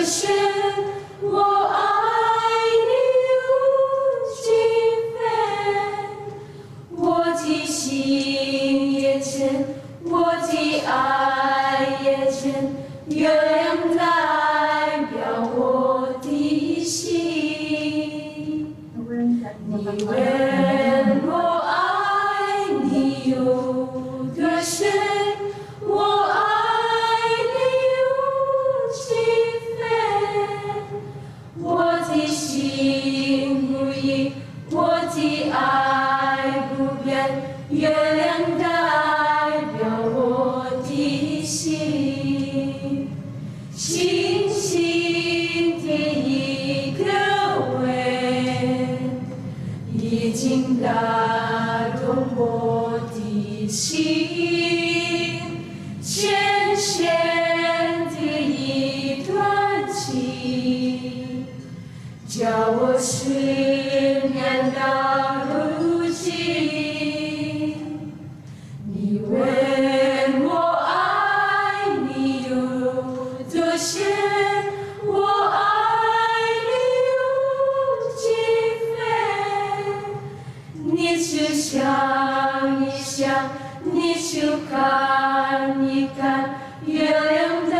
深，我爱你如情分。我的心也真，我的爱也真，月亮代表我的心。你问我爱你有多深，我爱你如情分。我的心不移，我的爱不变，月亮代表我的心。星星的一个吻，已经打动我的心。深深的一段情，叫我思念到如今。你问我爱你有多深，我爱你如情分。你去想一想，你去看一看，月亮代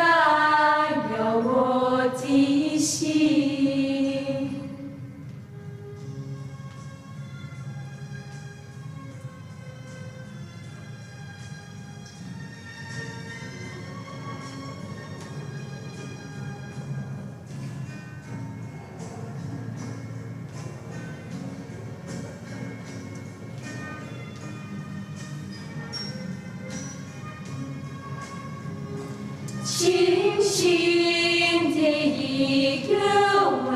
表我的心。轻轻的一个吻，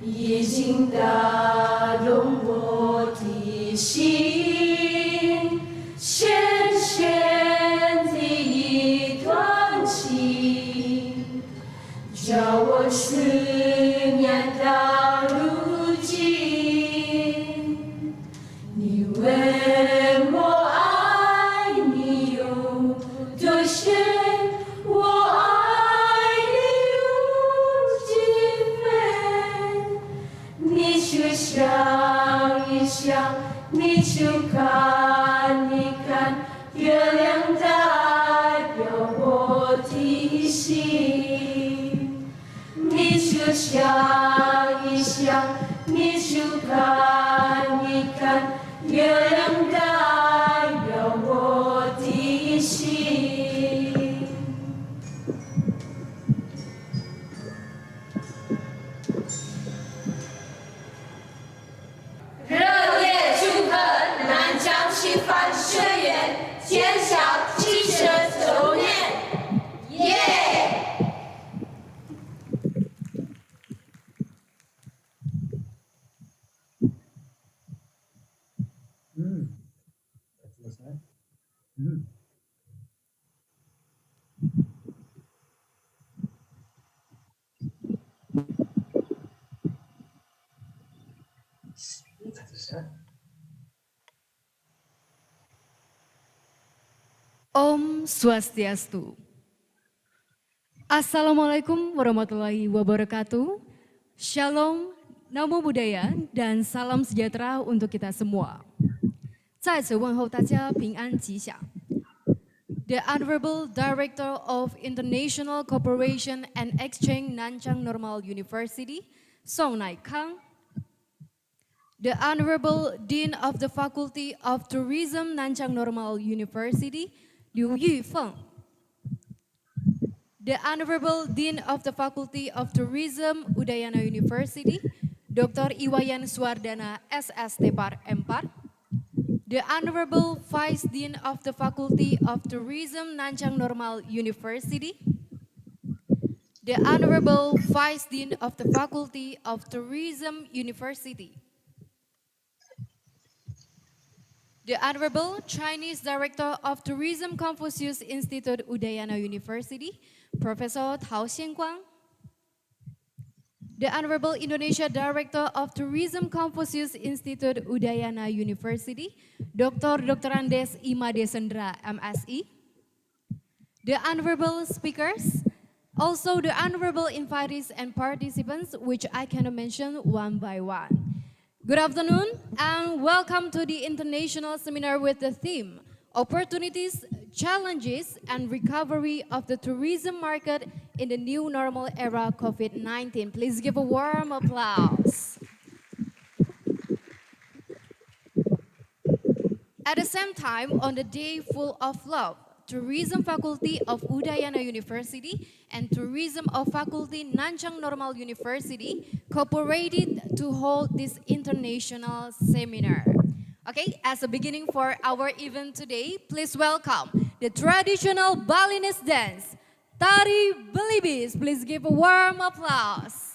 已经打动我的心。深深的一段情，叫我思念到如今。你问我爱你有多深，我爱你如情分。你去想一想，你去看一看，月亮代表我的心。你去想一想，你去看一看，月亮代表我的心。热烈祝贺南疆师范学院建校70周年！耶！Selesai. Selesai. Om Swastiastu. Assalamualaikum warahmatullahi wabarakatuh. Shalom, Namo Buddhaya, dan salam sejahtera untuk kita semua. 在此问候大家平安吉祥。The Honorable Director of International Cooperation and Exchange Nanchang Normal University, Song Nai Kang. The Honorable Dean of the Faculty of Tourism Nanchang Normal University, Liu Yufeng. The Honorable Dean of the Faculty of Tourism Udayana University, Dr. Iwayan Suwardana SST Par M.Par. The Honorable Vice Dean of the Faculty of Tourism Nanchang Normal University. The Honorable Vice Dean of the Faculty of Tourism University. The Honorable Chinese Director of Tourism Confucius Institute Udayana University, Professor Tao Xianguang. The Honorable Indonesia Director of Tourism Confucius Institute Udayana University, Dr. Andes Imade Sendra, MSI. The Honorable Speakers, Also the honorable invitees and participants, which I cannot mention one by one. Good afternoon and welcome to the international seminar with the theme Opportunities, Challenges and Recovery of the Tourism Market in the New Normal Era COVID-19. Please give a warm applause. At the same time, on the day full of love, Tourism Faculty of Udayana University and Tourism of Faculty Nanchang Normal University cooperated to hold this international seminar. Okay, as a beginning for our event today, please welcome the traditional Balinese dance, Tari Belibis. Please give a warm applause.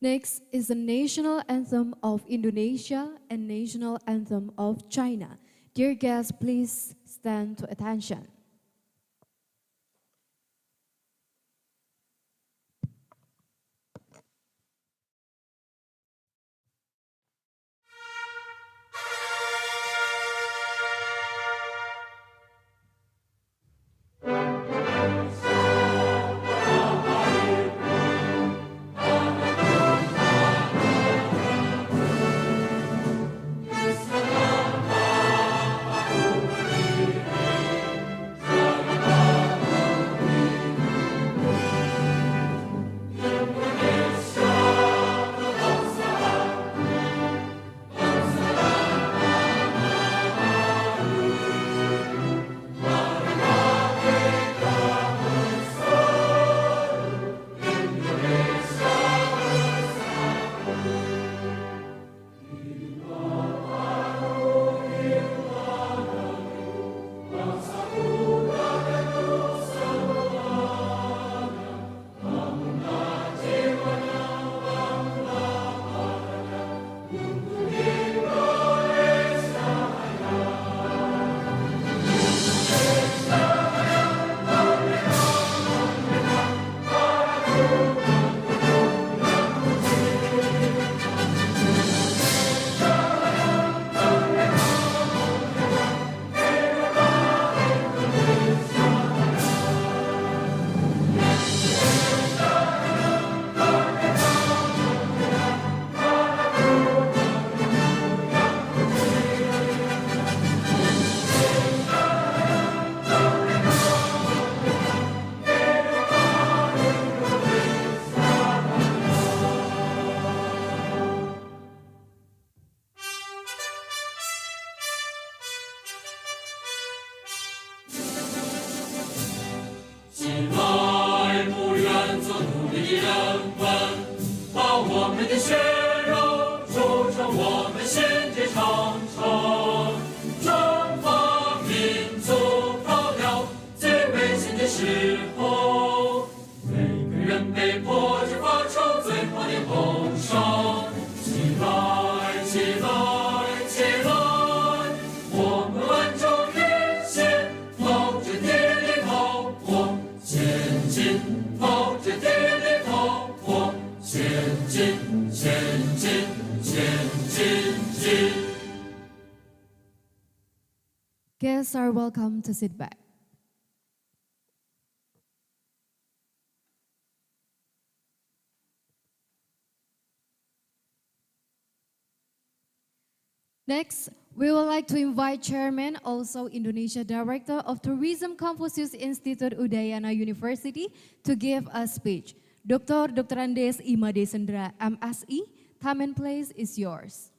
Next is the national anthem of Indonesia and national anthem of China. Dear guests, please stand to attention. 世界长城，中华民族到了最危险的时候，每个人被迫着发出最后的吼声，起来，起来，起来！我们万众一心，朝着敌人的炮火前进，朝着敌人的炮火前进，前进，前进！ Guests are welcome to sit back. Next, we would like to invite Chairman, also Indonesia Director of Tourism Confucius Institute Udayana University to give a speech. Dr. Andes Imade Sendra, MSI, time and place is yours.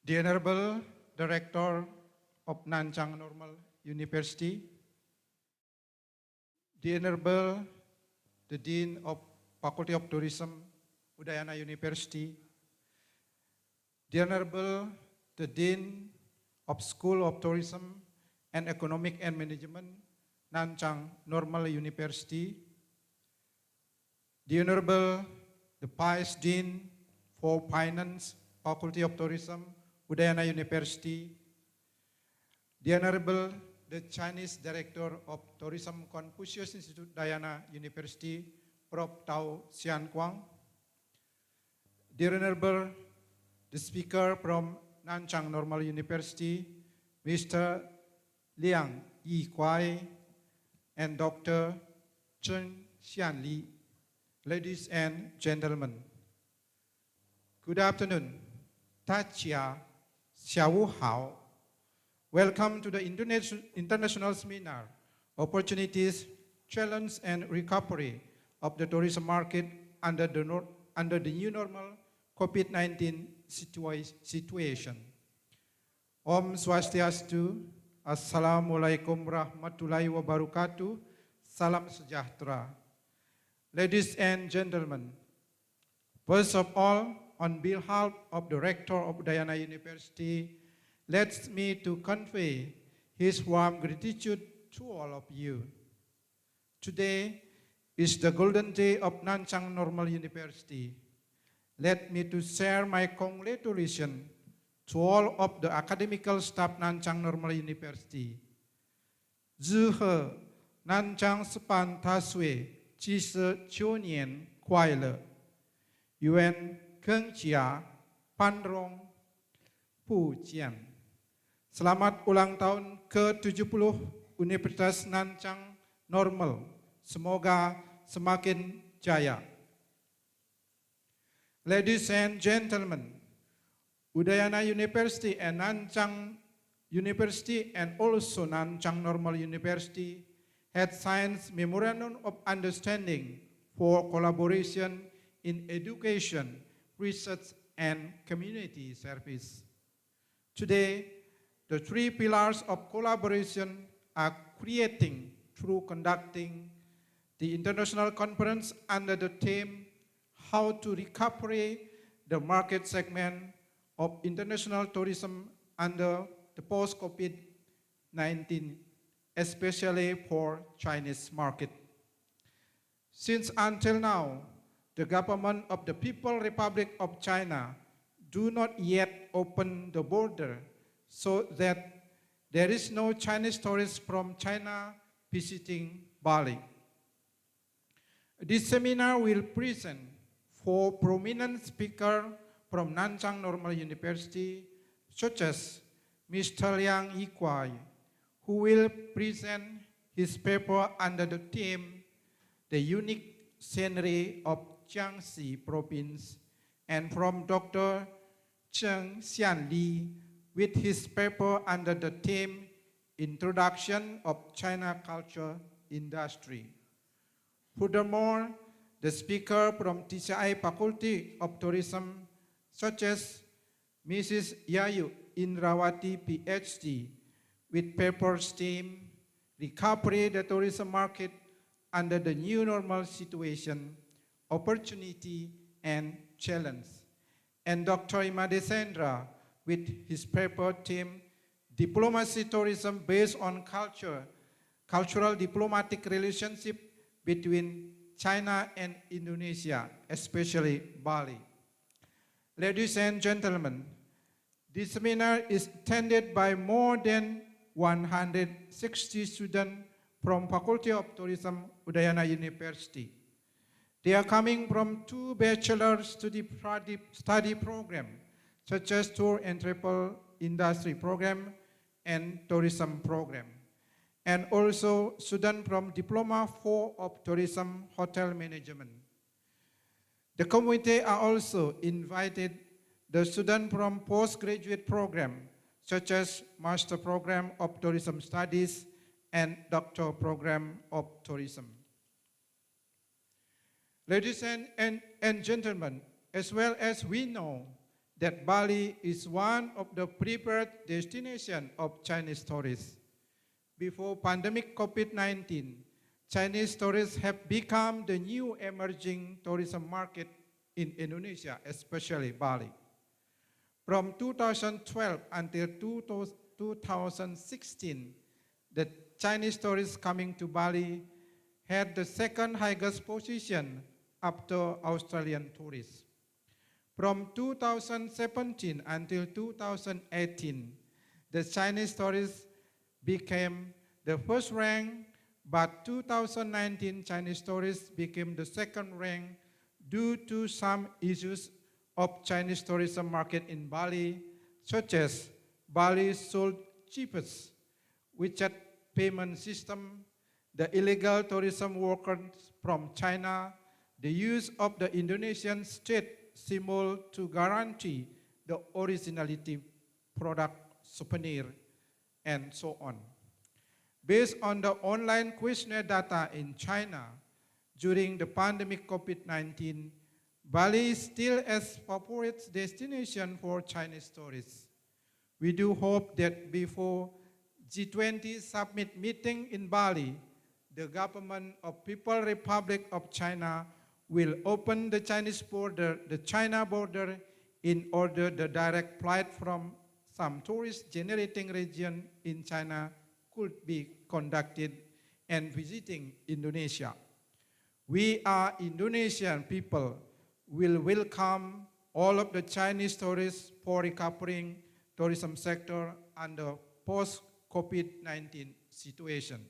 The Honorable Director of Nanchang Normal University, the Honorable the Dean of Faculty of Tourism, Udayana University, the Honorable the Dean of School of Tourism and Economic and Management, Nanchang Normal University, the Honorable the Vice Dean for Finance, Faculty of Tourism, Udayana University, the Honorable the Chinese Director of Tourism Confucius Institute, Udayana University, Prof. Tao Xianquang, the Honorable the Speaker from Nanchang Normal University, Mr. Liang Yi Kwai, and Dr. Chen Xianli. Ladies and gentlemen, good afternoon. Tachia, Xiao Hao. Welcome to the International Seminar, Opportunities, Challenge and Recovery of the Tourism Market under the new normal COVID-19 situation. Om Swastiastu, Assalamualaikum warahmatullahi wabarakatuh, Salam Sejahtera. Ladies and gentlemen, first of all, on behalf of the Rector of Udayana University, let me to convey his warm gratitude to all of you. Today is the golden day of Nanchang Normal University. Let me to share my congratulations to all of the academical staff Nanchang Normal University. Zhe Nanchang Span Tasui 79年快乐，愿更加繁荣不减。Selamat ulang tahun ke-70 Universitas Nanchang Normal. Semoga semakin jaya. Ladies and gentlemen, Udayana University and Nanchang University and also Nanchang Normal University had signed Memorandum of Understanding for collaboration in education, research, and community service. Today, the three pillars of collaboration are creating through conducting the international conference under the theme How to Recover the Market Segment of International Tourism under the post-COVID-19, especially for Chinese market. Since until now, the government of the People's Republic of China do not yet open the border so that there is no Chinese tourists from China visiting Bali. This seminar will present 4 prominent speakers from Nanchang Normal University, such as Mr. Liang Yikwai, who will present his paper under the theme, The Unique Scenery of Jiangxi Province, and from Dr. Cheng Xian Li with his paper under the theme Introduction of China Culture Industry. Furthermore, the speaker from TCI Faculty of Tourism, such as Mrs. Yayu Indrawati, PhD, with papers theme Recovery the Tourism Market under the New Normal Situation, Opportunity and Challenge, and Dr. Imade Sendra with his paper theme Diplomacy Tourism based on cultural diplomatic relationship between China and Indonesia, especially Bali. Ladies and gentlemen, this seminar is attended by more than 160 students from Faculty of Tourism, Udayana University. They are coming from 2 bachelor study programs, such as Tour and Travel Industry Program and Tourism Program, and also students from Diploma 4 of Tourism Hotel Management. The committee are also invited the students from postgraduate program, such as Master Program of Tourism Studies and Doctor Program of Tourism. Ladies and gentlemen, as well as we know that Bali is one of the preferred destinations of Chinese tourists. Before pandemic COVID-19, Chinese tourists have become the new emerging tourism market in Indonesia, especially Bali. From 2012 until 2016, the Chinese tourists coming to Bali had the second highest position after Australian tourists. From 2017 until 2018, the Chinese tourists became the first rank, but 2019 Chinese tourists became the second rank due to some issues of Chinese tourism market in Bali, such as Bali sold cheapest WeChat payment system, the illegal tourism workers from China, the use of the Indonesian state symbol to guarantee the originality product souvenir, and so on. Based on the online questionnaire data in China, during the pandemic COVID-19, Bali is still a favorite destination for Chinese tourists. We do hope that before G20 summit meeting in Bali, the government of People's Republic of China will open the Chinese border, the China border, in order the direct flight from some tourist generating region in China could be conducted and visiting Indonesia. We are Indonesian people will welcome all of the Chinese tourists for recovering tourism sector under post-COVID-19 situation.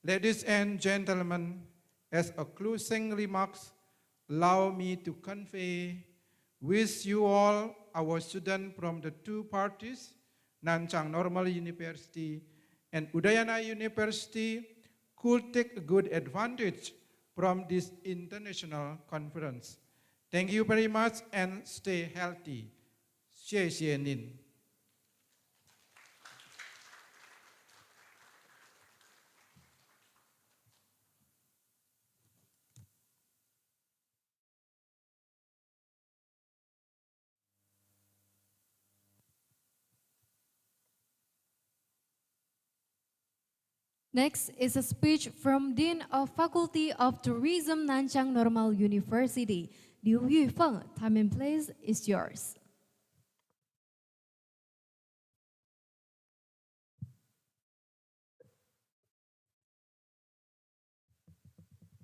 Ladies and gentlemen, as a closing remarks, allow me to convey, wish you all, our students from the 2 parties, Nanchang Normal University and Udayana University, could take good advantage from this international conference. Thank you very much and stay healthy. 谢谢您。Next is a speech from Dean of Faculty of Tourism, Nanchang Normal University, Liu Yufeng. Time and place is yours.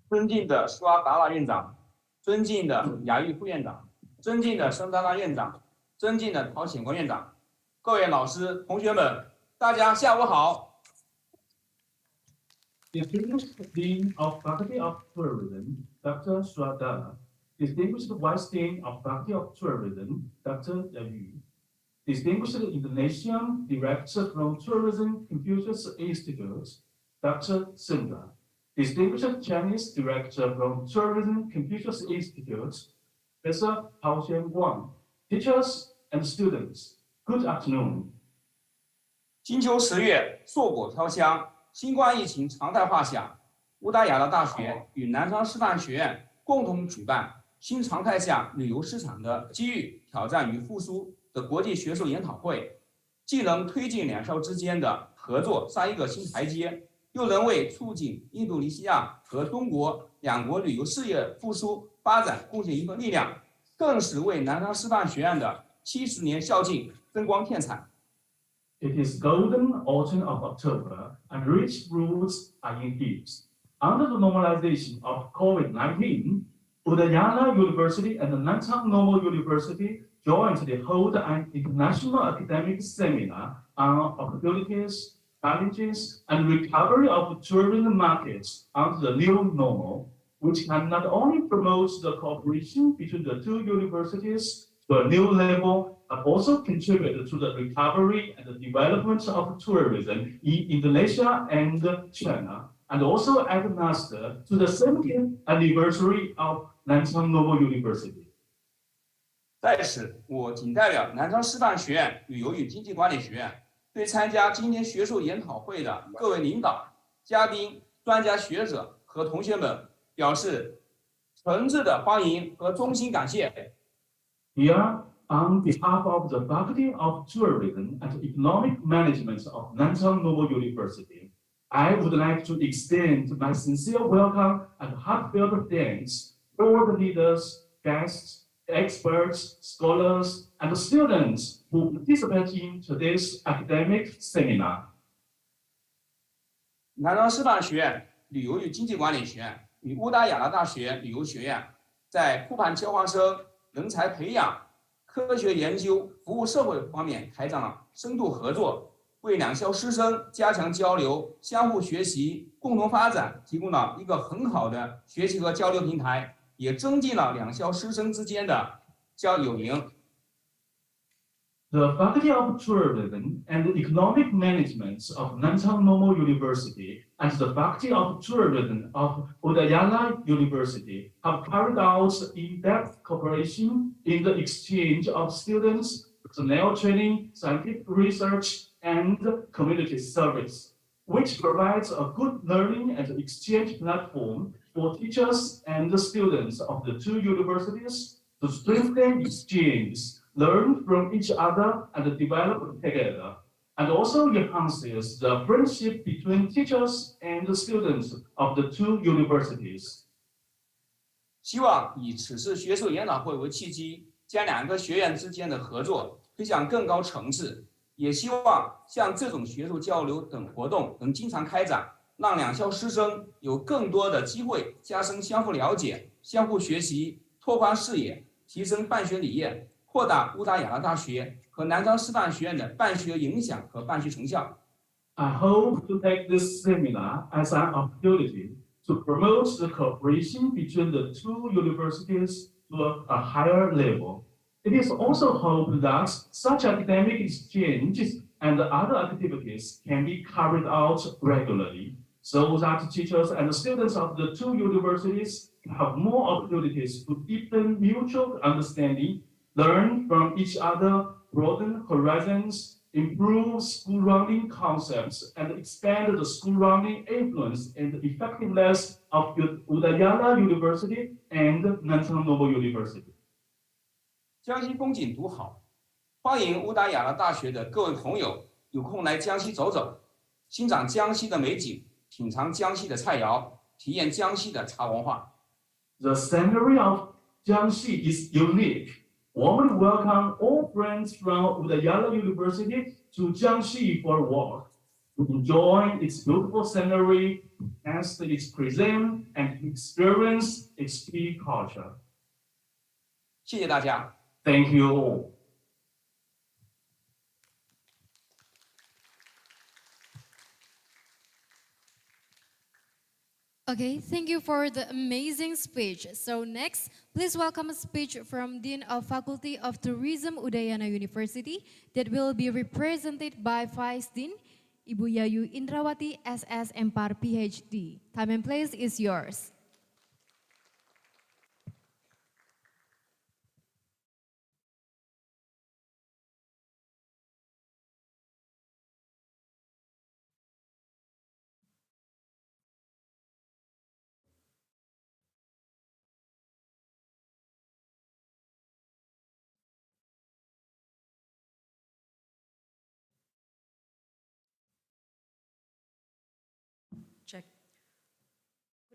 尊敬的施瓦达拉院长，尊敬的雅玉副院长，尊敬的申达拉院长，尊敬的陶显国院长，各位老师、同学们，大家下午好。 Distinguished Dean of Faculty of Tourism, Dr. Swadara, Distinguished Vice Dean of Faculty of Tourism, Dr. Yu, Distinguished Indonesian Director from Tourism Confucius Institute, Dr. Sindra, Distinguished Chinese Director from Tourism Confucius Institute, Professor Hao Xianguang, teachers and students, good afternoon. 金秋10月，硕果飘香。新冠疫情常态化下，乌达雅拉大学与南昌师范学院共同举办新常态下旅游市场的机遇、挑战与复苏的国际学术研讨会，既能推进两校之间的合作上一个新台阶，又能为促进印度尼西亚和中国两国旅游事业复苏发展贡献一份力量，更是为南昌师范学院的70年校庆增光添彩。It is golden autumn of October, and rich fruits are in heaps. Under the normalization of COVID-19, Udayana University and the Nanchang Normal University jointly hold an international academic seminar on opportunities, challenges, and recovery of tourism markets under the new normal, which can not only promote the cooperation between the two universities to a new level, but also contribute to the recovery and the development of tourism in Indonesia and China, and also add master to the 70th anniversary of Nanchang Normal University. 在此，我仅代表南昌师范学院旅游与经济管理学院，对参加今天学术研讨会的各位领导、嘉宾、专家学者和同学们表示诚挚的欢迎和衷心感谢。Here, on behalf of the Faculty of Tourism and Economic Management of Nanchang Normal University, I would like to extend my sincere welcome and heartfelt thanks to all the leaders, guests, experts, scholars, and students who participate in today's academic seminar. 南昌师范学院旅游与经济管理学院与乌达雅拉大学旅游学院在铺盘交换生、人才培养、科学研究、服务社会方面开展了深度合作，为两校师生加强交流、相互学习、共同发展提供了一个很好的学习和交流平台，也增进了两校师生之间的友谊。The Faculty of Tourism and Economic Management of Nanchang Normal University and the Faculty of Tourism of Udayana University have carried out in-depth cooperation in the exchange of students, personnel training, scientific research, and community service, which provides a good learning and exchange platform for teachers and the students of the two universities to strengthen exchange, learn from each other, and develop together, and also enhances the friendship between teachers and the students of the two universities. 希望以此次学术研讨会为契机，将两个学院之间的合作推向更高层次，也希望像这种学术交流等活动能经常开展，让两校师生有更多的机会加深相互了解、相互学习，拓宽视野，提升办学理念，扩大乌达雅拉大学和南昌师范学院的办学影响和办学成效。I hope to take this seminar as an opportunity to promote the cooperation between the two universities to a higher level. It is also hoped that such academic exchanges and other activities can be carried out regularly, so that teachers and students of the two universities have more opportunities to deepen mutual understanding, learn from each other, broaden horizons, improve school running concepts, and expand the school running influence and effectiveness of Udayana University and Nanchang Normal University. 江西风景独好，欢迎乌达雅拉大学的各位朋友有空来江西走走，欣赏江西的美景，品尝江西的菜肴，体验江西的茶文化。The scenery of Jiangxi is unique. Warmly welcome all friends from Udayana University to Jiangxi for a walk, to enjoy its beautiful scenery, test its cuisine, and experience its tea culture. 谢谢大家。 Thank you all. Okay, thank you for the amazing speech. So next, please welcome a speech from Dean of Faculty of Tourism, Udayana University, that will be represented by Vice Dean, Ibu Yayu Indrawati, SS MPAR PhD. Time and place is yours.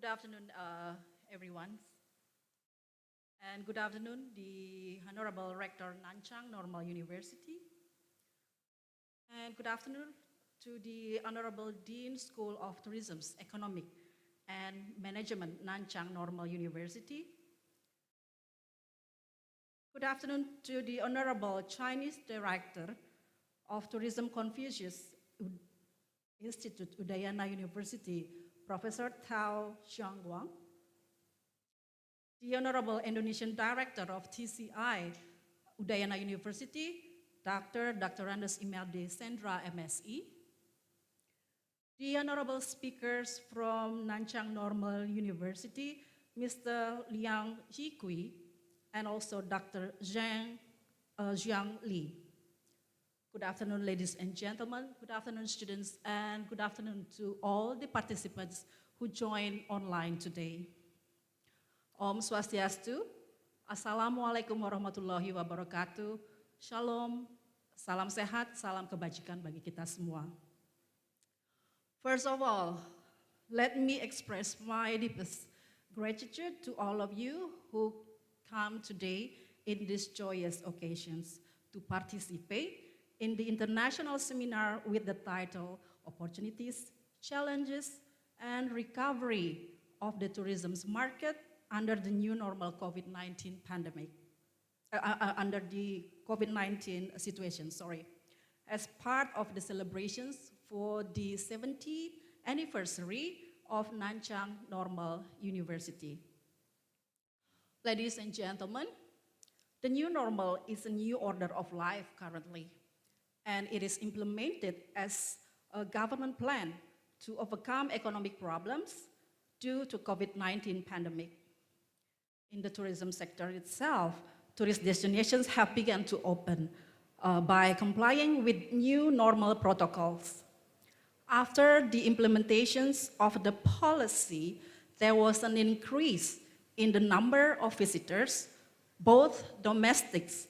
Good afternoon, everyone. And good afternoon, the Honorable Rector Nanchang Normal University. And good afternoon to the Honorable Dean School of Tourism, Economic and Management, Nanchang Normal University. Good afternoon to the Honorable Chinese Director of Tourism Confucius Institute, Udayana University, Professor Tao Xiangguang. The Honorable Indonesian Director of TCI, Udayana University, Dr. Imelda Sendra, MSE. The Honorable Speakers from Nanchang Normal University, Mr. Liang Jikui, and also Dr. Zhang Li. Good afternoon, ladies and gentlemen. Good afternoon, students, and good afternoon to all the participants who joined online today. Om Swastiastu, Assalamualaikum warahmatullahi wabarakatuh, Shalom, salam sehat, salam kebajikan bagi kita semua. First of all, let me express my deepest gratitude to all of you who come today in these joyous occasions to participate in the international seminar with the title Opportunities, Challenges, and Recovery of the Tourism Market under the new normal COVID-19 pandemic, under the COVID-19 situation, as part of the celebrations for the 70th anniversary of Nanchang Normal University. Ladies and gentlemen, the new normal is a new order of life currently, and it is implemented as a government plan to overcome economic problems due to COVID-19 pandemic. In the tourism sector itself, tourist destinations have begun to open by complying with new normal protocols. After the implementations of the policy, there was an increase in the number of visitors, both domestics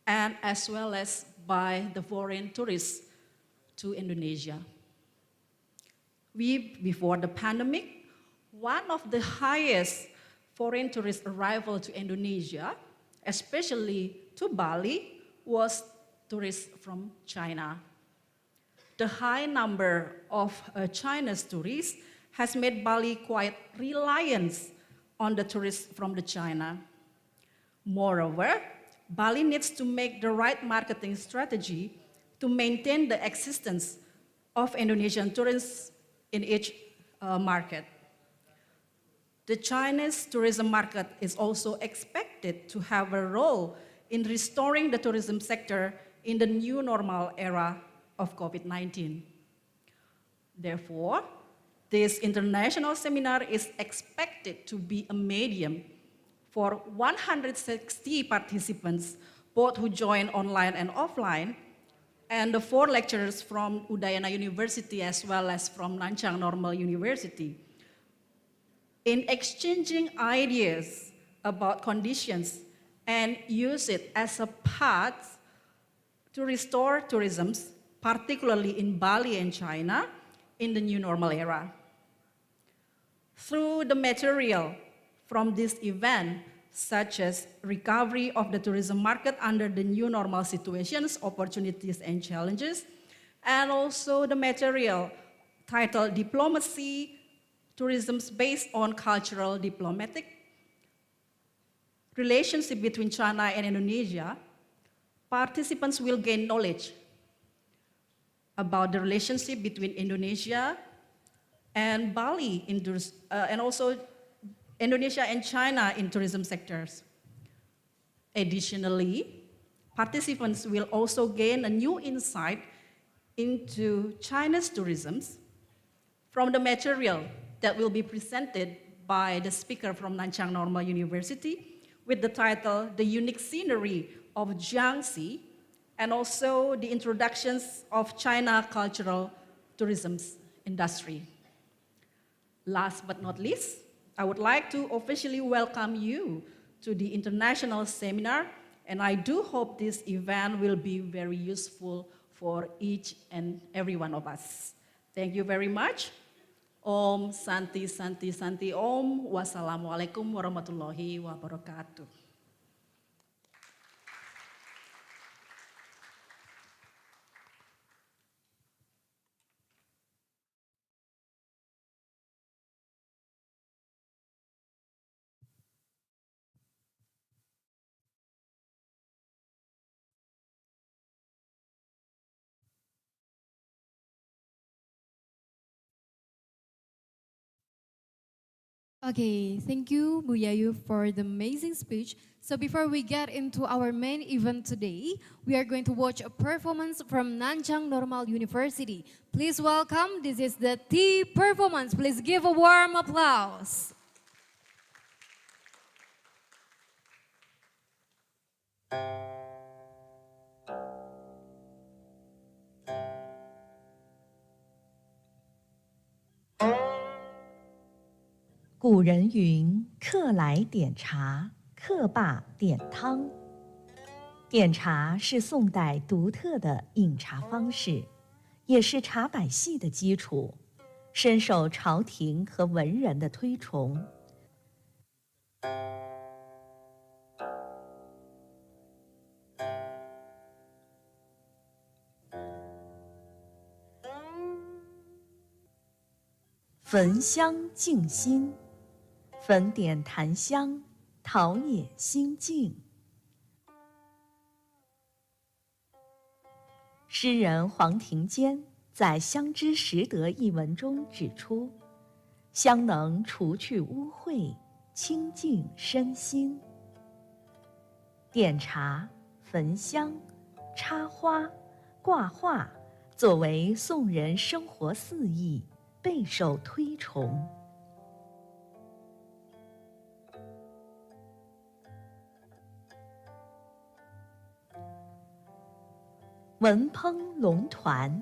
and as well as by the foreign tourists to Indonesia. Before the pandemic, one of the highest foreign tourist arrival to Indonesia, especially to Bali, was tourists from China. The high number of China's tourists has made Bali quite reliant on the tourists from China. Moreover, Bali needs to make the right marketing strategy to maintain the existence of Indonesian tourists in each market. The Chinese tourism market is also expected to have a role in restoring the tourism sector in the new normal era of COVID-19. Therefore, this international seminar is expected to be a medium for 160 participants, both who join online and offline, and the 4 lecturers from Udayana University as well as from Nanchang Normal University, in exchanging ideas about conditions and use it as a path to restore tourism, particularly in Bali and China, in the new normal era. Through the material from this event, such as recovery of the tourism market under the new normal situations, opportunities and challenges, and also the material titled Diplomacy, Tourism based on cultural diplomatic relationship between China and Indonesia, participants will gain knowledge about the relationship between Indonesia and Bali, and also Indonesia and China in tourism sectors. Additionally, participants will also gain a new insight into China's tourism from the material that will be presented by the speaker from Nanchang Normal University with the title, The Unique Scenery of Jiangxi, and also the introductions of China cultural tourism industry. Last but not least, I would like to officially welcome you to the international seminar, and I do hope this event will be very useful for each and every one of us. Thank you very much. Om Santi Santi Santi Om. Wassalamualaikum warahmatullahi wabarakatuh. Okay, thank you, Bu Yayu, for the amazing speech. So before we get into our main event today, we are going to watch a performance from Nanchang Normal University. Please welcome, this is the T performance. Please give a warm applause. 古人云：“客来点茶，客罢点汤。”点茶是宋代独特的饮茶方式，也是茶百戏的基础，深受朝廷和文人的推崇。焚香静心，焚点檀香，陶冶心境。诗人黄庭坚在《香知识得》一文中指出，香能除去污秽，清净身心。点茶、焚香、插花、挂画，作为宋人生活四艺，备受推崇。文烹龙团，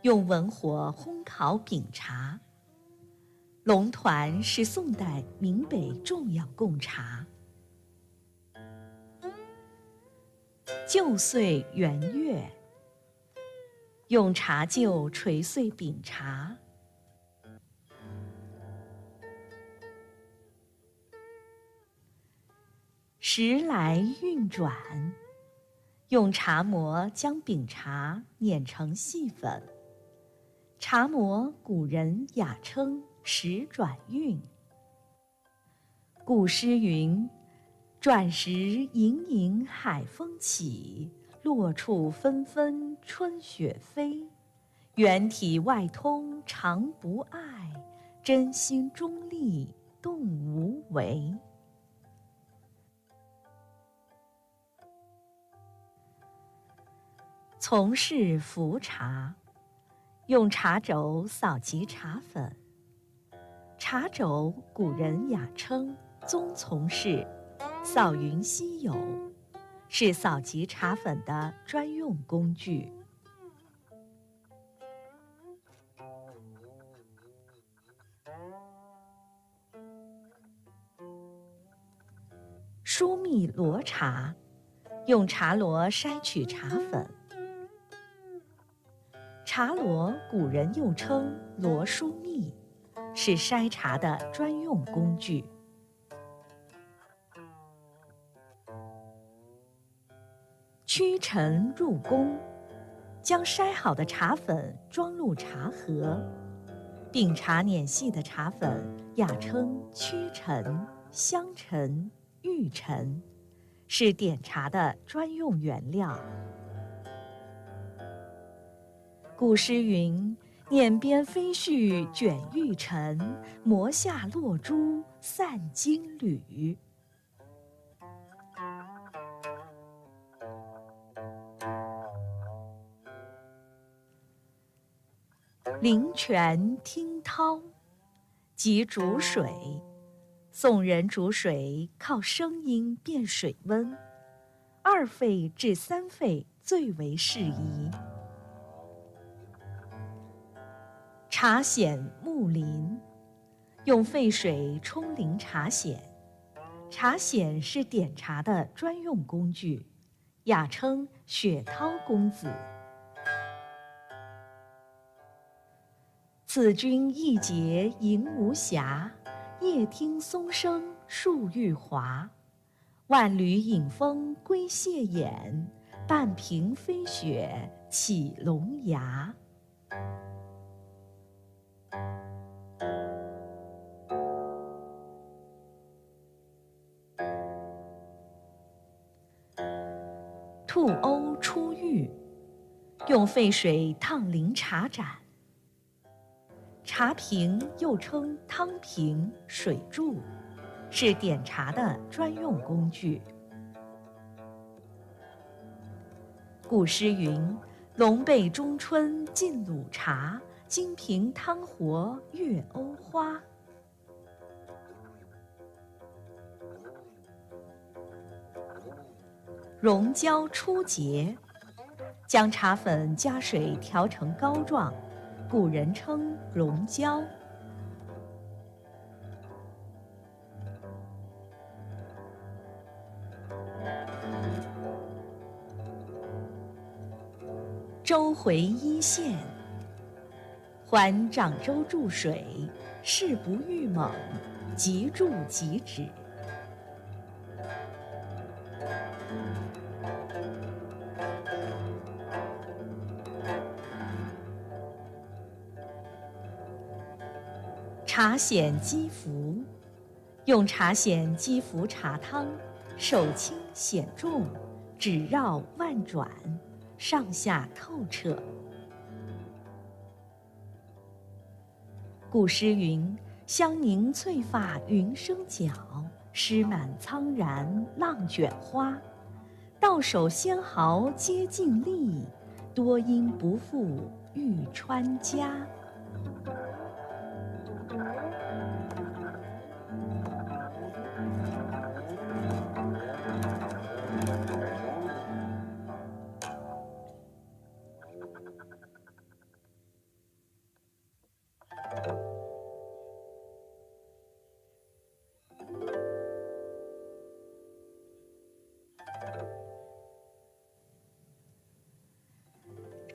用文火烘烤饼茶。龙团是宋代闽北重要贡茶。旧岁圆月，用茶臼捶碎饼茶。时来运转，用茶磨将饼茶碾成细粉。茶磨古人雅称时转运。古诗云：“转时盈盈海风起，落处纷纷春雪飞。圆体外通常不碍，真心中立动无为。”从事服茶，用茶轴扫集茶粉。茶轴古人雅称宗从事，扫云稀有，是扫集茶粉的专用工具。疏密罗茶，用茶罗筛取茶粉。茶罗古人又称罗疏密，是筛茶的专用工具。驱尘入宫，将筛好的茶粉装入茶盒。饼茶碾细的茶粉雅称曲尘、香尘、玉尘，是点茶的专用原料。古诗云：“碾边飞絮卷玉尘，磨下落珠散金缕。”灵泉听涛，即煮水。宋人煮水靠声音辨水温，2沸至3沸最为适宜。茶筅木淋，用沸水冲淋茶筅。茶筅是点茶的专用工具，雅称雪涛公子。赐君一节银无瑕，夜听松声树欲华。万缕影风归谢眼，半屏飞雪起龙牙。兔鸥出浴，用沸水烫淋茶盏。茶瓶又称汤瓶、水柱，是点茶的专用工具。古诗云：“龙背中春尽卤茶，金瓶汤活月鸥花。”溶胶初结，将茶粉加水调成膏状，古人称溶胶。周回一线，还掌周注水，事不欲猛，急注即止。茶筅击服，用茶筅击服茶汤，手轻显重，指绕万转，上下透彻。古诗云：“香凝翠发云生角，诗满苍然浪卷花。到手纤毫皆尽力，多因不负玉川家。”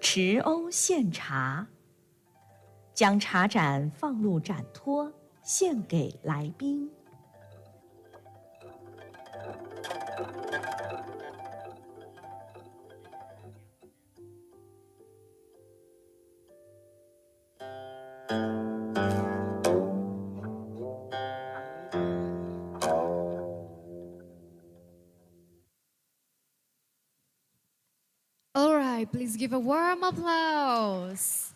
持瓯献茶，将茶盏放入盏托，献给来宾。All right, please give a warm applause.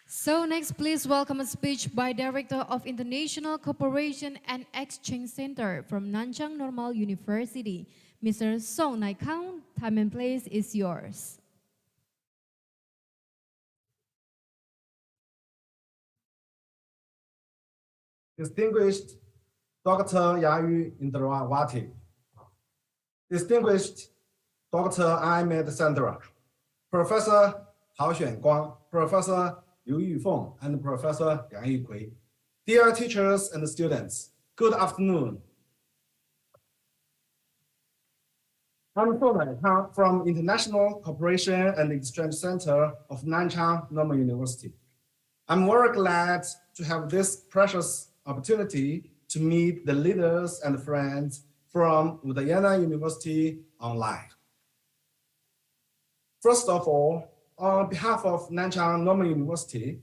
So next, please welcome a speech by Director of International Cooperation and Exchange Center from Nanchang Normal University, Mr. Song Naikang. Time and place is yours. Distinguished Dr. Yayu Indrawati, Distinguished Dr. Ahmed Sandra, Professor Hao Xuanguang, Professor Liu Yufeng, and Professor Yang Yikui. Dear teachers and students, good afternoon. I'm Song Naikang from International Cooperation and Exchange Center of Nanchang Normal University. I'm very glad to have this precious opportunity to meet the leaders and friends from Udayana University online. First of all, on behalf of Nanchang Normal University,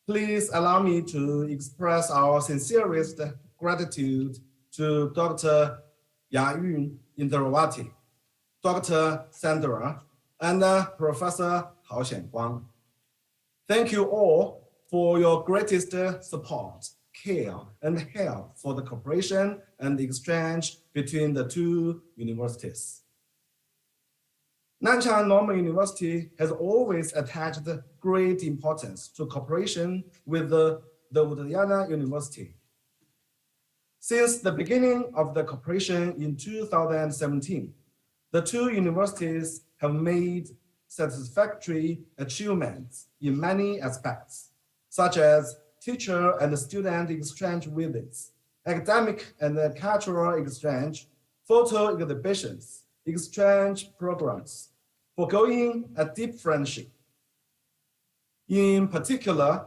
please allow me to express our sincerest gratitude to Dr. Yayu Indrawati, Dr. Sandra, and Professor Hao Xuanguang. Thank you all for your greatest support, care, and help for the cooperation and exchange between the two universities. Nanchang Normal University has always attached great importance to cooperation with the Udayana University. Since the beginning of the cooperation in 2017, the two universities have made satisfactory achievements in many aspects, such as teacher and student exchange visits, academic and cultural exchange, photo exhibitions, exchange programs, forgoing a deep friendship. In particular,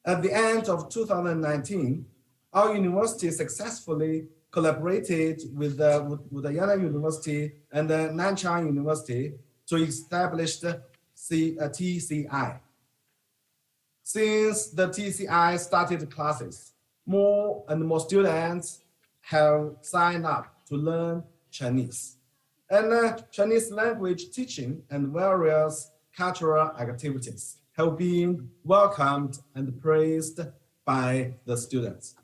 at the end of 2019, our university successfully collaborated with the Udayana University and the Nanchang University to establish the TCI. Since the TCI started classes, more and more students have signed up to learn Chinese. And Chinese language teaching and various cultural activities have been welcomed and praised by the students.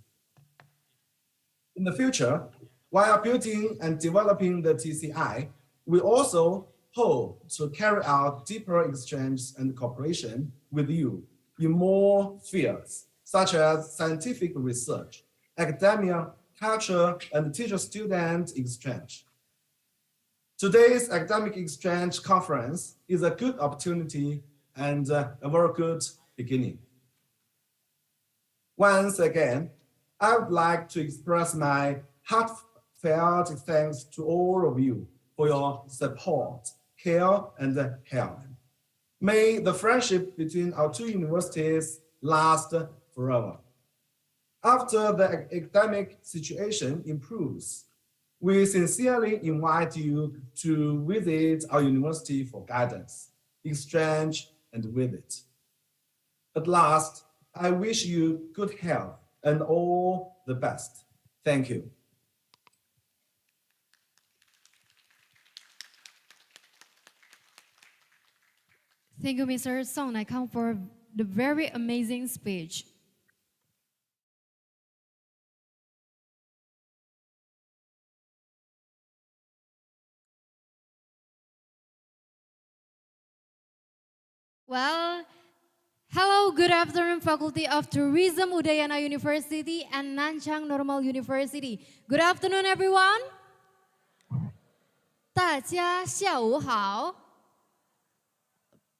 In the future, while building and developing the TCI, we also hope to carry out deeper exchange and cooperation with you in more fields, such as scientific research, academia, culture, and teacher-student exchange. Today's academic exchange conference is a good opportunity and a very good beginning. Once again, I would like to express my heartfelt thanks to all of you for your support, care, and help. May the friendship between our two universities last forever. After the academic situation improves, we sincerely invite you to visit our university for guidance, exchange, and visit. At last, I wish you good health and all the best. Thank you. Thank you, Mr. Song Naikang, for the very amazing speech. Well, hello, good afternoon, Faculty of Tourism, Udayana University and Nanchang Normal University. Good afternoon, everyone. 大家下午好.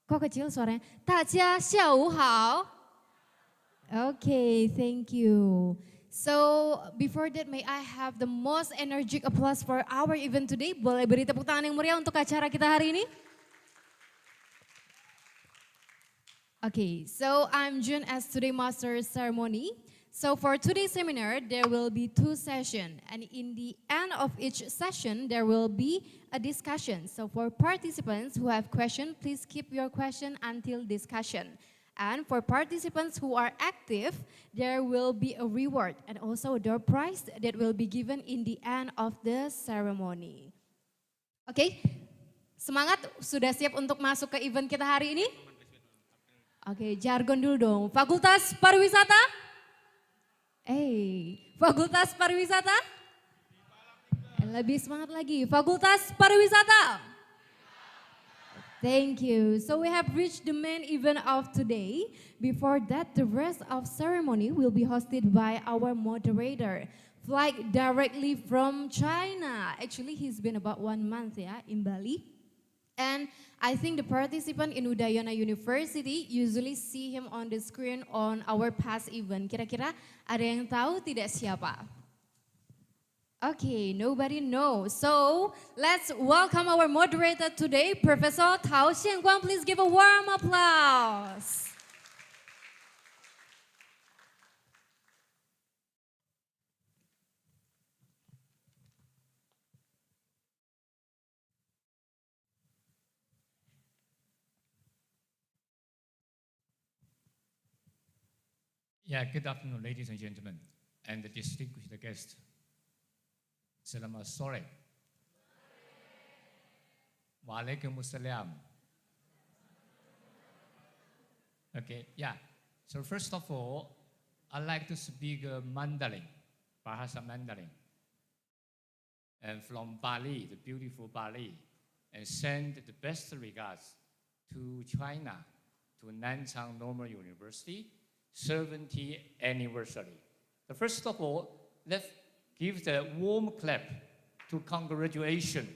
Kok kecil suaranya? 大家下午好. Okay, thank you. So, before that, may I have the most energetic applause for our event today? Boleh beri tepuk tangan yang meriah untuk acara kita hari ini? Okay, so I'm Jun as today master ceremony. So for today's seminar, there will be 2 sessions, and in the end of each session, there will be a discussion. So for participants who have questions, please keep your question until discussion. And for participants who are active, there will be a reward and also a door prize that will be given in the end of the ceremony. Okay, semangat? Sudah siap untuk masuk ke event kita hari ini? Oke, jargon dulu dong. Fakultas Pariwisata? Fakultas Pariwisata? Lebih semangat lagi. Fakultas Pariwisata? Thank you. So we have reached the main event of today. Before that, the rest of ceremony will be hosted by our moderator, flight directly from China. Actually, he's been about 1 month in Bali. And I think the participant in Udayana University usually see him on the screen on our past event. Kira-kira ada yang tahu tidak siapa? Okay, nobody knows. So let's welcome our moderator today, Professor Tao Xianguang. Please give a warm applause. Yeah, good afternoon, ladies and gentlemen, and the distinguished guests. Selamat sore. Waalaikumsalam. Okay, yeah. So first of all, I'd like to speak Mandarin, Bahasa Mandarin, and from Bali, the beautiful Bali, and send the best regards to China, to Nanchang Normal University, 70th anniversary. So first of all, let's give the warm clap to congratulation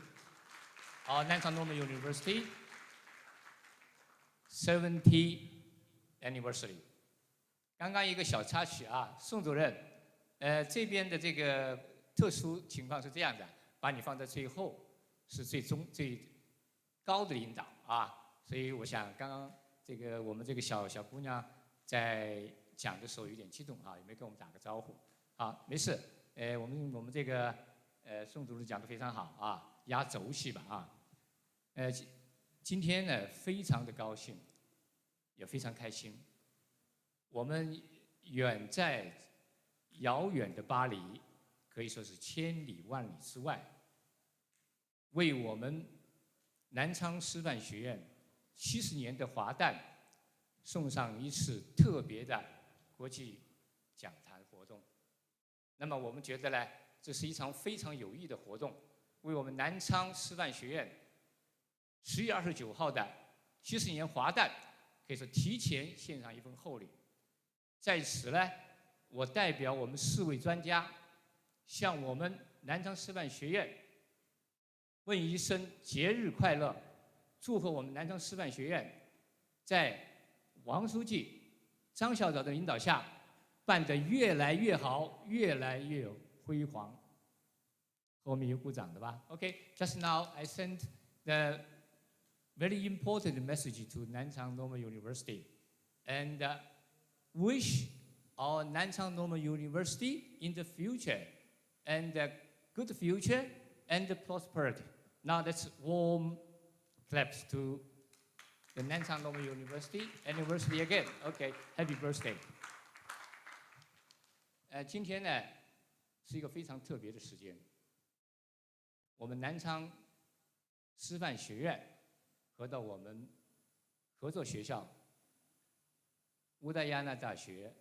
our Nanchang Normal University 70th anniversary. 刚刚一个小插曲啊，宋主任，这边的这个特殊情况是这样的，把你放在最后，是最高的领导啊，所以我想刚刚我们这个小姑娘在讲的时候有点激动啊，有没有跟我们打个招呼？好，没事。我们这个宋主任讲的非常好啊，压轴戏吧啊。今天呢非常的高兴，也非常开心。我们远在遥远的巴黎，可以说是千里万里之外，为我们南昌师范学院70年的华诞送上一次特别的国际讲坛活动。那么我们觉得呢，这是一场非常有意义的活动，为我们南昌师范学院10月29号的70年华诞，可以说提前献上一份厚礼。在此呢，我代表我们4位专家，向我们南昌师范学院问一声节日快乐，祝贺我们南昌师范学院在王书记、张校长的领导下办得越来越好，越来越辉煌。和我们有鼓掌的吧 ？OK, just now I sent the very important message to Nanchang Normal University and wish our Nanchang Normal University in the future and good future and prosperity. Now let's warm claps to the Nanchang Normal University anniversary again. Okay, happy birthday. 今天呢是一个非常特别的时间，我们南昌师范学院和到我们合作学校乌达亚那大学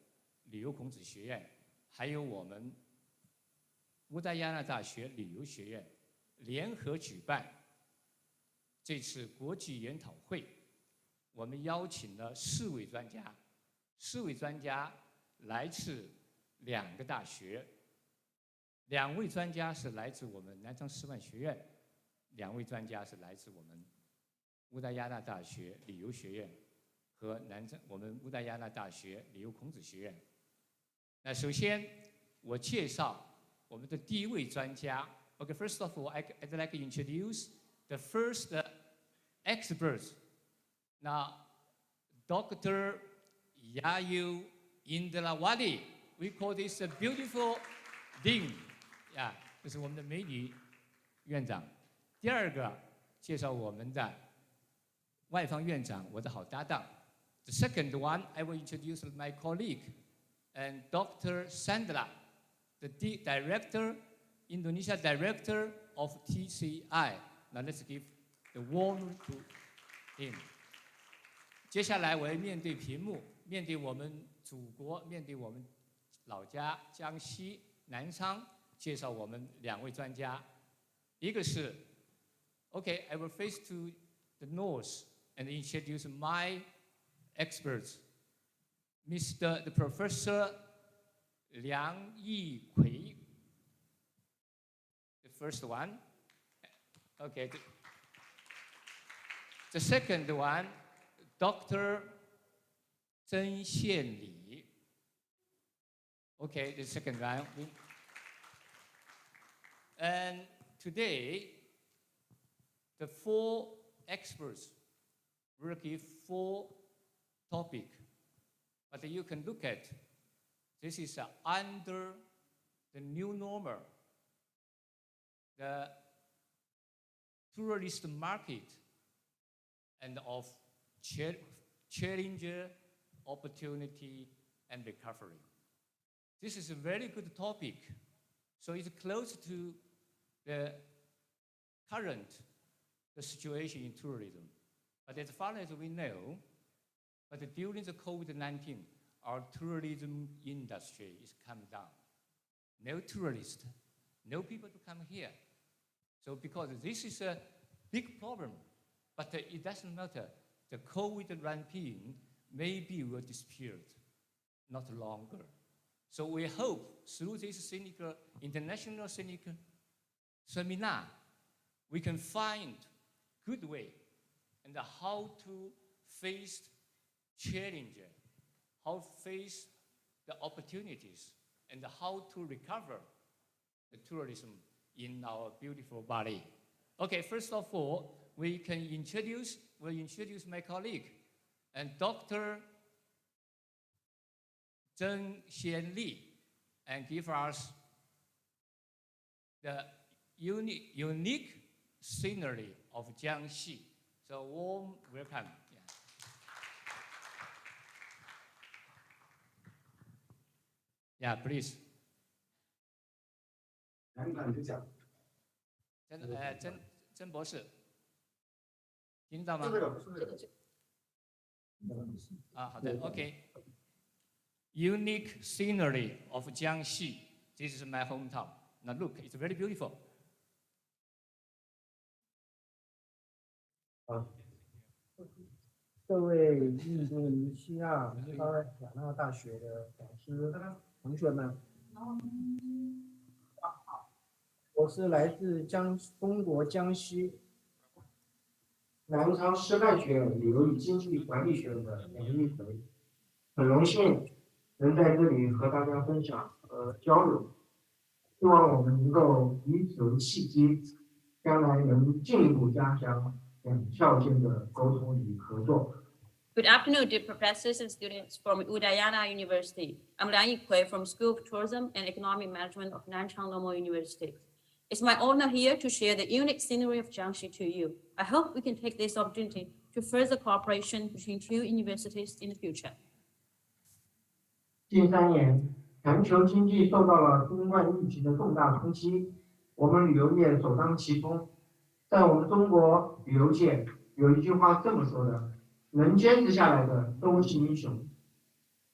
旅游孔子学院，还有我们乌达亚那大学旅游学院联合举办这次国际研讨会。我们邀请了4位专家，4位专家来自2个大学，2位专家是来自我们南昌师范学院，2位专家是来自我们乌达亚那大学旅游学院和我们乌达亚那大学旅游孔子学院。那首先我介绍我们的第一位专家。Okay, first of all, I'd like to introduce the first experts. Now, Dr. Yayu Indrawadi. We call this a beautiful Ding. 这是我们的美女院长。第二个介绍我们的外方院长，我的好搭档。The second one, I will introduce my colleague, and Dr. Sandra, the Indonesia Director of TCI. Now let's give the warm to him. 接下来我要面对屏幕，面对我们祖国，面对我们老家江西南昌，介绍我们2位专家。一个是 Okay, I will face to the north and introduce my experts, the Professor Liang Yikui. The first one. Okay. The second one, Dr. Zheng Xianli. Okay, the second one. And today, the 4 experts will give 4 topics. But you can look at, this is under the new normal, the tourist market and of challenge, opportunity, and recovery. This is a very good topic. So it's close to the current situation in tourism. But as far as we know, during the COVID-19, our tourism industry is coming down. No tourists, no people to come here. So because this is a big problem, but it doesn't matter. The COVID-19 maybe will disappear, not longer. So we hope through this international seminar, we can find good way and how to face challenge, how face the opportunities, and how to recover the tourism in our beautiful Bali. Okay, first of all, we'll introduce my colleague, and Dr. Zheng Xianli, and give us the unique scenery of Jiangxi. So warm welcome. Yeah, please. 曾博士，听到吗？啊，好的 ，OK。Unique scenery of Jiangxi. This is my hometown. Now look, it's very beautiful. 各位印度尼西亚雅纳大学的导师、同学们，我是来自中国江西南昌师范学院旅游与经济管理学院的杨一回，很荣幸能在这里和大家分享和交流，希望我们能够以此为契机，将来能进一步加强两校间的沟通与合作。Good afternoon, dear professors and students from Udayana University. I'm Liang Yikui from School of Tourism and Economic Management of Nanchang Normal University. It's my honor here to share the unique scenery of Jiangxi to you. I hope we can take this opportunity to further cooperation between two universities in the future. 近3年，全球经济受到了新冠疫情的重大冲击，我们旅游业首当其冲。在我们中国旅游界有一句话这么说的：能坚持下来的都是英雄。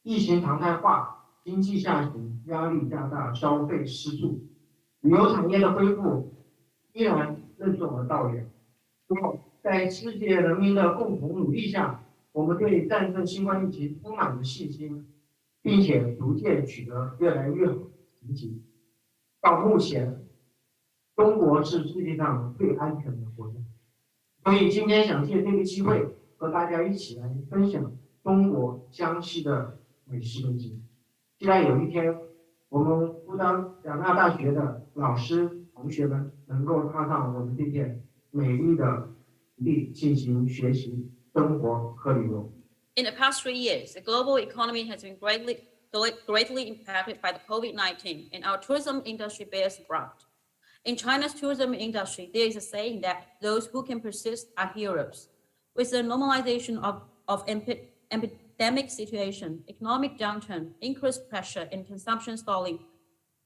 疫情常态化，经济下行，压力加大，消费失速，旅游产业的恢复依然任重而道远。不过，在世界人民的共同努力下，我们对战胜新冠疫情充满着信心，并且逐渐取得越来越好的成绩。到目前，中国是世界上最安全的国家。所以今天想借这个机会，和大家一起来分享中国江西的美食美景。期待有一天，我们雅纳大学的老师同学们能够踏上我们这片美丽的地进行学习、生活和旅游。In the past 3 years, the global economy has been greatly impacted by the COVID-19, and our tourism industry bears the brunt. In China's tourism industry, there is a saying that those who can persist are heroes. With the normalization of epidemic situation, economic downturn, increased pressure, and consumption stalling,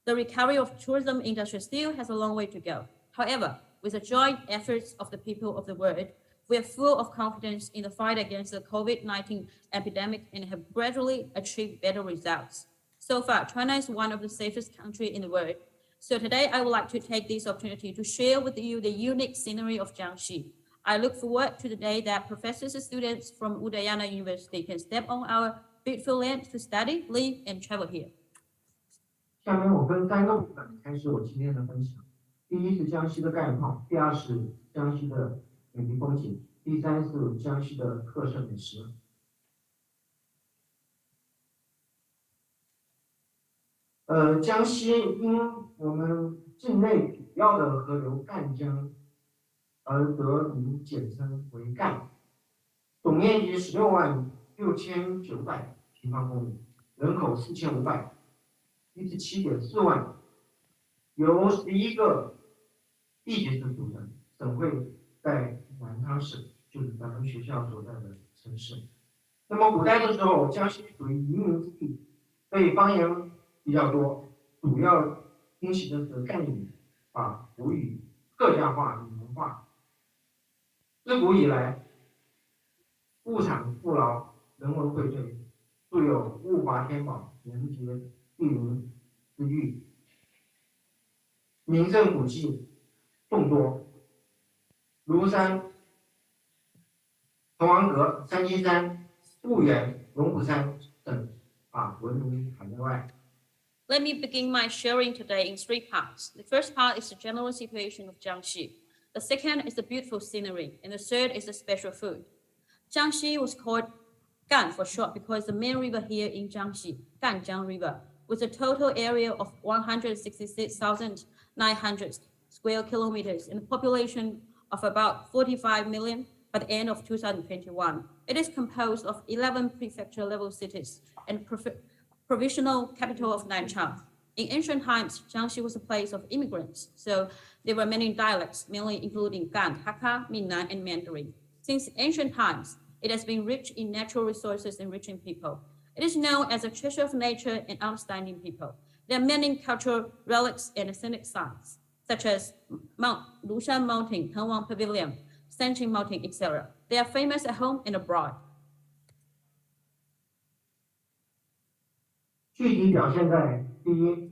the recovery of tourism industry still has a long way to go. However, with the joint efforts of the people of the world, we are full of confidence in the fight against the COVID-19 epidemic and have gradually achieved better results. So far, China is one of the safest countries in the world. So today, I would like to take this opportunity to share with you the unique scenery of Jiangxi. I look forward to the day that professors and students from Udayana University can step on our beautiful land to study, live, and travel here. 下面我分3个部分开始我今天的分享。第一是江西的概况，第二是江西的美丽风景，第三是江西的特色美食。江西因我们境内主要的河流赣江而得名，简称为赣。总面积166900平方公里，人口4517.4万，由11个地级市组成，省会在南昌市，就是咱们学校所在的城市。那么古代的时候，江西属于移民之地，所以方言比较多，主要兴起的是赣语，把吴语客家话、闽南话。自古以来，物产富饶，人文荟萃，素有物华天宝、人杰地灵之誉，名胜古迹众多，庐山、滕王阁、三清山、婺源、龙虎山等闻名海内外。Let me begin my sharing today in 3 parts. The first part is the general situation of Jiangxi. The second is the beautiful scenery, and the third is the special food. Jiangxi was called Gan for short because the main river here in Jiangxi, Ganjiang River, with a total area of 166,900 square kilometers and a population of about 45 million. by the end of 2021. It is composed of 11 prefecture-level cities and provisional capital of Nanchang. In ancient times, Jiangxi was a place of immigrants, so there were many dialects, mainly including Gan, Hakka, Minnan, and Mandarin. Since ancient times, it has been rich in natural resources and rich in people. It is known as a treasure of nature and outstanding people. There are many cultural relics and scenic sites, such as Mount Lushan Mountain, Tengwang Pavilion, Sanqing Mountain, etc. They are famous at home and abroad. 具体表现在第一，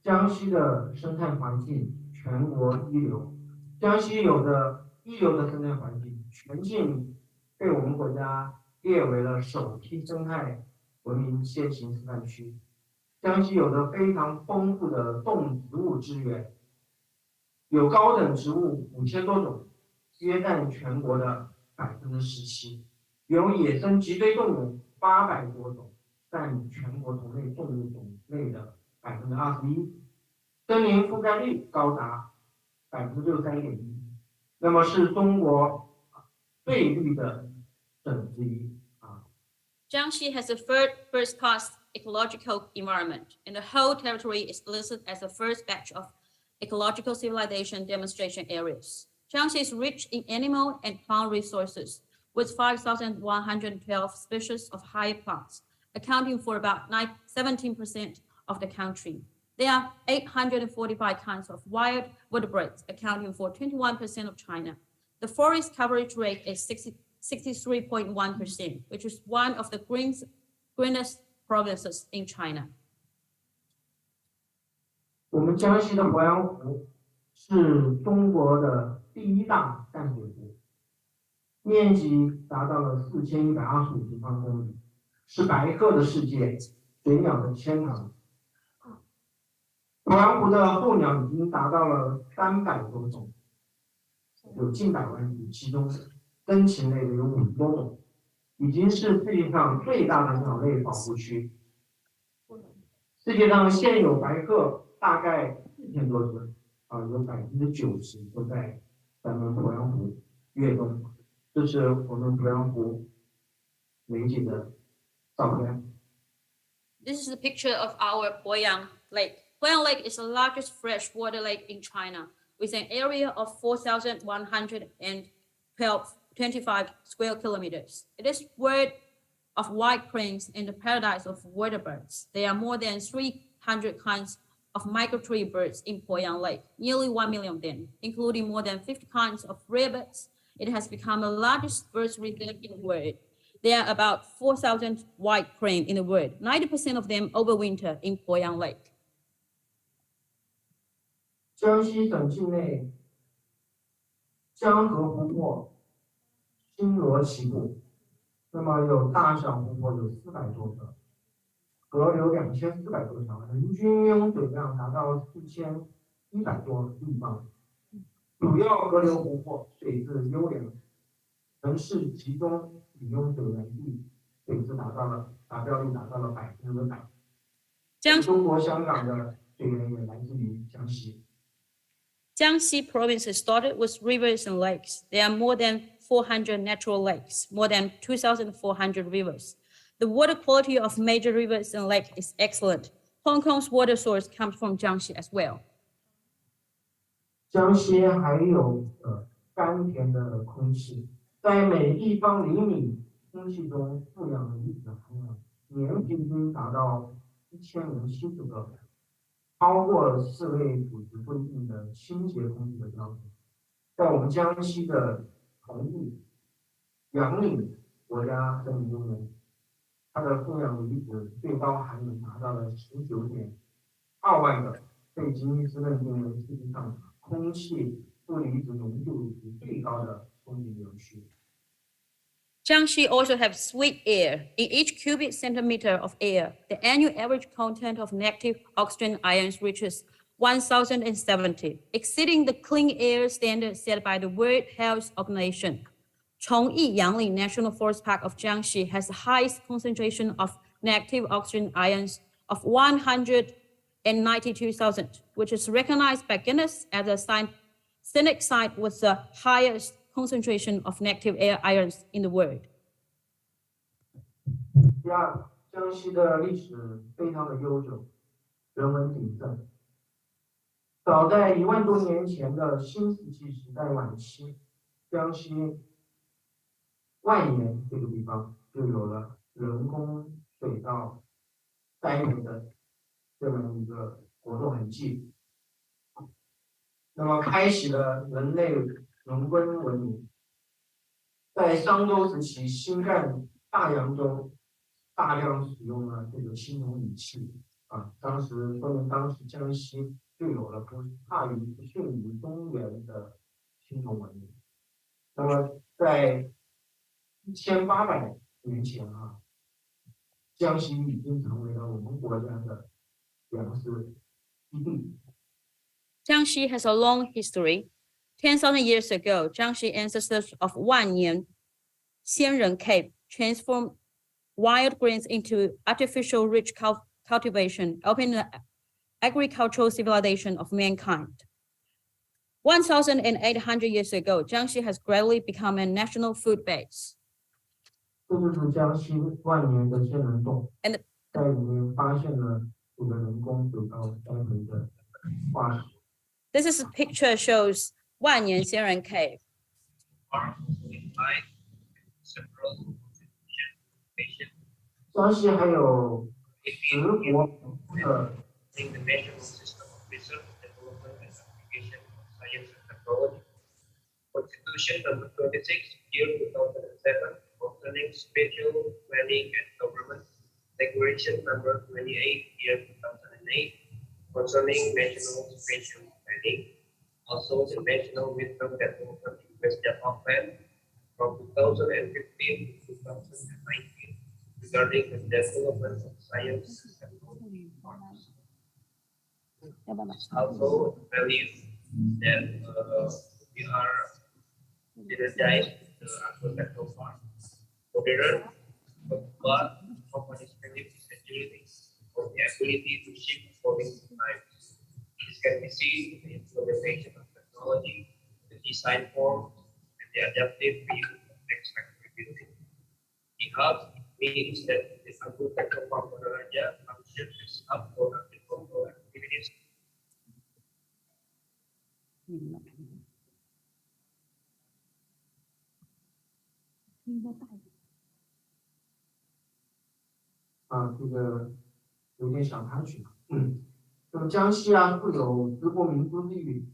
江西的生态环境全国一流，江西有着一流的生态环境，全境被我们国家列为了首批生态文明先行示范区。江西有着非常丰富的动植物资源，有高等植物5000多种，约占全国的17%，有野生脊椎动物800多种，占全国同类动物种类的21%，森林覆盖率高达63.1%，那么是中国最绿的省之一。Jiangxi has a first-class ecological environment, and the whole territory is listed as the first batch of ecological civilization demonstration areas. Jiangxi is rich in animal and plant resources, with 5,112 species of high plants, accounting for about 17% of the country. There are 845 kinds of wild vertebrates, accounting for 21% of China. The forest coverage rate is 63.1%, which is one of the greenest provinces in China. 我们江西的鄱阳湖是中国的第一大淡水湖，面积达到了4125平方公里，是白鹤的世界，水鸟的天堂。鄱阳湖的候鸟已经达到了300多种，有近百万只，其中珍禽类的有50多种，已经是世界上最大的鸟类保护区。世界上现有白鹤大概4000多只，有90%都在咱们鄱阳湖跃动。这是我们鄱阳湖美景的照片。This is a picture of our Poyang Lake. Poyang Lake is the largest freshwater lake in China, with an area of 4,125 square kilometers. It is world of white cranes and the paradise of water birds. There are more than 300 kinds of migratory birds in Poyang Lake, nearly 1 million of them, including more than 50 kinds of rare birds. It has become the largest birds reserve in the world. There are about 4,000 white crane in the world. 90% of them overwinter in Poyang Lake. 江西省境内江河湖泊星罗棋布，那么有大小湖泊有400多个，河流2400多条，人均拥水量达到4100多立方。主要河流湖泊水质优良，城市集中饮用水源地水质达标率达到了100%。中国香港的水源也来自于江西。Jiangxi province is dotted with rivers and lakes. There are more than 400 natural lakes, more than 2,400 rivers. The water quality of major rivers and lakes is excellent. Hong Kong's water source comes from Jiangxi as well. 江西还有甘甜的空气，在每立方厘米空气中负氧离子含量年平均达到1070个。超过世卫组织规定的清洁空气的标准，在我们江西的同地杨岭国家森林公园，它的负氧离子最高含量达到了19.2万个，被吉尼斯认定为世界上空气负离子浓度最高的风景园区。Jiangxi also has sweet air. In each cubic centimeter of air, the annual average content of negative oxygen ions reaches 1,070, exceeding the clean air standard set by the World Health Organization. Chongyi Yangling National Forest Park of Jiangxi has the highest concentration of negative oxygen ions of 192,000, which is recognized by Guinness as a scenic site with the highest concentration of negative air ions in the world. 第二，江西的历史非常的悠久，人文鼎盛。早在1万多年前的新石器时代晚期，江西万年这个地方就有了人工水稻栽培的这么一个活动痕迹。那么开启了人类农耕文明。在商周时期，新干大洋洲大量使用了这个青铜礼器啊，当时说明当时江西就有了不差于不逊于中原的青铜文明。那么在1800年前啊，江西已经成为了我们国家的粮食基地。Jiangxi has a long history. 10,000 years ago, Jiangxi ancestors of Wanyan Xianren Cave transformed wild grains into artificial rich cultivation, opening the agricultural civilization of mankind. 1,800 years ago, Jiangxi has gradually become a national food base. 这就是江西万年的仙人洞， And 在里面发现了这个人工水稻栽培的化石。this is a picture shows Wanyan Xianren Cave. 江西还有10国的 International System of Research, Development and Application of Science and Technology. Constitution number 26, year 2007, concerning spatial planning and government. Declaration number 28, year 2008, concerning national spatial planning. Also the National Midterm Development Investment Plan from 2015 to 2019 regarding the development of science and technology parks. Also believe that we are energized the agricultural farm, modern, but companies believe agility for the ability to shift according to times. This can be seen in the implementation of technology, the design form, and the adaptive view of expected building. The hub means that the agricultural farm area functions as hub for agricultural activities. 这个有点小插曲。那么江西啊，富有直国民族之语。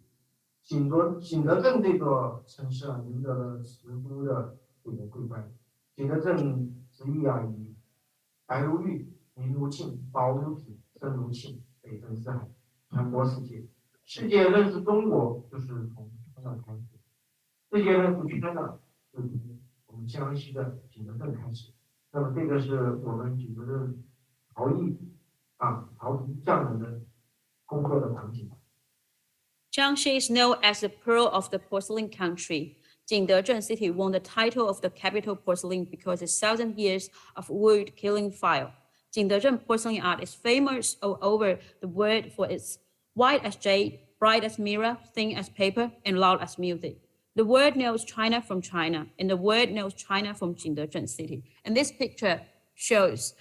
景德镇这座城市啊，赢得了十都的这个桂冠。景德镇直译啊，以白如玉、明如镜、薄如纸、深如磬，北征四海，传播世界。世界认识中国就是从那开始，世界认识圈呢，就是从我们江西的景德镇开始。那么这个是我们景德镇陶艺陶瓷匠人的工作的场景。Jiangxi is known as the pearl of the porcelain country. Jingdezhen city won the title of the capital porcelain because of 1,000 years of wood killing fire. Jingdezhen porcelain art is famous all over the world for its white as jade, bright as mirror, thin as paper, and loud as music. The world knows China from China, and the world knows China from Jingdezhen city. And this picture shows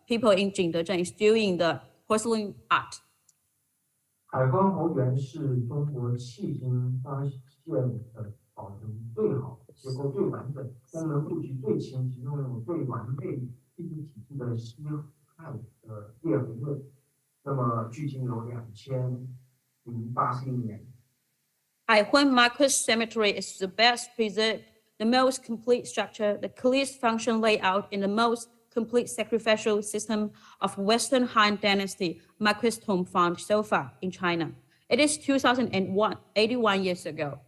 people in Jingdezhen is doing the porcelain art. 海关侯园是中国迄今发现的保存最好、结构最完整、功能布局最清晰、拥有最完备地质体系的西汉的裂痕论。那么距今有2081年。Haihuan Marcus Cemetery is the best preserved, the most complete structure, the clearest function layout, and the most complete sacrificial system of Western Han Dynasty Marquis tomb found so far in China. It is 81 years ago.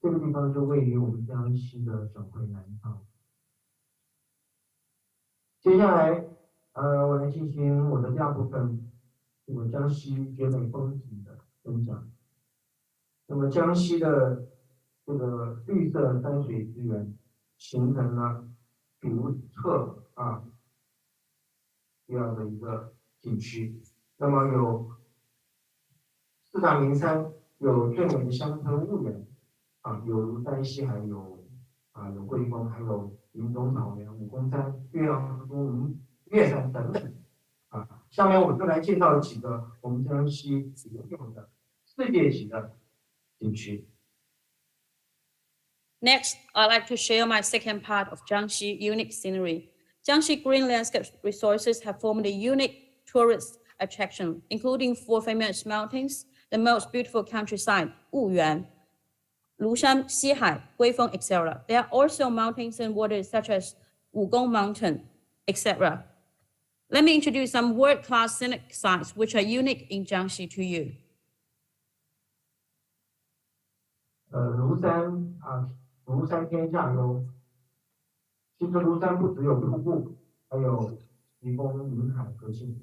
这个地方就位于我们江西的省会南昌。接下来，我来进行我的第二部分，这个江西绝美风景的分享。那么江西的这个绿色山水资源形成了独特这样的一个景区。那么有4大名山，有最美的乡村婺源有庐山西海，有桂峰，还有云中草原、武功山、岳阳东岳山等等。下面我就来介绍几个我们江西有的世界级的景区。Next, I'd like to share my second part of Jiangxi unique scenery. Jiangxi green landscape resources have formed a unique tourist attraction, including 4 famous mountains, the most beautiful countryside, Wuyuan, Lushan, Xihai, Guifeng, etc. There are also mountains and waters such as Wugong Mountain, etc. Let me introduce some world-class scenic sites which are unique in Jiangxi to you. 庐山天下优。其实庐山不只有瀑布，还有迷宫、云海和幸福，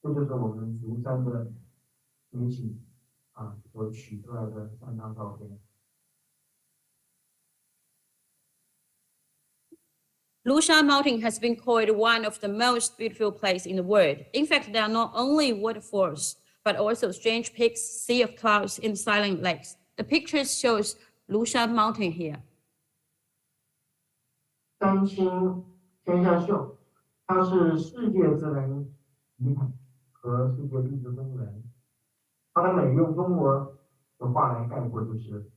这就是我们庐山的美景所取出来的3张照片。Lushan Mountain has been called one of the most beautiful places in the world. In fact, there are not only waterfalls, but also strange peaks, sea of clouds, and silent lakes. The pictures shows Lushan Mountain here. 三清天下秀，它是世界自然遗产和世界地质公园。它的美用中国的话来概括就是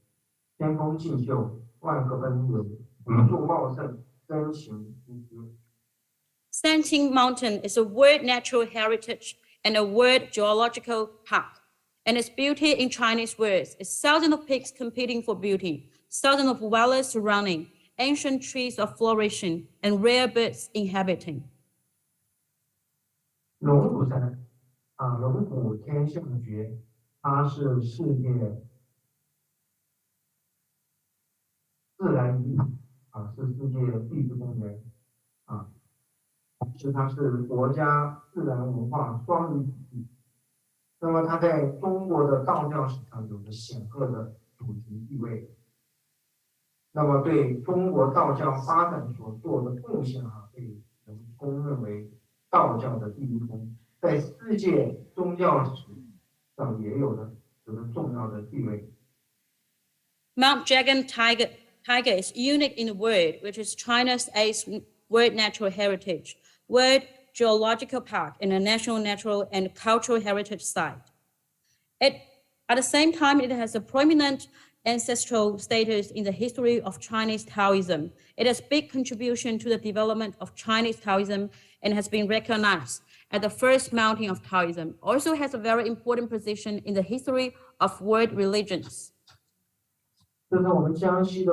天风竞秀，万壑奔流，云树茂盛，真情依依。Nanchang Mountain is a World Natural Heritage and a World Geological Park. And its beauty in Chinese words is thousands of peaks competing for beauty, thousands of valleys surrounding, ancient trees of flourishing, and rare birds inhabiting. 龙虎山龙虎天象诀，它是世界自然遗产是世界地质公园它是国家自然文化双遗体系。那么它在中国的道教史上有着显赫的主题地位。那么对中国道教发展所做的贡献被人公认为道教的第一宗，在世界宗教史上也有着重要的地位。Mount Dragon Tiger is unique in the world, which is China's 8th World Natural Heritage, World Geological Park, and a National Natural and Cultural Heritage Site. At the same time, it has a prominent ancestral status in the history of Chinese Taoism. It has big contribution to the development of Chinese Taoism and has been recognized as the first mountain of Taoism. Also has a very important position in the history of world religions. 这是我们江西的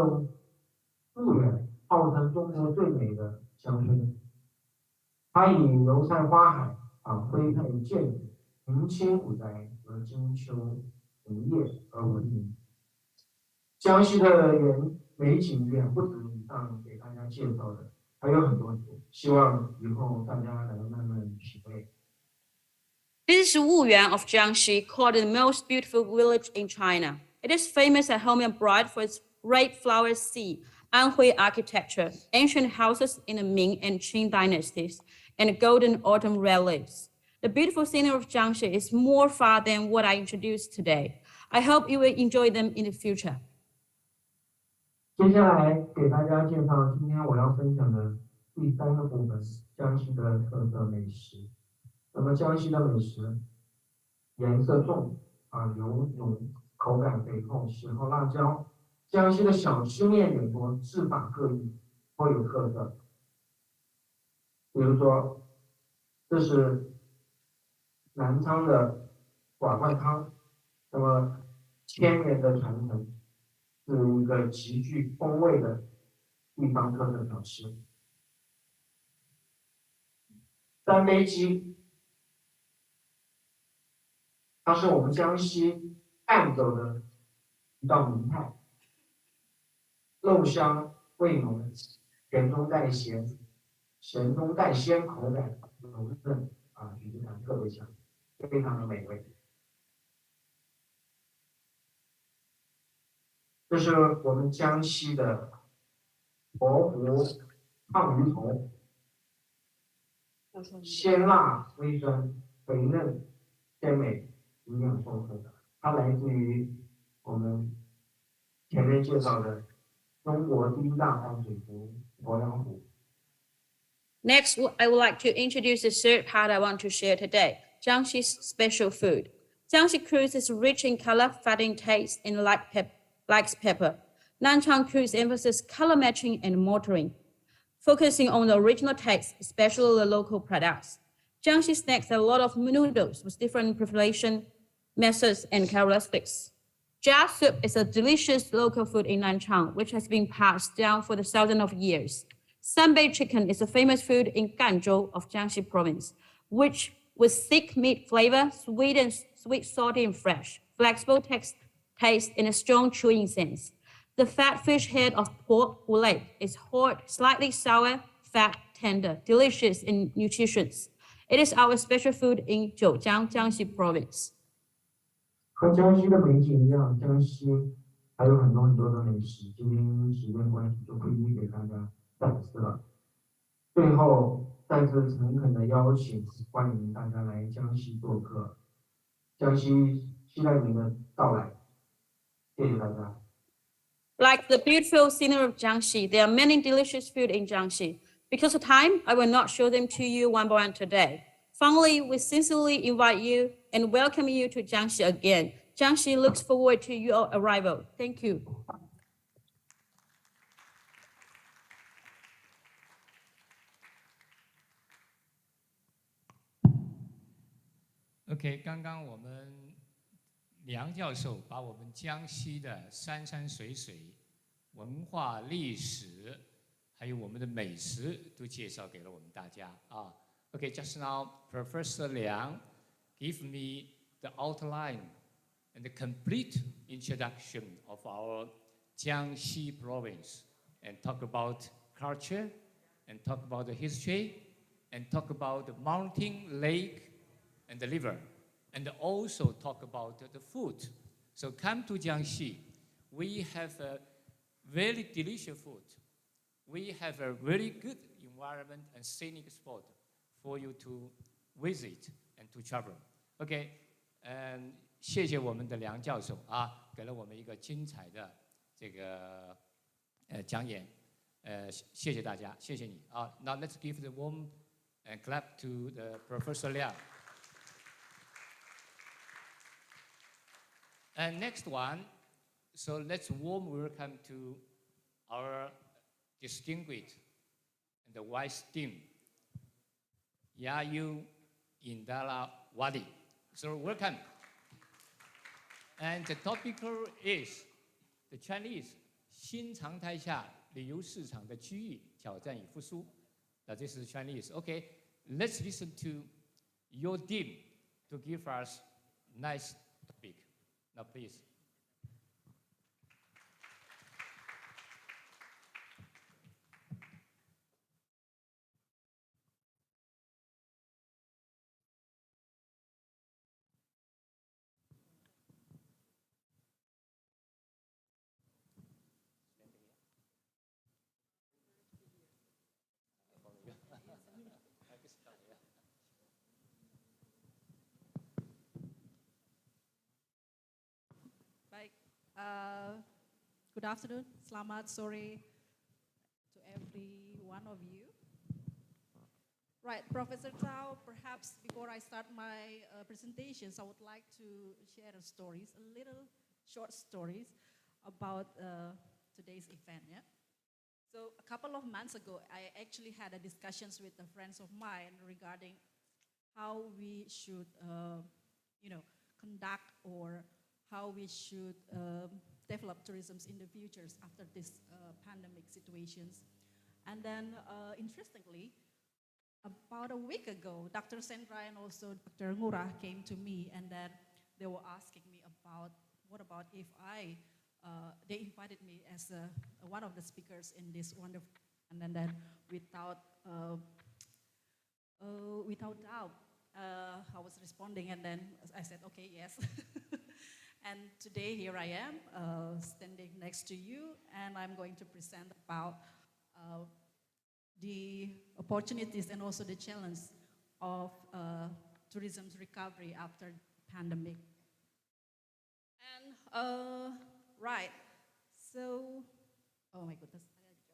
婺源，号称中国最美的乡村。它以油菜花海徽派建筑、明清古宅和金秋红叶而闻名。江西的美景远不止以上给大家介绍的，还有很多很多，希望以后大家来慢慢体会。This is Wuyuan of Jiangxi, called the most beautiful village in China. It is famous at home and abroad for its red flower sea, Anhui architecture, ancient houses in the Ming and Qing dynasties, and golden autumn reliefs. The beautiful scenery of Jiangxi is more far than what I introduced today. I hope you will enjoy them in the future. 接下来给大家介绍今天我要分享的第3个部分，江西的特色美食。那么江西的美食颜色重油浓，口感肥厚，喜好辣椒。江西的小吃面点多，制法各异，颇有特色。比如说，这是南昌的瓦罐汤，那么千年的传承，是一个极具风味的地方特色小吃。三杯鸡，它是我们江西赣州的一道名菜，肉香味浓，甜中带咸，咸中带鲜，口感柔韧鱼感特别强，非常的美味。这是我们江西的罗湖胖鱼头，鲜辣微酸，肥嫩鲜美，营养丰富。它来自于我们前面介绍的中国第一大淡水湖鄱阳湖。Next, I would like to introduce the third part I want to share today, Jiangxi's special food. Jiangxi cruise is rich in color, fatty in taste, and likes pepper. Nanchang cruise emphasizes color matching and motoring, focusing on the original taste, especially the local products. Jiangxi snacks a lot of noodles with different preparation methods and characteristics. Jia soup is a delicious local food in Nanchang, which has been passed down for the thousands of years. Sunbaked chicken is a famous food in Ganzhou of Jiangxi province, which with thick meat flavor, sweet, salty, and fresh, flexible taste, and a strong chewing sense. The fat fish head of pork gulai is hard, slightly sour, fat, tender, delicious, and nutritious. It is our special food in Zhoujiang, Jiangxi province. 和江西的美景一样，江西还有很多的美食，今天因为时间关系就不一一给大家展示了。最后再次诚恳的邀请，欢迎大家来江西做客，江西期待您的到来，谢谢大家。Like the beautiful scenery of Jiangxi, there are many delicious food in Jiangxi. Because of time, I will not show them to you one by one today. Finally, we sincerely invite you and welcome you to Jiangxi again. Jiangxi looks forward to your arrival. Thank you. OK， 刚刚我们梁教授把我们江西的山山水水、文化历史，还有我们的美食都介绍给了我们大家啊。Okay, just now Professor Liang gave me the outline and the complete introduction of our Jiangxi province and talk about culture and talk about the history and talk about the mountain, lake, and the river, and also talk about the food. So come to Jiangxi. We have a very delicious food. We have a very good environment and scenic spot for you to visit and to travel. OK， 谢谢我们的梁教授啊，给了我们一个精彩的这个讲演，谢谢大家，谢谢你啊。Now let's give the warm clap to the Professor Liang. And next one, so let's warm welcome to our distinguished and the wise team, Yayu Indala Wadi. So welcome. And the topic is the Chinese 新常态下旅游市场的区域挑战与复苏。Now this is Chinese. Okay, let's listen to your team to give us nice topic. Now, please. Good afternoon, selamat sore to every one of you. Right, Professor Zhao, perhaps before I start my presentations, I would like to share stories, a little short stories about today's event. Yeah? So a couple of months ago, I actually had a discussions with the friends of mine regarding how we should, conduct or how we should develop tourism in the futures after this pandemic situations. And then, interestingly, about a week ago, Dr. Sandra and also Dr. Ngurah came to me, and then they were asking me about what about if they invited me as one of the speakers in this wonderful, and then without doubt, I was responding, and then I said, okay, yes. And today, here I am, standing next to you, and I'm going to present about the opportunities and also the challenge of tourism's recovery after pandemic. And right, So, oh my goodness,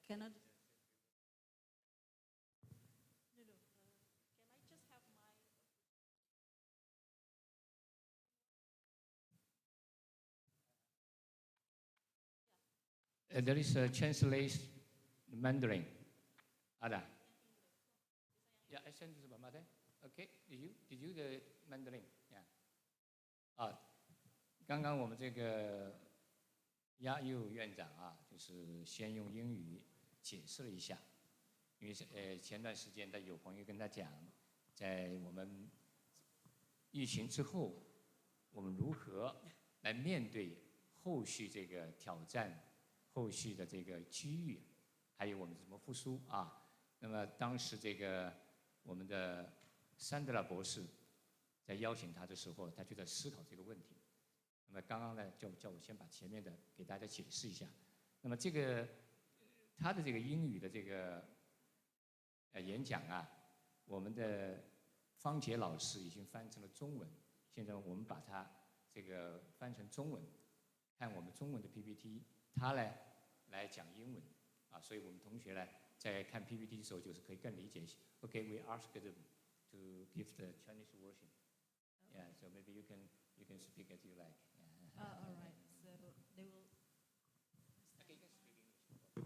cannot. No, no. Can I just have my? There is a translation Mandarin. Ada? Yeah, I sent to Mother. Okay, did you the Mandarin? Yeah. 刚刚我们这个亚佑院长啊，就是先用英语解释了一下，因为前段时间有朋友跟他讲，在我们疫情之后，我们如何来面对后续这个挑战、后续的这个机遇，还有我们怎么复苏啊？那么当时这个我们的山德拉博士在邀请他的时候，他就在思考这个问题。那么刚刚呢，叫我先把前面的给大家解释一下。那么这个他的这个英语的这个演讲啊，我们的方杰老师已经翻成了中文，现在我们把它这个翻成中文，看我们中文的 PPT， 他呢来讲英文啊，所以我们同学呢在看 PPT 的时候就是可以更理解一些。Okay, we asked them to give the Chinese version. Yeah, so maybe you can speak as you like. All right. So they will. Okay, you can speak English. No.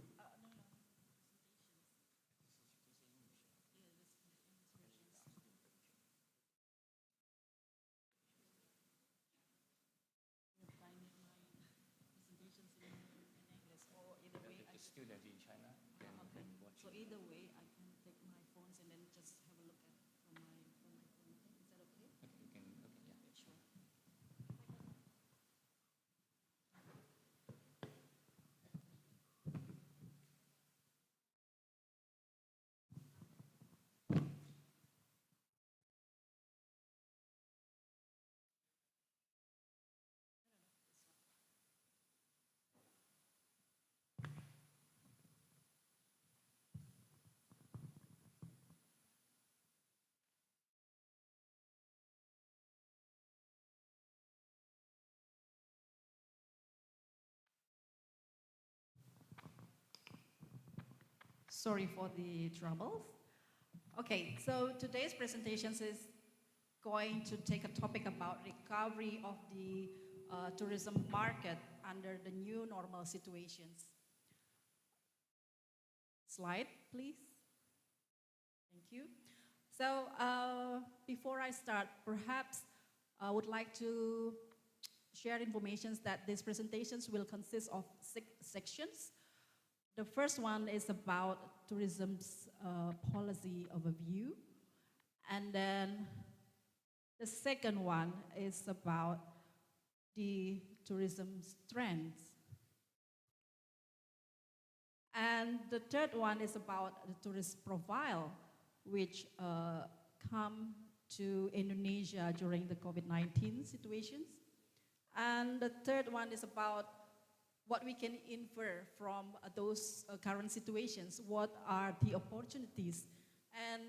The students in China can watch. So either way, I can take my phones and then just have a look at from my phone. Is that okay? Okay, you can. Okay, yeah. Sure. Sorry for the troubles. Okay, so today's presentation is going to take a topic about recovery of the tourism market under the new normal situations. Slide, please. Thank you. So before I start, perhaps I would like to share information that these presentations will consist of 6 sections. The first one is about tourism's policy overview. And then the second one is about the tourism's trends. And the third one is about the tourist profile, which come to Indonesia during the COVID-19 situations. And the third one is about what we can infer from those current situations, what are the opportunities, and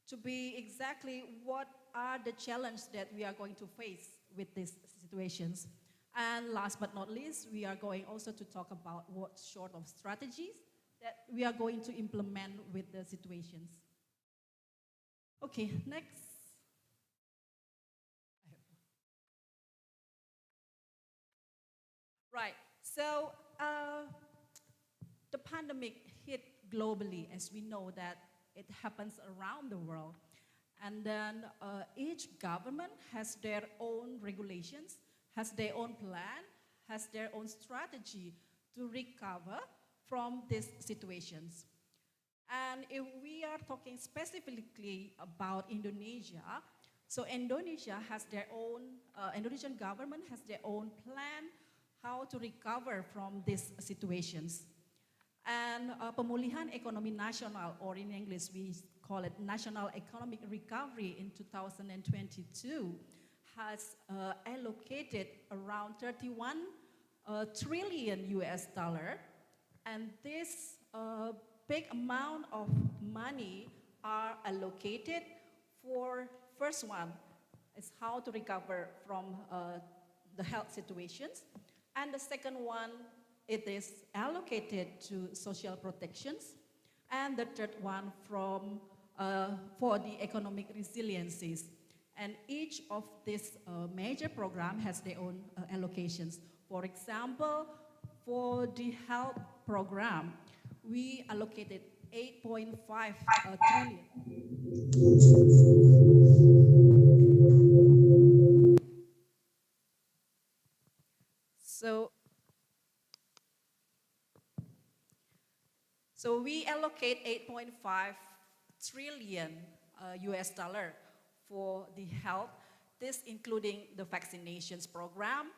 to be exactly what are the challenges that we are going to face with these situations. And last but not least, we are going also to talk about what sort of strategies that we are going to implement with the situations. Okay, next. Right, so the pandemic hit globally, as we know that it happens around the world. And then each government has their own regulations, has their own plan, has their own strategy to recover from these situations. And if we are talking specifically about Indonesia, so Indonesia has their own, Indonesian government has their own plan how to recover from these situations. And Pemulihan Ekonomi Nasional, or in English we call it National Economic Recovery in 2022, has allocated around 31 trillion US dollar. And this big amount of money are allocated for first one is how to recover from the health situations. And the second one it is allocated to social protections, and the third one for the economic resiliencies. And each of these major programs has their own allocations. For example, for the health program, we allocated 8.5 trillion. So we allocate 8.5 trillion US dollar for the health, this including the vaccinations program,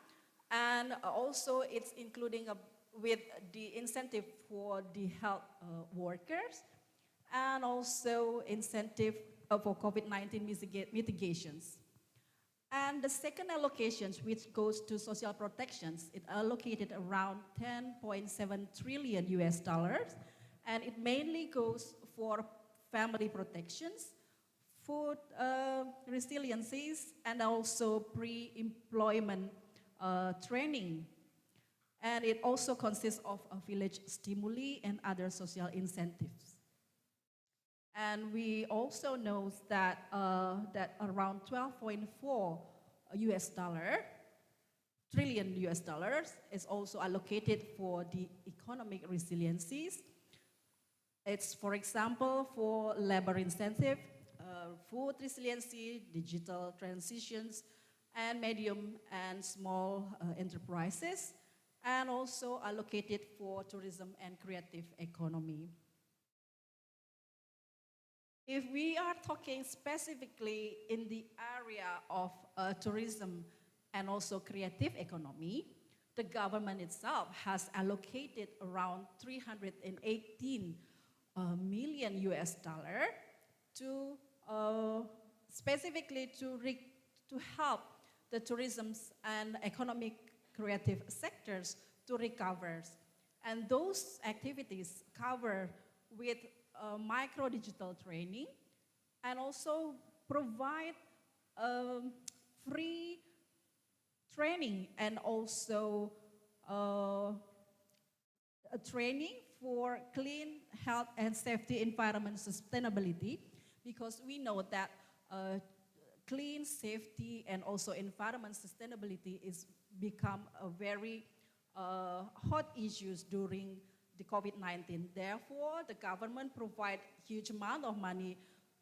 and also it's including with the incentive for the health workers, and also incentive for COVID-19 mitigations. And the second allocations, which goes to social protections, it allocated around 10.7 trillion US dollars, and it mainly goes for family protections, food resiliencies, and also pre-employment training. And it also consists of a village stimuli and other social incentives. And we also know that, that around 12.4 trillion US dollars is also allocated for the economic resiliencies. It's, for example, for labor incentive, food resiliency, digital transitions, and medium and small enterprises, and also allocated for tourism and creative economy. If we are talking specifically in the area of tourism and also creative economy, the government itself has allocated around 318 million US dollar to specifically to help the tourism and economic creative sectors to recover. And those activities cover with micro-digital training, and also provide free training and also a training for clean health and safety environment sustainability, because we know that clean safety and also environment sustainability is become a very hot issues during the COVID-19. Therefore, the government provide huge amount of money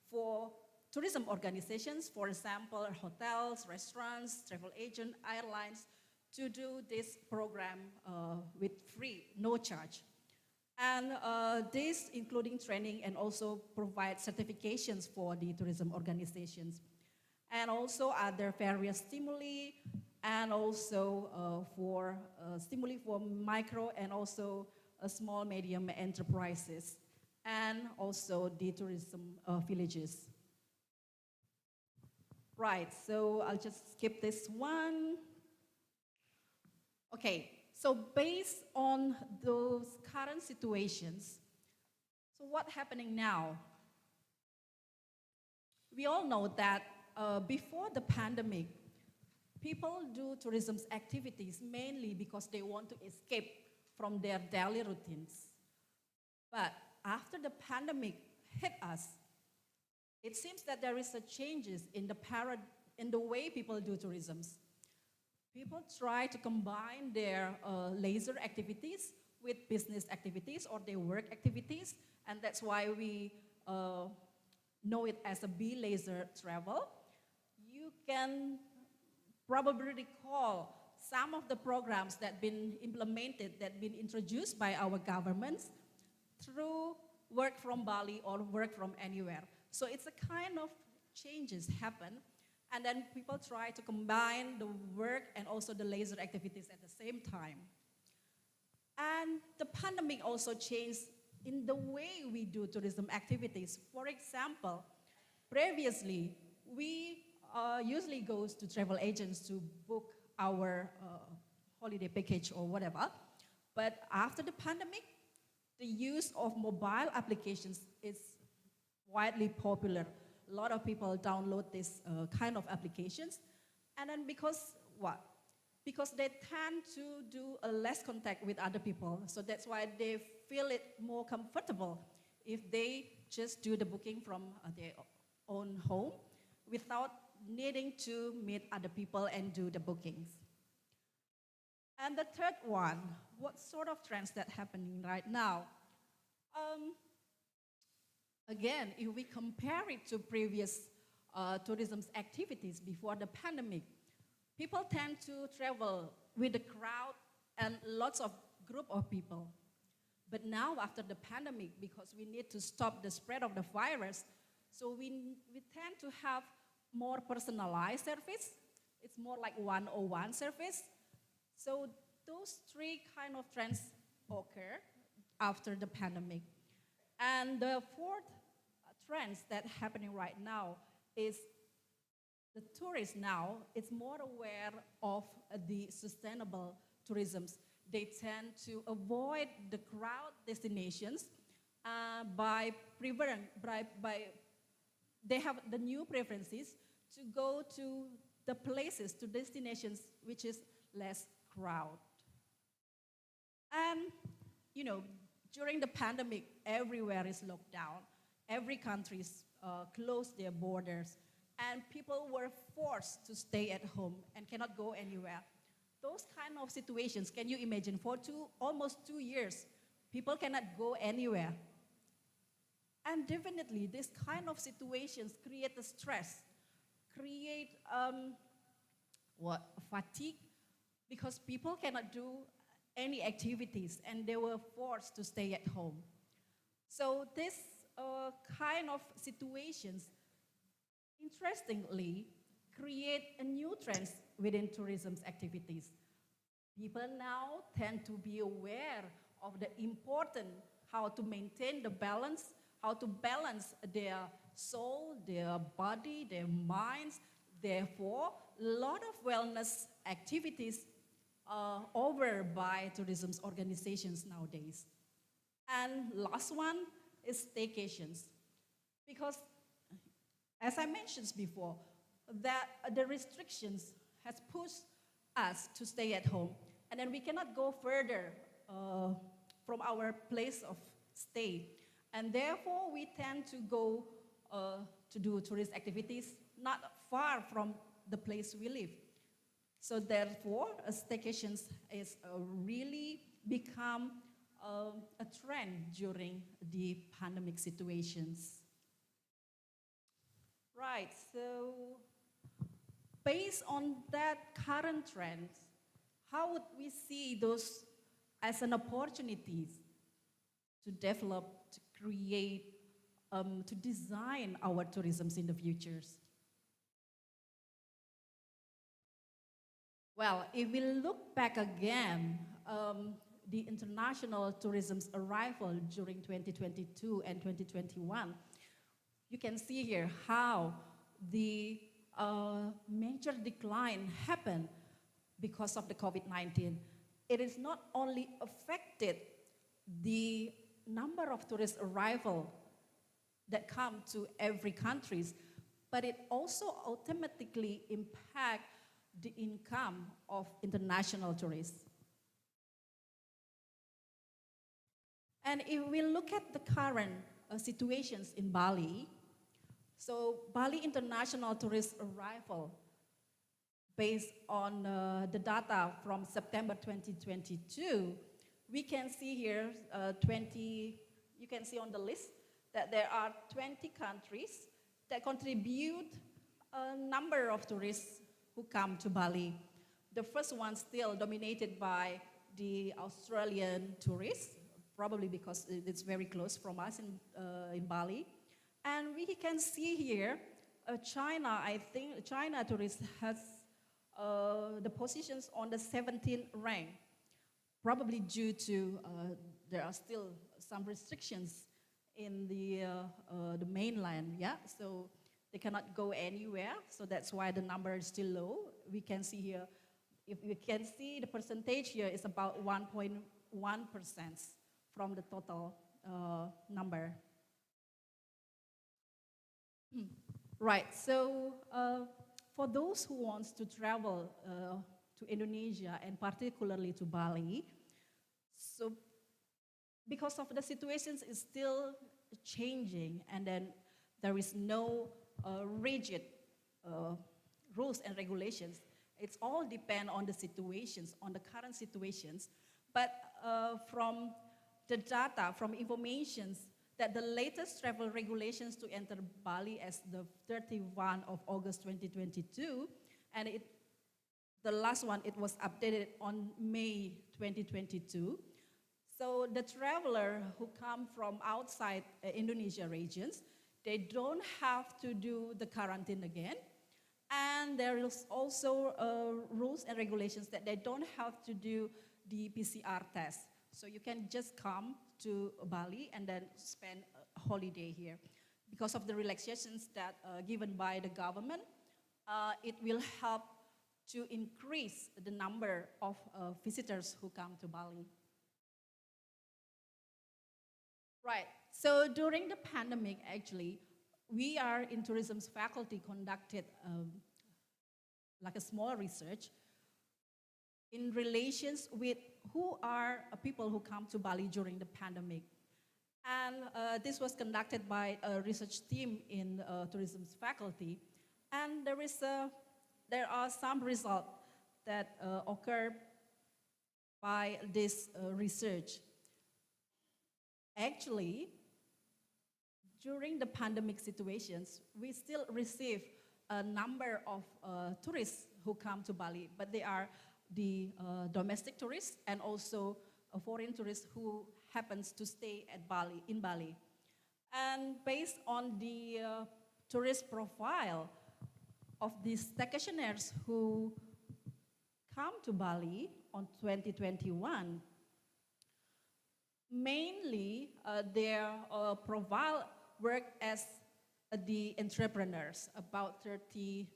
for tourism organizations, for example, hotels, restaurants, travel agents, airlines, to do this program with free, no charge. And this including training and also provide certifications for the tourism organizations. And also other various stimuli, and also for stimuli for micro and also small, medium enterprises, and also the tourism villages. Right, so I'll just skip this one. Okay, so based on those current situations, so what's happening now? We all know that before the pandemic, people do tourism activities mainly because they want to escape from their daily routines. But after the pandemic hit us, it seems that there is a changes in the way people do tourism. People try to combine their leisure activities with business activities or their work activities, and that's why we know it as a leisure travel. You can probably recall some of the programs that been implemented, that been introduced by our governments through work from Bali or work from anywhere. So it's a kind of changes happen, and then people try to combine the work and also the leisure activities at the same time. And the pandemic also changed in the way we do tourism activities. For example, previously, we usually goes to travel agents to book our holiday package or whatever. But after the pandemic, the use of mobile applications is widely popular. A lot of people download this kind of applications. And then because what? because they tend to do a less contact with other people. So that's why they feel it more comfortable if they just do the booking from their own home without needing to meet other people and do the bookings. And the third one, what sort of trends that happening right now? Again, if we compare it to previous tourism activities before the pandemic, people tend to travel with a crowd and lots of group of people. But now after the pandemic, because we need to stop the spread of the virus, so we tend to have more personalized service. It's more like one-on-one service. So those three kind of trends occur after the pandemic. And the fourth trends that happening right now is the tourists now is more aware of the sustainable tourism. They tend to avoid the crowd destinations by they have the new preferences to go to the places, to destinations which is less crowd. And, you know, during the pandemic, everywhere is locked down. Every country closed their borders, and people were forced to stay at home and cannot go anywhere. Those kind of situations, can you imagine, for almost 2 years, people cannot go anywhere. And definitely, this kind of situations create a stress, create fatigue, because people cannot do any activities and they were forced to stay at home. So this kind of situations, interestingly, create a new trends within tourism activities. People now tend to be aware of the important how to maintain the balance, how to balance their soul, their body, their minds. Therefore, a lot of wellness activities are over by tourism organizations nowadays. And last one is staycations. Because, as I mentioned before, that the restrictions has pushed us to stay at home. And then we cannot go further from our place of stay. And therefore, we tend to go to do tourist activities not far from the place we live. So therefore, staycations is really become a trend during the pandemic situations. Right, so based on that current trend, how would we see those as an opportunities to develop, to create, to design our tourism in the futures? Well, if we look back again, the international tourism's arrival during 2022 and 2021, you can see here how the major decline happened because of the COVID-19. It is not only affected the number of tourist arrival that come to every countries, but it also automatically impact the income of international tourists. And if we look at the current situations in Bali, so Bali international tourist arrival, based on the data from September 2022, we can see here you can see on the list that there are 20 countries that contribute a number of tourists who come to Bali. The first one still dominated by the Australian tourists, probably because it's very close from us in Bali. And we can see here, China, I think China tourist has the positions on the 17th rank, probably due to there are still some restrictions in the mainland, yeah? So they cannot go anywhere, so that's why the number is still low. We can see here, if you can see the percentage here is about 1.1% from the total number. Right, so for those who wants to travel to Indonesia and particularly to Bali. So because of the situations is still changing, and then there is no rigid rules and regulations. It's all depend on the situations, on the current situations. But from the data, from informations, that the latest travel regulations to enter Bali as the 31 of August 2022, and the last one, it was updated on May 2022. So the traveler who come from outside Indonesia regions, they don't have to do the quarantine again. And there is also rules and regulations that they don't have to do the PCR test. So you can just come to Bali and then spend a holiday here. Because of the relaxations that given by the government, it will help to increase the number of visitors who come to Bali. Right, so during the pandemic, actually, we are in tourism's faculty conducted like a small research in relations with who are people who come to Bali during the pandemic. And this was conducted by a research team in tourism's faculty. And there are some results that occur by this research. Actually, during the pandemic situations, we still receive a number of tourists who come to Bali, but they are the domestic tourists and also foreign tourists who happens to stay at Bali, in Bali. And based on the tourist profile of these staycationers who come to Bali on 2021, mainly their profile work as the entrepreneurs, about 38%,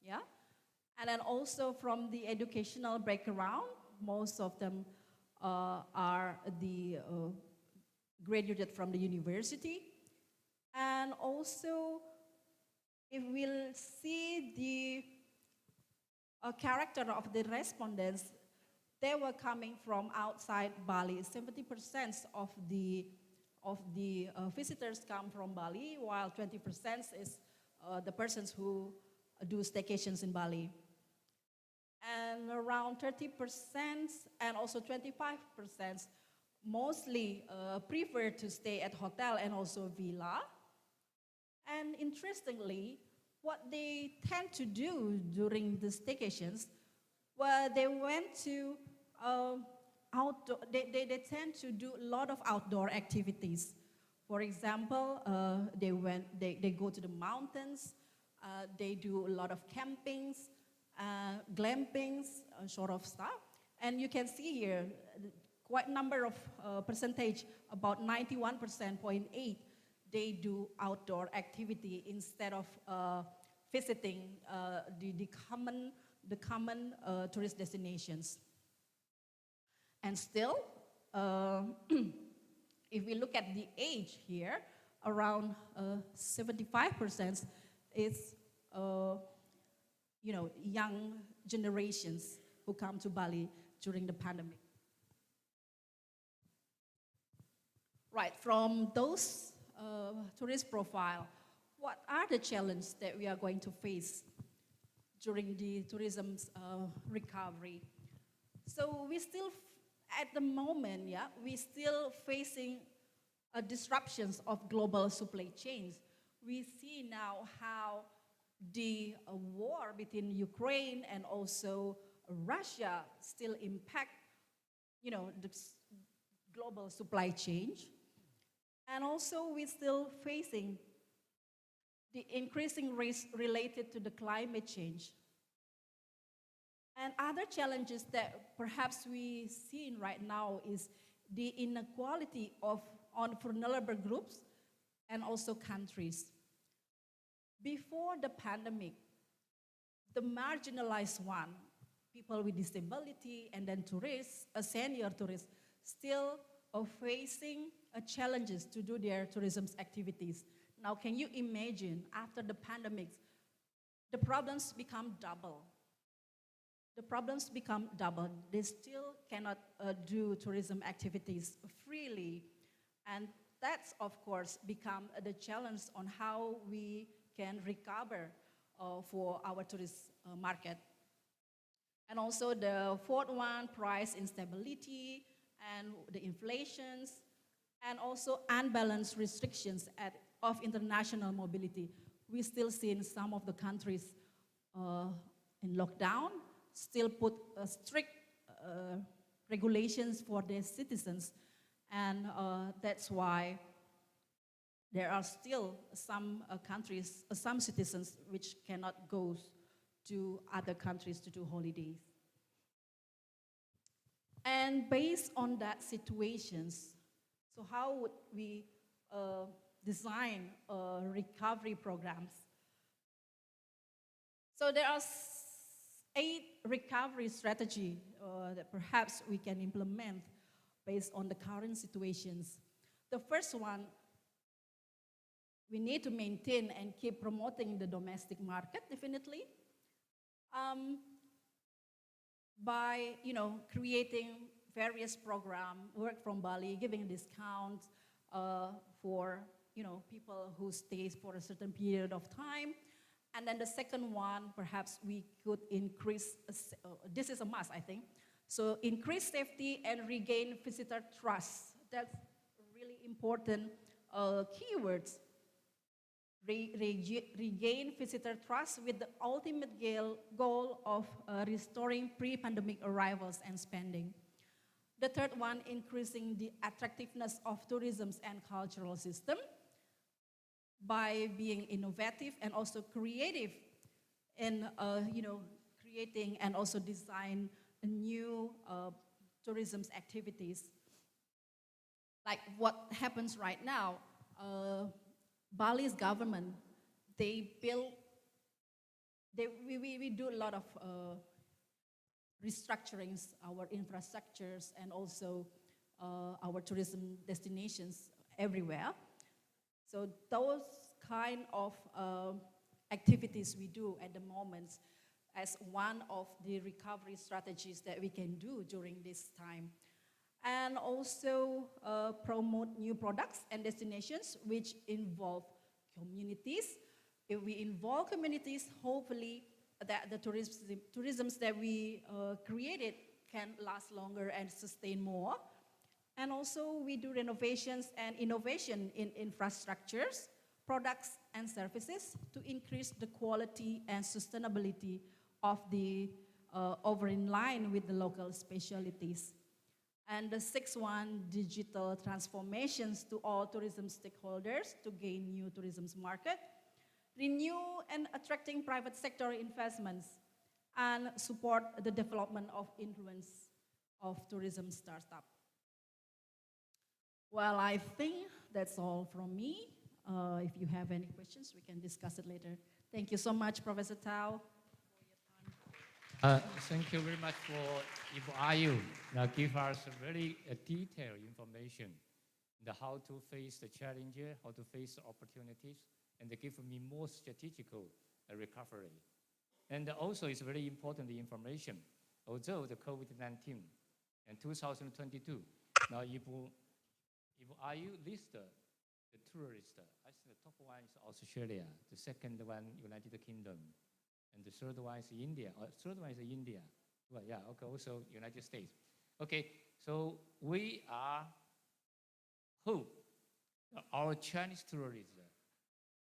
yeah? And then also from the educational background, most of them are the graduated from the university. And also, if we'll see the character of the respondents, they were coming from outside Bali. 70% of the visitors come from Bali, while 20% is the persons who do staycations in Bali. And around 30% and also 25% mostly prefer to stay at hotel and also villa. And interestingly, what they tend to do during the staycations, well, they went to outdoor, they tend to do a lot of outdoor activities. For example, they go to the mountains, they do a lot of campings, glampings, sort of stuff. And you can see here, quite number of percentage, about 91.8%, they do outdoor activity instead of visiting the common tourist destinations. And still, if we look at the age here, around 75% is young generations who come to Bali during the pandemic. Right, from those tourist profile, what are the challenges that we are going to face during the tourism's recovery? So we still, at the moment, we still facing disruptions of global supply chains. We see now how the war between Ukraine and also Russia still impact, the global supply chain. And also we're still facing the increasing risk related to the climate change. And other challenges that perhaps we see right now is the inequality on vulnerable groups and also countries. Before the pandemic, the marginalized one, people with disability and then tourists, senior tourists, still are facing challenges to do their tourism activities. Now, can you imagine after the pandemic, the problems become double. the problems become double. They still cannot do tourism activities freely. And that's, of course, become the challenge on how we can recover for our tourist market. And also the fourth one, price instability and the inflations, and also unbalanced restrictions of international mobility. We still see in some of the countries in lockdown, still put strict regulations for their citizens. And that's why there are still some countries, some citizens which cannot go to other countries to do holidays. And based on that situations, so how would we design recovery programs? So there are 8 recovery strategies that perhaps we can implement based on the current situations. The first one, we need to maintain and keep promoting the domestic market, definitely, by creating various programs, work from Bali, giving discounts for people who stay for a certain period of time. And then the second one, perhaps we could increase, this is a must, I think. So increase safety and regain visitor trust. That's really important keywords. Regain visitor trust with the ultimate goal of restoring pre-pandemic arrivals and spending. The third one, increasing the attractiveness of tourism and cultural system by being innovative and also creative in creating and also design new tourism activities. Like what happens right now, Bali's government, we do a lot of restructurings, our infrastructures and also our tourism destinations everywhere. So those kind of activities we do at the moment as one of the recovery strategies that we can do during this time. And also promote new products and destinations which involve communities. If we involve communities, hopefully that the tourisms that we created can last longer and sustain more. And also we do renovations and innovation in infrastructures, products and services to increase the quality and sustainability of the over in line with the local specialties. And the sixth one, digital transformations to all tourism stakeholders to gain new tourism market, renew and attracting private sector investments, and support the development of influence of tourism startup. Well, I think that's all from me. If you have any questions, we can discuss it later. Thank you so much, Professor Tao. Thank you very much for Ibu Ayu. Now give us a very detailed information the how to face the challenge, how to face the opportunities, and they give me more strategical recovery. And also it's very important information. Although the COVID-19 and 2022, now Ibu Ayu listed the tourists. I think the top one is Australia, the second one United Kingdom, and the third one is India. Third one is India. Well, yeah, okay, also United States. Okay, so we are hope our Chinese tourists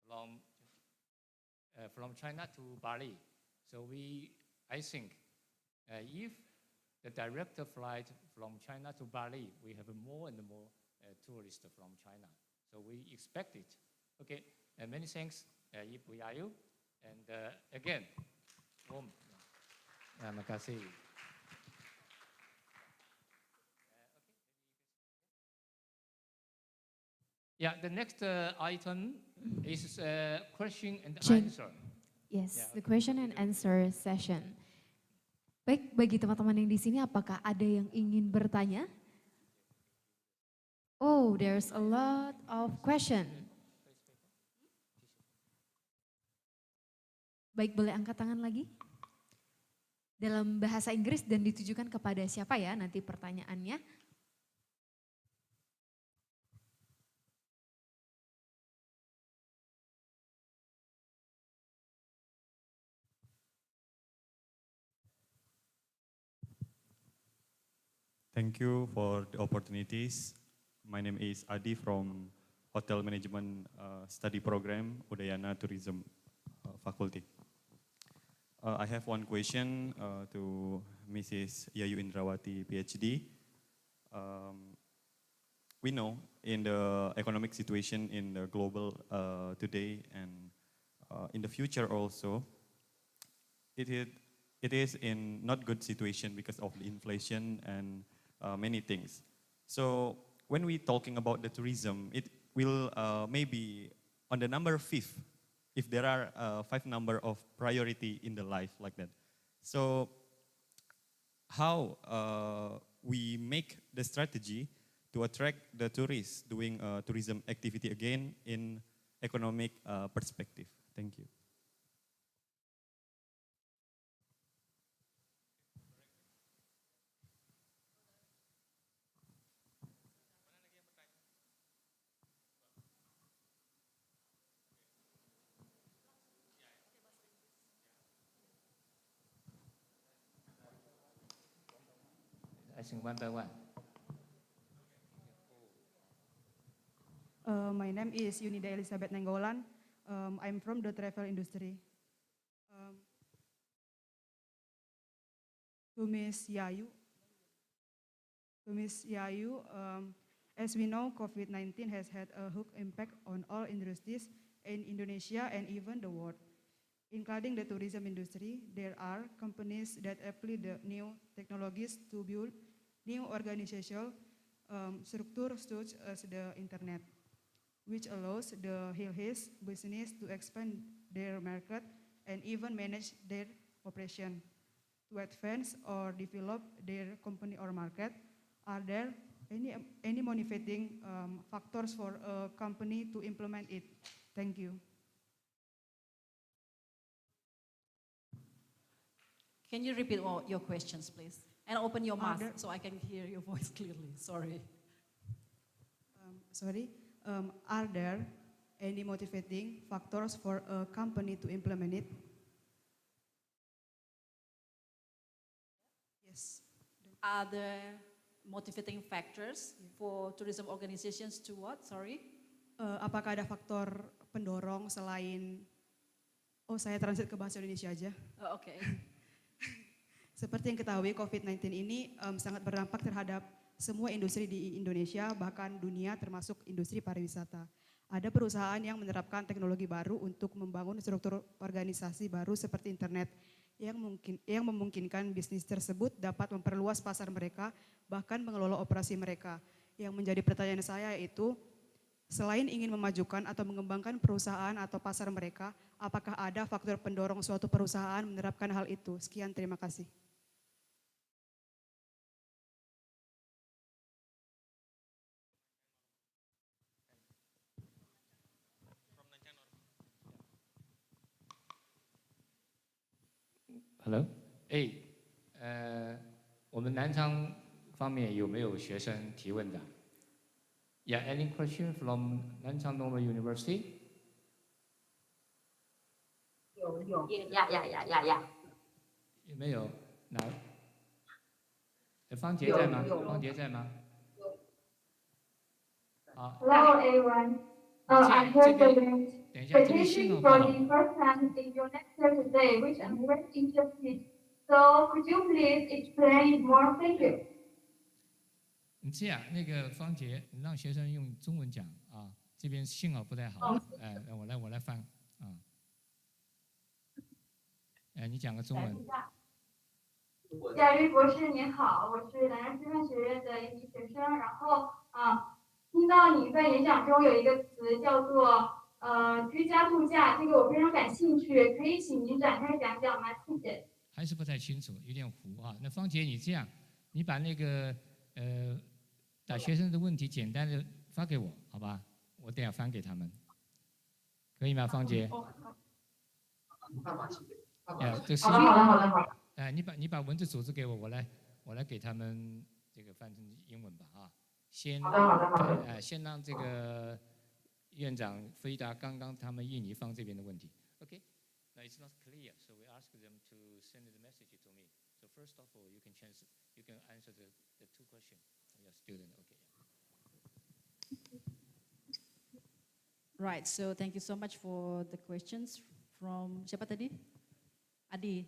from China to Bali. So I think if the direct flight from China to Bali, we have more and more tourists from China. So we expect it. Okay, and many thanks, Ibu Ayu. And again, terima kasih. Yeah, the next item is question and answer. Yes, Yeah, the question and answer session. Baik, bagi teman-teman yang di sini, apakah ada yang ingin bertanya? Oh, there's a lot of question. Baik, boleh angkat tangan lagi? dalam bahasa Inggris dan ditujukan kepada siapa ya nanti pertanyaannya? Thank you for the opportunities. My name is Adi from Hotel Management Study Program, Udayana Tourism Faculty. I have one question to Mrs. Yayu Indrawati, PhD. We know in the economic situation in the global today and in the future also, it is in not good situation because of the inflation and many things. So when we talking about the tourism, it will maybe on the number 5, if there are 5 number of priority in the life like that. So how we make the strategy to attract the tourists doing tourism activity again in economic perspective? Thank you. I think one by one. My name is Yunida Elizabeth Nenggolan. I'm from the travel industry. To Ms. Yayu, as we know, COVID-19 has had a huge impact on all industries in Indonesia and even the world. Including the tourism industry, there are companies that apply the new technologies to build new organizational structure such as the internet, which allows the his business to expand their market and even manage their operation. To advance or develop their company or market, are there any motivating factors for a company to implement it? Thank you. Can you repeat all your questions, please? And open your mouth so I can hear your voice clearly. Sorry. Are there any motivating factors for a company to implement it? Yes. Are there motivating factors for tourism organizations to what? Sorry. Apakah ada faktor pendorong selain, saya transit ke bahasa Indonesia aja. Oh, okay. Seperti yang ketahui, COVID-19 ini sangat berdampak terhadap semua industri di Indonesia, bahkan dunia termasuk industri pariwisata. Ada perusahaan yang menerapkan teknologi baru untuk membangun struktur organisasi baru seperti internet yang memungkinkan bisnis tersebut dapat memperluas pasar mereka, bahkan mengelola operasi mereka. Yang menjadi pertanyaan saya yaitu, selain ingin memajukan atau mengembangkan perusahaan atau pasar mereka, apakah ada faktor pendorong suatu perusahaan menerapkan hal itu? Sekian, terima kasih. Hello， 我们南昌方面有没有学生提问的 ？Yeah, any question from Nanchang Normal University？ 有。有没有？来，方杰在吗？方杰在吗？好。Hello everyone. I heard the presentation for the first time in your lecture today, which I'm very interested. So could you please explain it more? Thank you. 你这样，那个方杰，你让学生用中文讲啊，这边信号不太好。我来翻啊。你讲个中文。贾律博士您好，我是南洋师范学院的一名学生，然后听到你在演讲中有一个词叫做居家度假，这个我非常感兴趣，可以请您展开讲讲吗？谢谢。还是不太清楚，有点糊啊。那方杰，你这样，你把那个打学生的问题简单的发给我，好吧？我等下翻给他们，可以吗，方杰？这个视频，好的。你把文字组织给我，我来给他们这个翻成英文吧啊。先让这个院长回答刚刚他们印尼方这边的问题。Okay. Now it's not clear, so we ask them to send the message to me. So first of all, you can answer the two questions from your student. Okay. Right. So thank you so much for the questions from siapa tadi? Adi.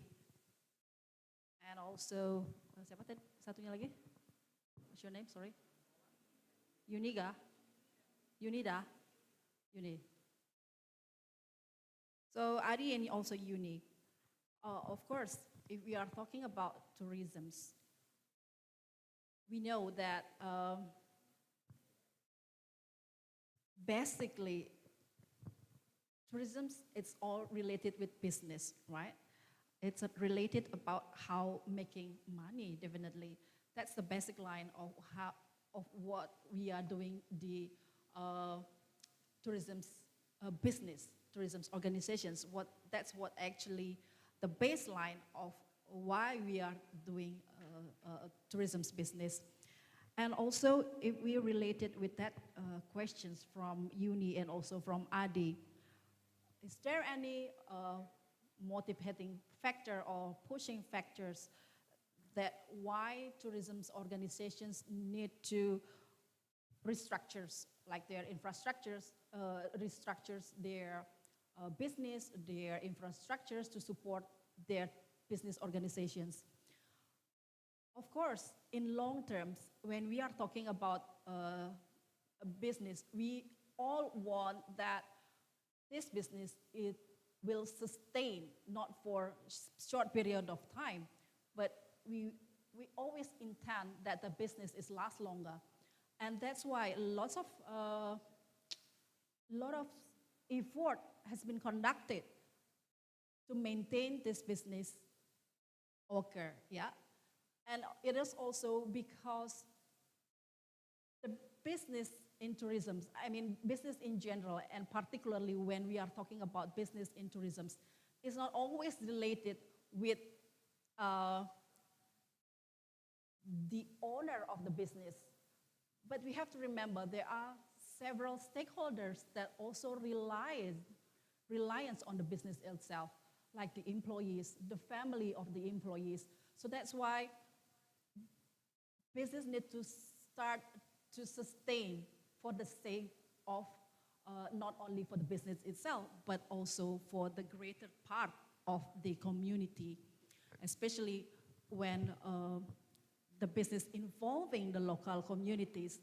And also siapa tadi? Satunya lagi? What's your name? Sorry. Unida. Uni. So Adi and also Uni. Of course, if we are talking about tourisms, we know that basically tourism, it's all related with business, right? It's related about how making money, definitely. That's the basic line of what we are doing the tourism business, tourism organizations. That's what actually the baseline of why we are doing tourism business. And also, if we related with that questions from Uni and also from Adi, is there any motivating factor or pushing factors that why tourism organizations need to restructures like their infrastructures, restructures their business, their infrastructures to support their business organizations? Of course, in long terms, when we are talking about a business, we all want that this business will sustain, not for short period of time, but we always intend that the business is last longer. And that's why lot of effort has been conducted to maintain this business occur, yeah? And it is also because the business in tourism, I mean business in general, and particularly when we are talking about business in tourism, is not always related with the owner of the business. But we have to remember there are several stakeholders that also reliance on the business itself, like the employees, the family of the employees. So that's why business need to start to sustain for the sake of not only for the business itself, but also for the greater part of the community, especially when the business involving the local communities.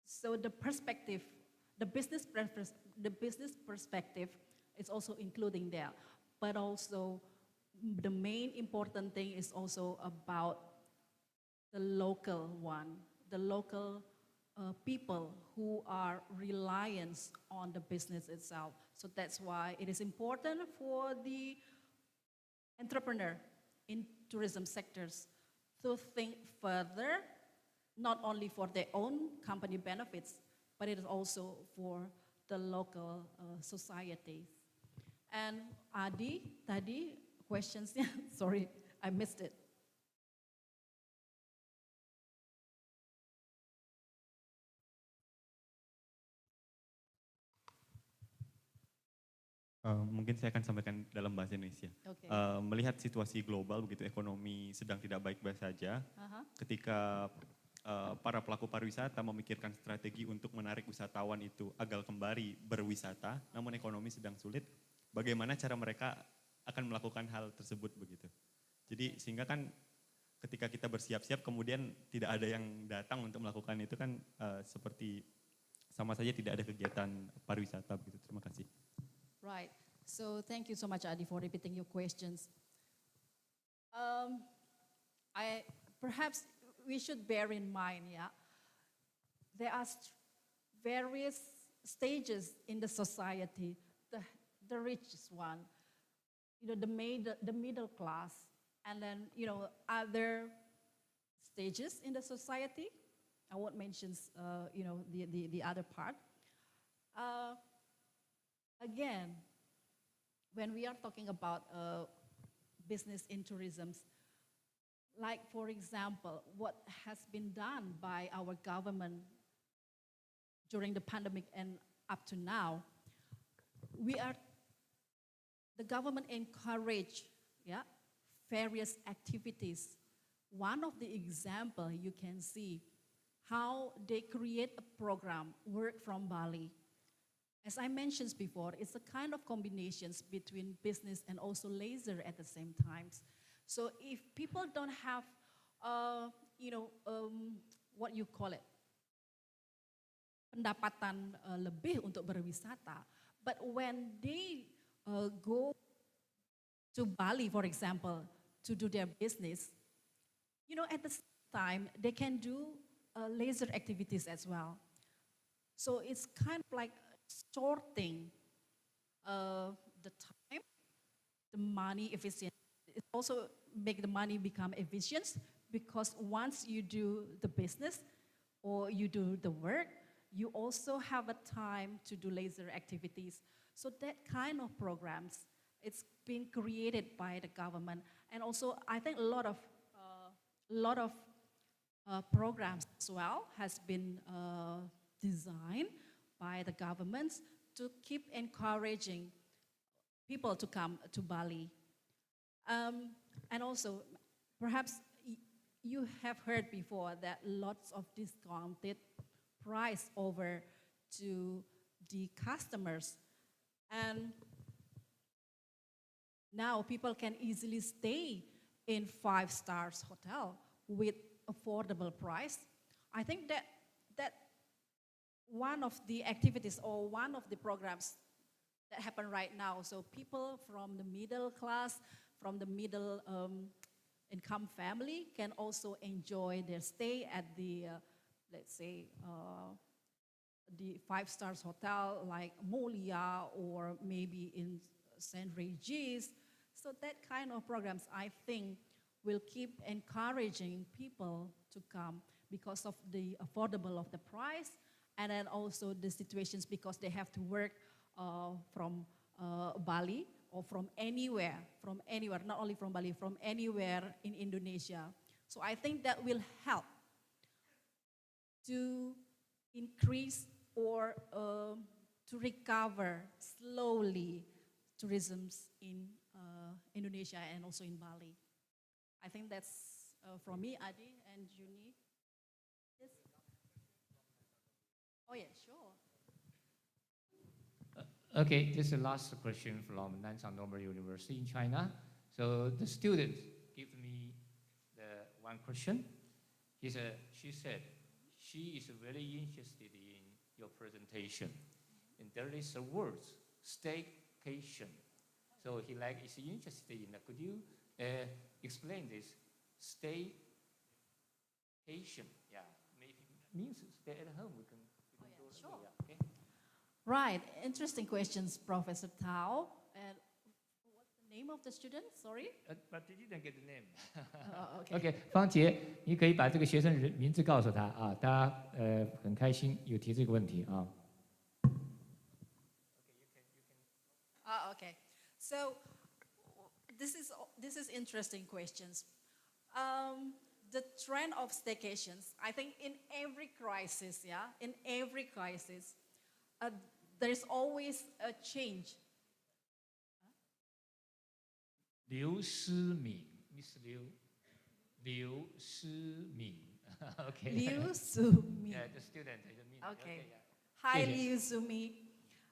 So the perspective, the business perspective is also including there, but also the main important thing is also about the local one, the local people who are reliant on the business itself. So that's why it is important for the entrepreneur in tourism sectors to think further, not only for their own company benefits, but it is also for the local societies. And Adi, tadi questions, sorry, I missed it. Mungkin saya akan sampaikan dalam bahasa Indonesia. Okay. Melihat situasi global begitu ekonomi sedang tidak baik-baik saja, ketika para pelaku pariwisata memikirkan strategi untuk menarik wisatawan itu agar kembali berwisata, namun ekonomi sedang sulit, bagaimana cara mereka akan melakukan hal tersebut begitu. Jadi sehingga kan ketika kita bersiap-siap kemudian tidak ada yang datang untuk melakukan itu kan seperti sama saja tidak ada kegiatan pariwisata begitu. Terima kasih. Right. So thank you so much, Adi, for repeating your questions. Perhaps we should bear in mind, yeah, there are various stages in the society. The richest one, the middle class, and then other stages in the society. I won't mention the other part. Again, when we are talking about business in tourism. Like, for example, what has been done by our government during the pandemic and up to now, the government encourage, yeah, various activities. One of the example you can see how they create a program, Work from Bali. As I mentioned before, it's a kind of combinations between business and also leisure at the same time. So if people don't have, what you call it, pendapatan lebih untuk berwisata, but when they go to Bali, for example, to do their business, at the same time, they can do leisure activities as well. So it's kind of like sorting the time, the money efficient. It also make the money become efficient because once you do the business or you do the work, you also have a time to do leisure activities. So that kind of programs, it's been created by the government. And also, I think a lot of programs as well has been designed by the governments to keep encouraging people to come to Bali. And also, perhaps you have heard before that lots of discounted price over to the customers. And now people can easily stay in 5-star hotel with affordable price. I think that one of the activities or one of the programs that happen right now, so people from the middle class, from the middle income family can also enjoy their stay at the, let's say, the 5-star hotel like Molia or maybe in St. Regis. So that kind of programs, I think, will keep encouraging people to come because of the affordable of the price, and then also the situations because they have to work from Bali or from anywhere, not only from Bali, from anywhere in Indonesia. So I think that will help to increase or to recover slowly tourism in Indonesia and also in Bali. I think that's from me, Adi and Juni. Yes? Oh yeah, sure. Okay, this is the last question from Nanchang Normal University in China. So the student gave me the one question. She said she is very interested in your presentation. And there is a word, staycation. So he is interested in that. Could you explain this? Staycation. Yeah, maybe means stay at home. We can go sure. Yeah, okay. Right, interesting questions, Professor Tao. And what's the name of the student? Sorry? But you didn't get the name. Okay. OK，方杰，你可以把这个学生名字告诉他啊，大家很开心有提这个问题啊。Okay. So this is interesting questions. The trend of staycations, I think in every crisis, there is always a change. 刘思敏 ，Miss 刘思敏 ，OK。Liu Sumi. Yeah, the student is Min. Okay. Yeah. Hi, Liu Sumi.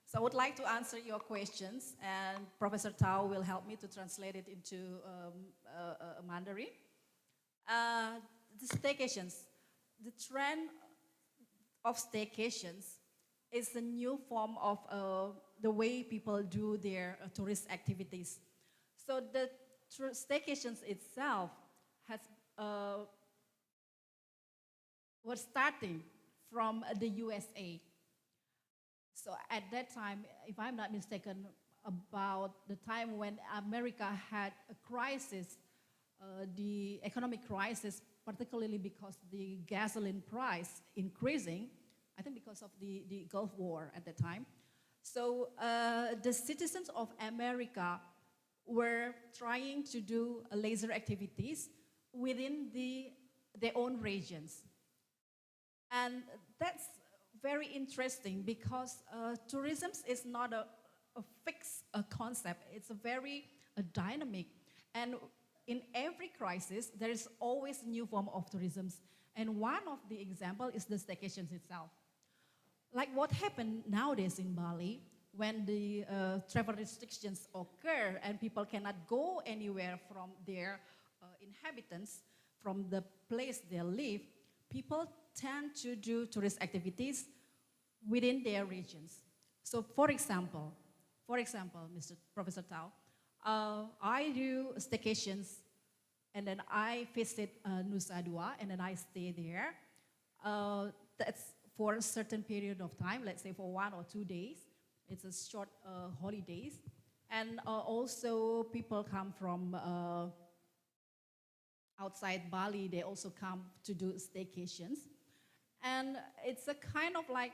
So I would like to answer your questions, and Professor Tao will help me to translate it into Mandarin. The staycations, the trend of staycations is a new form of the way people do their tourist activities. So the staycations itself was starting from the USA. So at that time, if I'm not mistaken, about the time when America had a crisis, the economic crisis, particularly because the gasoline price increasing, I think because of the Gulf War at that time. So the citizens of America were trying to do leisure activities within their own regions. And that's very interesting because tourism is not a fixed concept. It's a very dynamic. And in every crisis, there is always a new form of tourism. And one of the examples is the staycations itself. Like what happened nowadays in Bali, when the travel restrictions occur and people cannot go anywhere from their inhabitants, from the place they live, people tend to do tourist activities within their regions. So for example, Mr. Professor Tao, I do staycations and then I visit Nusa Dua and then I stay there. That's for a certain period of time, let's say for 1 or 2 days. It's a short holidays. And also people come from outside Bali, they also come to do staycations. And it's a kind of like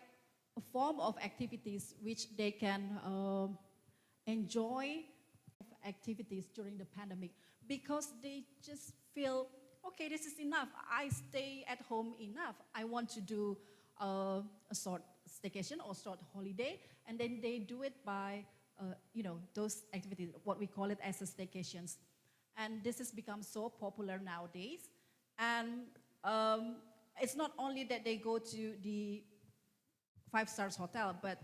a form of activities which they can enjoy activities during the pandemic because they just feel, okay, this is enough. I stay at home enough. I want to do a short staycation or short holiday, and then they do it by, those activities, what we call it as a staycations. And this has become so popular nowadays. And it's not only that they go to the 5-star hotel, but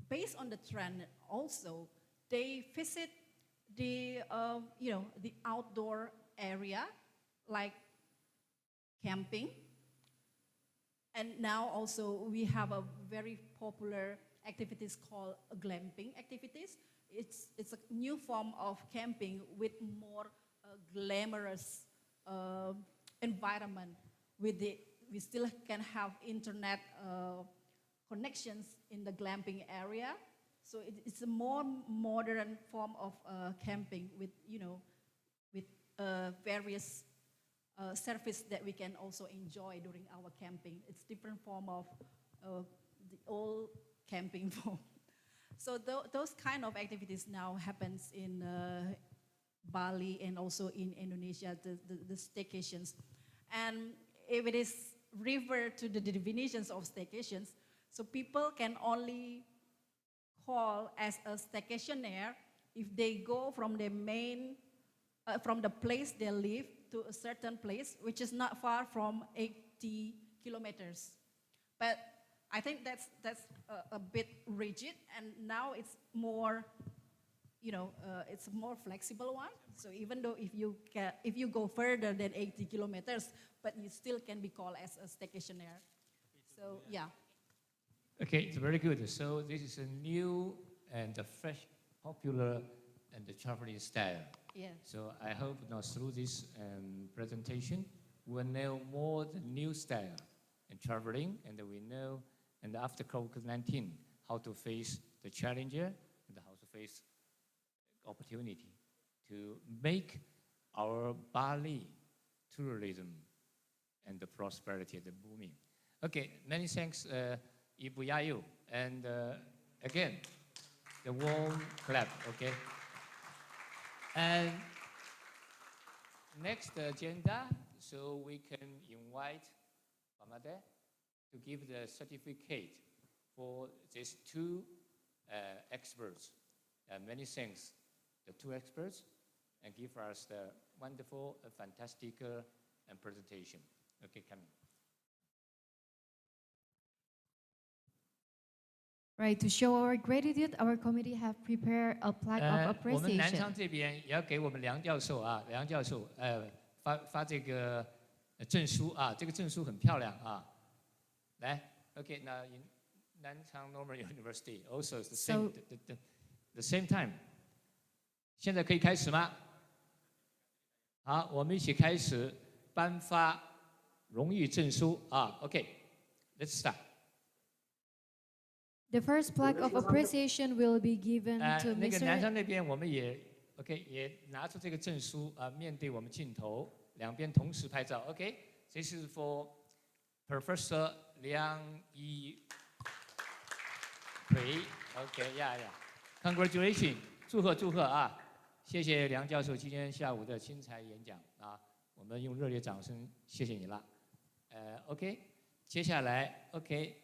based on the trend also, they visit the, the outdoor area, like camping. And now also we have a very popular activities called glamping activities. It's a new form of camping with more glamorous environment. We still can have internet connections in the glamping area. So it's a more modern form of camping with, with various service that we can also enjoy during our camping. It's different form of the old camping form. So those kind of activities now happens in Bali and also in Indonesia, the staycations. And if it is refer to the definitions of staycations, so people can only call as a staycationer if they go from the main, from the place they live to a certain place, which is not far from 80 kilometers. But I think that's a bit rigid, and now it's more, it's a more flexible one. So even though if you go further than 80 kilometers, but you still can be called as a staycationer. So yeah. Okay, it's very good. So this is a new and a fresh, popular, and the traveling style. Yeah. So I hope now through this presentation, we'll know more the new style in traveling, and we know, and after COVID-19, how to face the challenger and how to face opportunity to make our Bali tourism and the prosperity, the booming. Okay, many thanks, Ibu Yayu, and again, the warm clap, okay? And next agenda, so we can invite Pamade to give the certificate for these 2 experts. Many thanks, the 2 experts, and give us the wonderful, fantastic presentation. Okay, come in. Right, to show our gratitude, our committee have prepared a plaque of 我们南 appreciation. 昌这边也要给我们梁教授啊，梁教授发这个证书啊，这个证书很漂亮啊。来 ，OK， 那 in Nanchang Normal University also the same the same time。现在可以开始吗？好，我们一起开始颁发荣誉证书啊。OK，let's start。 The first plaque of appreciation will be given to 那个南昌 Mr. 那边我们也 OK 也拿出这个证书啊，面对我们镜头，两边同时拍照。OK，this is for Professor 梁一奎。OK， Congratulations， 祝贺啊！谢谢梁教授今天下午的精彩演讲啊，我们用热烈掌声谢谢你了。OK， 接下来 OK，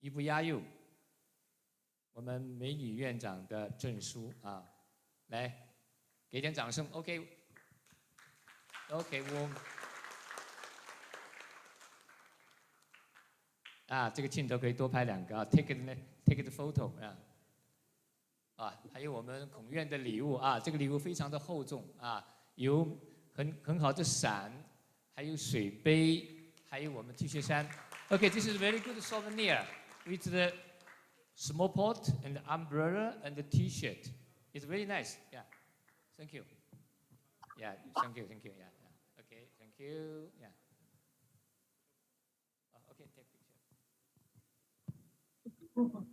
一不押右，我们美女院长的证书啊，来给点掌声。OK， 我这个镜头可以多拍2个啊 ，take the photo 还有我们孔院的礼物啊，这个礼物非常的厚重啊，有很好的伞，还有水杯，还有我们 T 恤衫。Okay, this is a very good souvenir with the small pot and the umbrella and the T-shirt. It's very nice. Yeah, thank you. Yeah, thank you. Yeah. Okay, thank you. Yeah. Okay, take picture.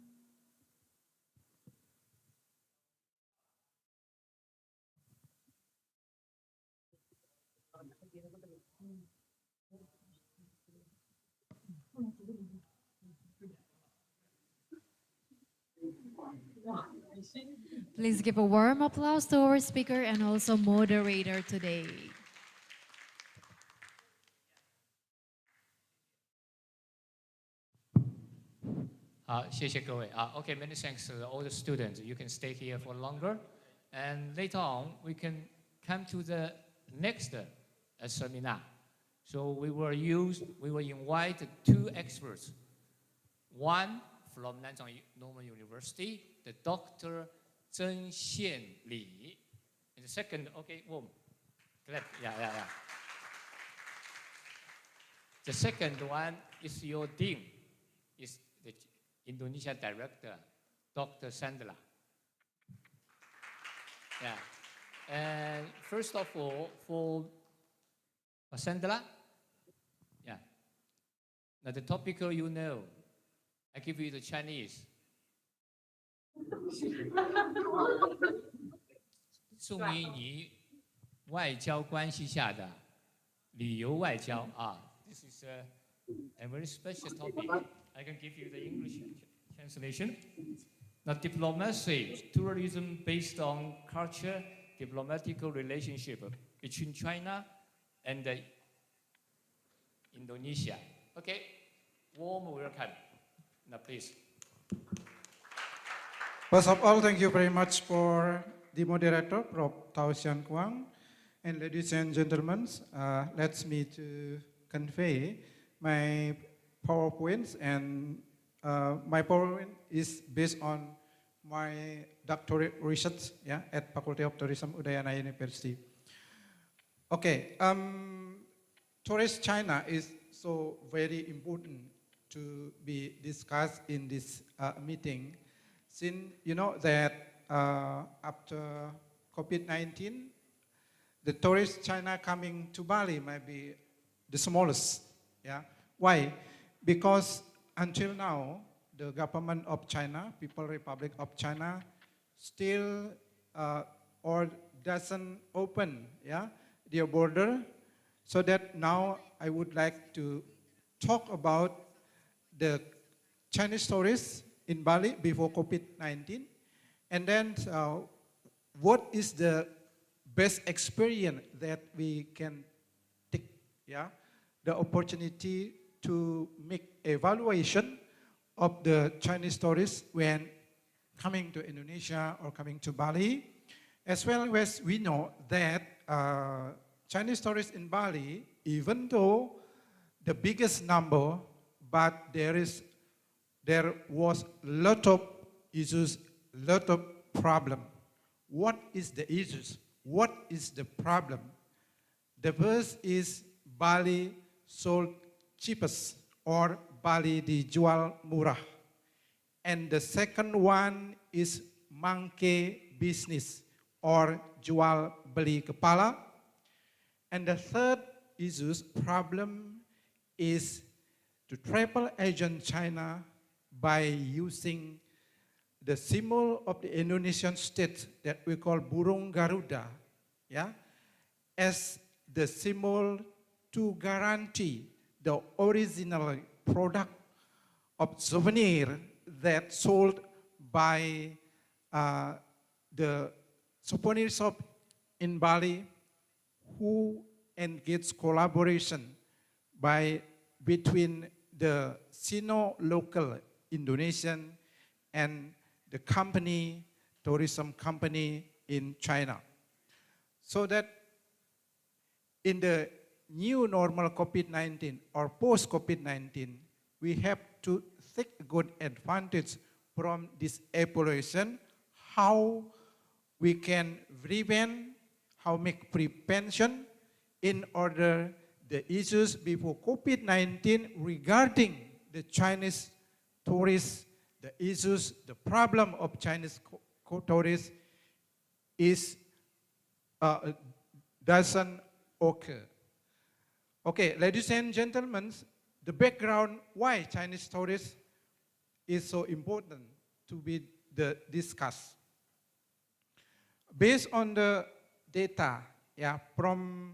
Please give a warm applause to our speaker and also moderator today. Okay, many thanks to all the students. You can stay here for longer. And later on, we can come to the next seminar. So we will invite 2 experts. One from Nanchang Normal University, the Dr. Zheng Xian Li. And the second, okay, warm. Clap. Yeah. The second one is your dean, is the Indonesia director, Dr. Sandra. Yeah. And first of all, for Sandra, yeah. Now the topic you know, I give you the Chinese. 宋英尼外交关系下的旅游外交啊 ，This is a very special topic. I can give you the English translation. Now, diplomacy, tourism based on culture, diplomatic relationship between China and Indonesia. Okay, warm welcome. Now, please. First of all, thank you very much for the moderator, Prof. Tao Xian Kuang. And ladies and gentlemen, let me to convey my PowerPoints. And my PowerPoint is based on my doctorate research at Faculty of Tourism, Udayana University. Okay, tourist China is so very important to be discussed in this meeting. Since you know that after COVID-19, the tourist China coming to Bali might be the smallest. Yeah. Why? Because until now, the government of China, People's Republic of China, still or doesn't open their border. So that now I would like to talk about the Chinese tourists in Bali before COVID-19, and then what is the best experience that we can take, the opportunity to make evaluation of the Chinese tourists when coming to Indonesia or coming to Bali, as well as we know that Chinese tourists in Bali, even though the biggest number, but there was a lot of issues, lot of problem. What is the issues? What is the problem? The first is Bali sold cheapest, or Bali dijual murah. And the second one is monkey business, or jual beli kepala. And the third issues problem is to travel agent China by using the symbol of the Indonesian state that we call burung Garuda, as the symbol to guarantee the original product of souvenir that sold by the souvenir shop in Bali who engage collaboration between the Sino-local Indonesian and the tourism company in China. So that in the new normal COVID-19 or post-COVID-19, we have to take good advantage from this evaluation, how we can prevent, how make prevention in order the issues before COVID-19 regarding the Chinese tourists, the issues, the problem of Chinese tourists doesn't occur. Okay, ladies and gentlemen, the background why Chinese tourists is so important to be discussed. Based on the data from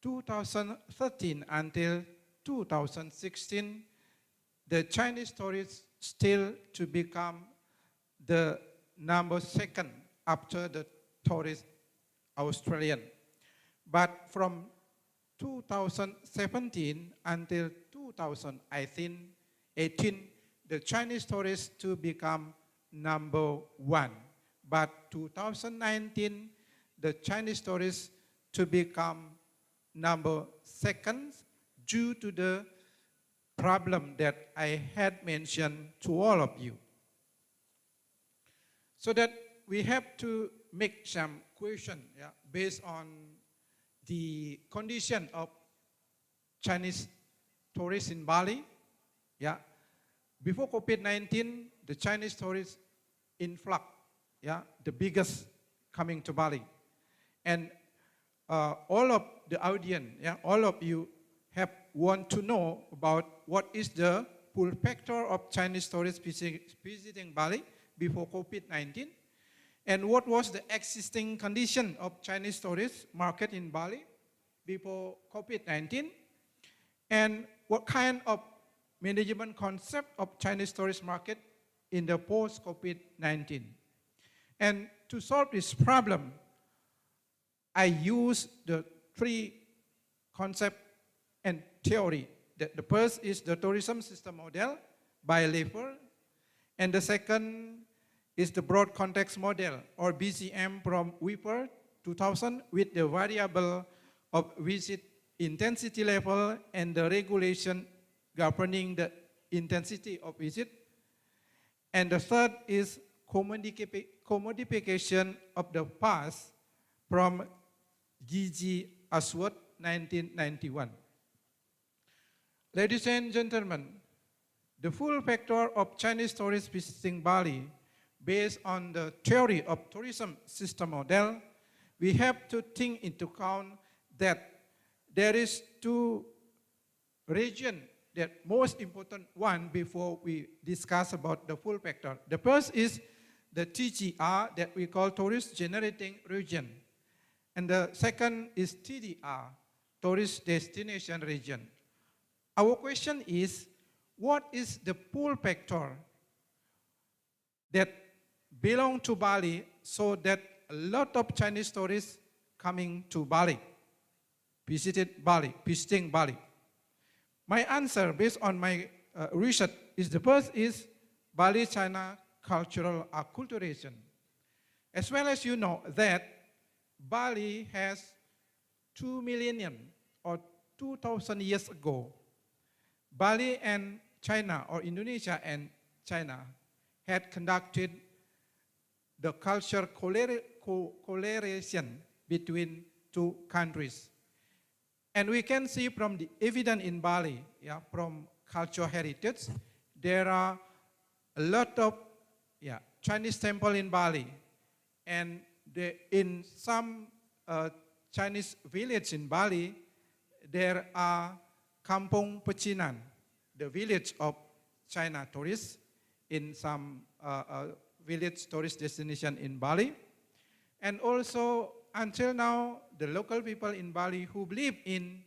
2013 until 2016, the Chinese tourists still to become the second after the tourist Australian. But from 2017 until 2018, the Chinese tourists to become #1. But 2019, the Chinese tourists to become #2 due to the problem that I had mentioned to all of you. So that we have to make some question based on the condition of Chinese tourists in Bali. Before COVID-19, the Chinese tourists influx, the biggest coming to Bali. And all of the audience, all of you want to know about what is the pull factor of Chinese tourists visiting Bali before COVID-19, and what was the existing condition of Chinese tourist market in Bali before COVID-19, and what kind of management concept of Chinese tourist market in the post-COVID-19. And to solve this problem, I use the 3 concepts and theory. The first is the tourism system model by Lefer, and the second is the broad context model or BCM from Weaver 2000 with the variable of visit intensity level and the regulation governing the intensity of visit. And the third is commodification of the past from Gigi Ashworth 1991. Ladies and gentlemen, the full factor of Chinese tourists visiting Bali based on the theory of tourism system model, we have to take into account that there is 2 regions that most important one before we discuss about the full factor. The first is the TGR that we call tourist generating region. And the second is TDR, tourist destination region. Our question is, what is the pull factor that belong to Bali so that a lot of Chinese tourists coming to Bali, visiting Bali? My answer based on my research is the first is Bali China cultural acculturation. As well as you know that Bali has 2 millennium or 2,000 years ago, Bali and China or Indonesia and China had conducted the cultural collaboration between 2 countries. And we can see from the evidence in Bali, from cultural heritage, there are a lot of Chinese temple in Bali. And in some Chinese village in Bali, there are Kampung Pecinan, the village of China tourists in some village tourist destination in Bali. And also, until now, the local people in Bali who believe in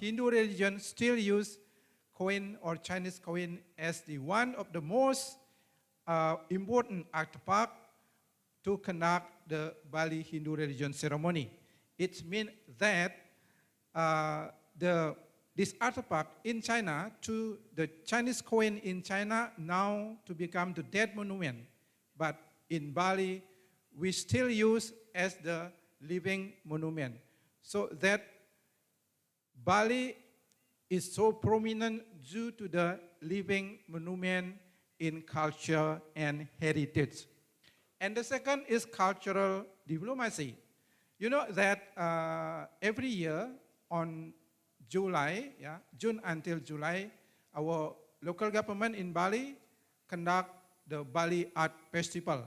Hindu religion still use coin or Chinese coin as the one of the most important artifact to conduct the Bali Hindu religion ceremony. It means that this artifact in China to the Chinese coin in China now to become the dead monument. But in Bali, we still use as the living monument. So that Bali is so prominent due to the living monument in culture and heritage. And the second is cultural diplomacy. You know that every year on July, June until July, our local government in Bali conduct the Bali Art Festival.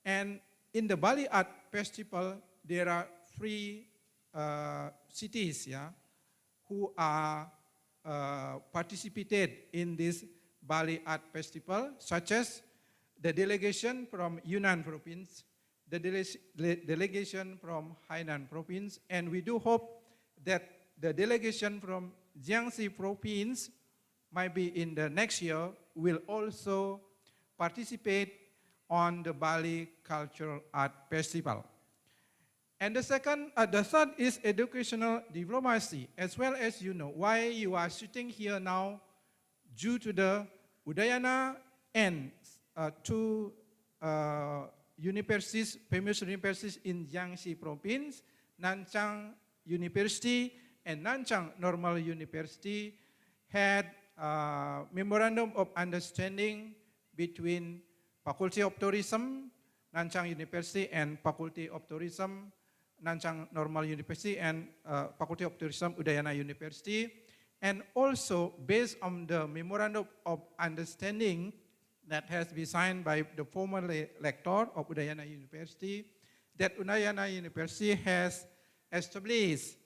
And in the Bali Art Festival, there are 3 cities who are participated in this Bali Art Festival, such as the delegation from Yunnan province, the delegation from Hainan province, and we do hope that the delegation from Jiangxi province might be in the next year will also participate on the Bali Cultural Art Festival. And the third is educational diplomacy, as well as you know why you are sitting here now due to the Udayana and 2 universities, famous universities in Jiangxi province, Nanchang University and Nanchang Normal University had a memorandum of understanding between Faculty of Tourism, Nanchang University, and Faculty of Tourism, Nanchang Normal University, and Faculty of Tourism, Udayana University. And also based on the memorandum of understanding that has been signed by the former rector of Udayana University, that Udayana University has established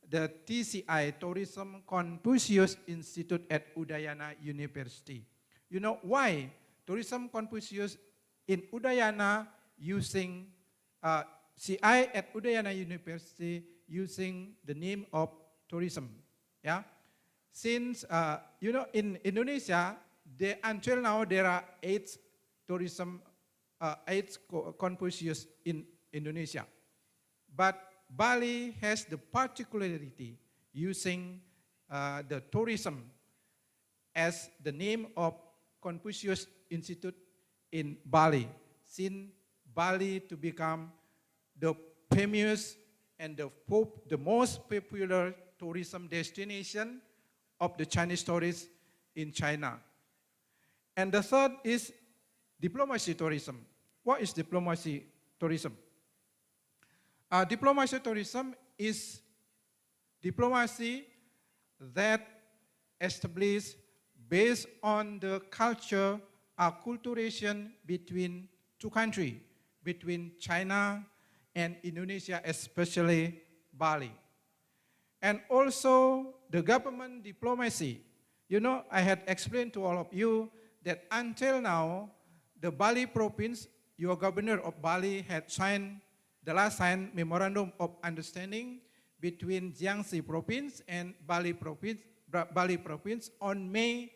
the TCI, Tourism Confucius Institute at Udayana University. You know why Tourism Confucius in Udayana using CI at Udayana University using the name of tourism? Yeah, since you know in Indonesia, until now there are 8 tourism, 8 Confucius in Indonesia, but Bali has the particularity using the tourism as the name of Confucius Institute in Bali, since Bali to become the famous and the most popular tourism destination of the Chinese tourists in China. And the third is diplomacy tourism. What is diplomacy tourism? Diplomacy tourism is diplomacy that established based on the culture, acculturation between 2 countries, between China and Indonesia, especially Bali. And also the government diplomacy. You know, I had explained to all of you that until now, the Bali province, your governor of Bali had signed the last signed memorandum of understanding between Jiangxi province and Bali province on May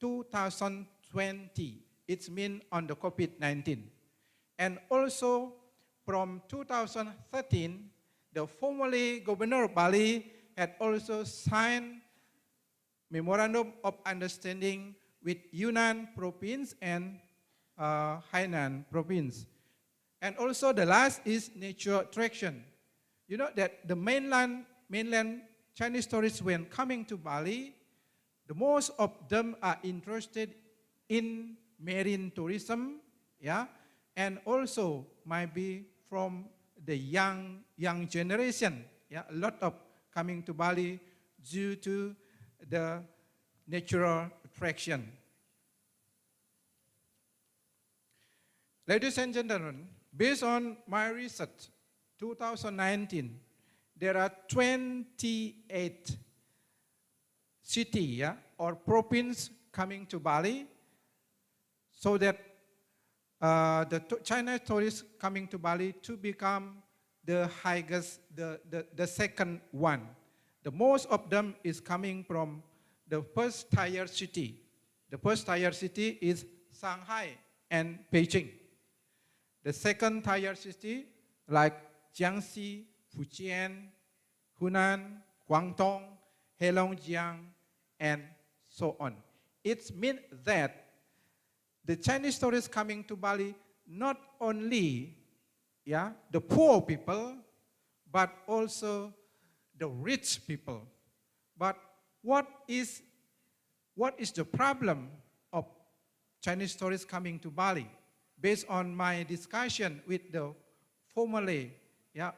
2020. It's mean on the COVID-19. And also from 2013, the formerly governor of Bali had also signed memorandum of understanding with Yunnan province and Hainan province. And also the last is nature attraction. You know that the mainland Chinese tourists when coming to Bali, the most of them are interested in marine tourism, and also might be from the young generation, a lot of coming to Bali due to the natural attraction. Ladies and gentlemen, based on my research, 2019, there are 28 cities or province coming to Bali, so that the Chinese tourists coming to Bali to become the highest, the second one. The most of them is coming from the first tier city. The first tier city is Shanghai and Beijing. the second tier city like Jiangxi, Fujian, Hunan, Guangdong, Heilongjiang, and so on. It means that the Chinese tourists coming to Bali not only the poor people, but also the rich people. But what is the problem of Chinese tourists coming to Bali? Based on my discussion with the formerly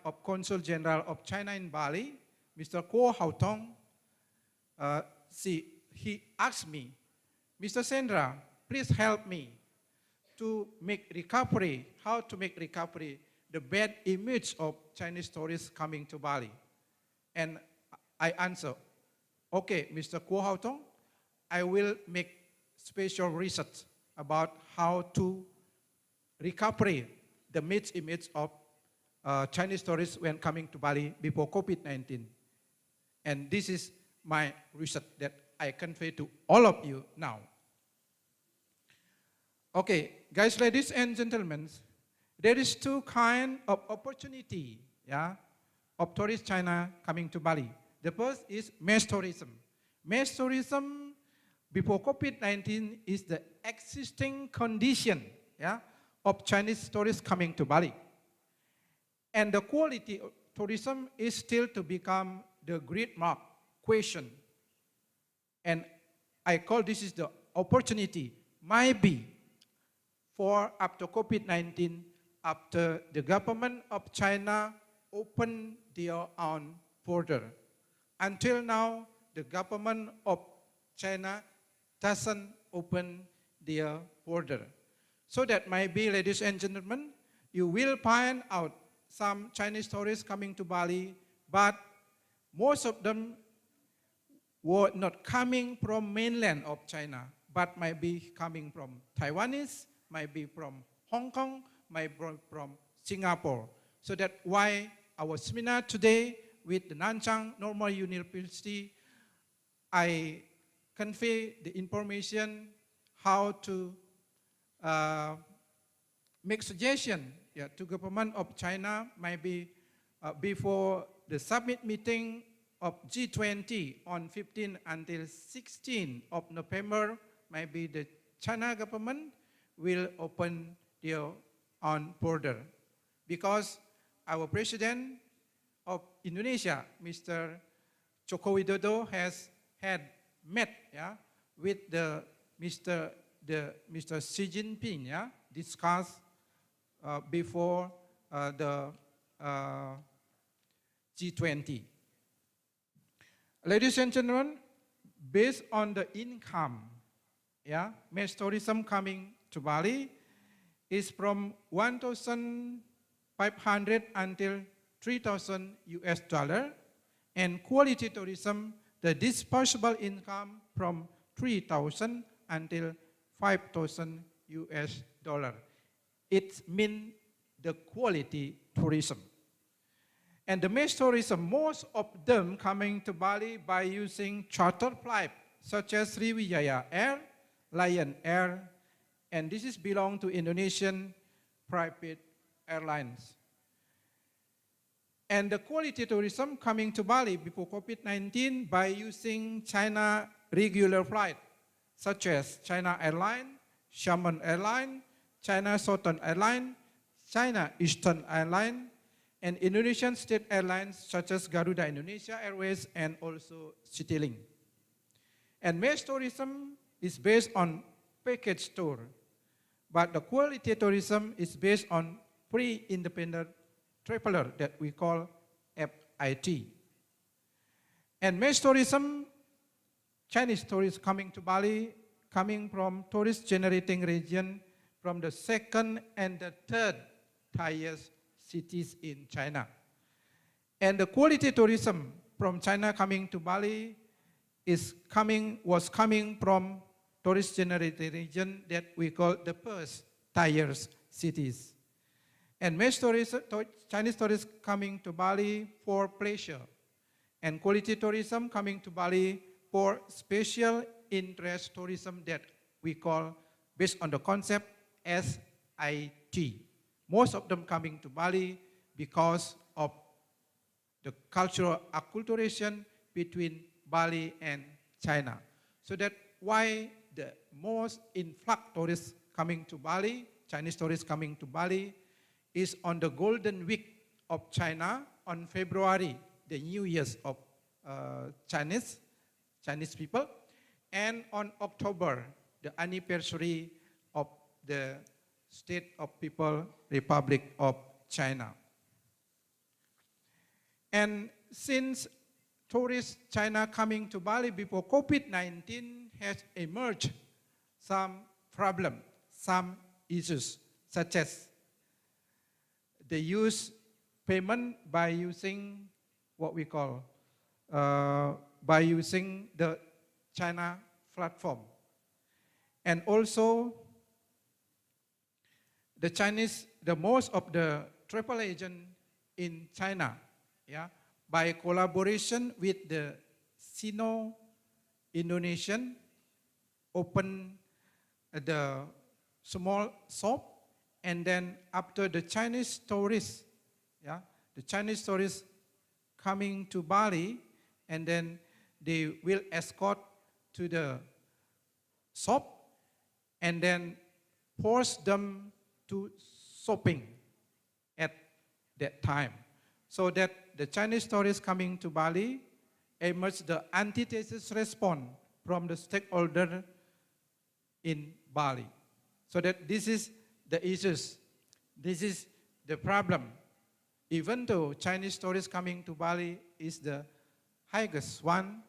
of Consul General of China in Bali, Mr. Guo Haotong, he asked me, Mr. Sendra, please help me to make recovery, how to make recovery the bad image of Chinese tourists coming to Bali. And I answer, okay, Mr. Guo Haotong, I will make special research about how to recover the image of Chinese tourists when coming to Bali before COVID-19. And this is my research that I convey to all of you now. Okay, guys, ladies and gentlemen, there is two kinds of opportunity of tourist China coming to Bali. The first is mass tourism. Mass tourism before COVID-19 is the existing condition of Chinese tourists coming to Bali. And the quality of tourism is still to become the great mark question. And I call this is the opportunity, might be, for after COVID-19, after the government of China opened their own border. Until now, the government of China doesn't open their border. So that might be, ladies and gentlemen, you will find out some Chinese tourists coming to Bali, but most of them were not coming from mainland of China, but might be coming from Taiwanese, might be from Hong Kong, might be from Singapore. So that's why our seminar today with the Nanchang Normal University, I convey the information how to make suggestion to government of China, maybe before the summit meeting of G20 on 15 until 16 of November, maybe the China government will open their own border. Because our president of Indonesia, Mr. Joko Widodo, has had met with Mr. Xi Jinping, discussed before the G20. Ladies and gentlemen, based on the income, mass tourism coming to Bali is from 1,500 until 3,000 US dollar, and quality tourism, the disposable income from 3,000 until 5,000 US dollar. It means the quality tourism. And the mass tourism, most of them coming to Bali by using charter flight, such as Sriwijaya Air, Lion Air, and this is belong to Indonesian private airlines. And the quality tourism coming to Bali before COVID-19 by using China regular flight, such as China Airline, Xiamen Airline, China Southern Airline, China Eastern Airline, and Indonesian state airlines such as Garuda Indonesia Airways and also Citylink. And mass tourism is based on package tour, but the quality tourism is based on free independent traveler that we call FIT. And mass tourism, Chinese tourists coming to Bali, coming from tourist generating region from the second and the third highest cities in China. And the quality tourism from China coming to Bali was coming from tourist generating region that we call the first tier cities. And mass tourism, Chinese tourists coming to Bali for pleasure, and quality tourism coming to Bali for special interest tourism that we call, based on the concept, SIT, most of them coming to Bali because of the cultural acculturation between Bali and China. So that's why the most influx tourists coming to Bali, Chinese tourists coming to Bali, is on the Golden Week of China on February, the New Year's of Chinese people, and on October, the anniversary of the State of People Republic of China. And since tourist China coming to Bali before COVID-19 has emerged some problem, some issues, such as the use payment by using what we call, by using the China platform. And also the most of the travel agent in China, by collaboration with the Sino-Indonesian, open the small shop, and then after the Chinese tourists, the Chinese tourists coming to Bali, and then they will escort to the shop, and then force them to shopping at that time. So that the Chinese tourists coming to Bali emerged the antithesis response from the stakeholder in Bali. So that this is the issues, this is the problem. Even though Chinese tourists coming to Bali is the highest one,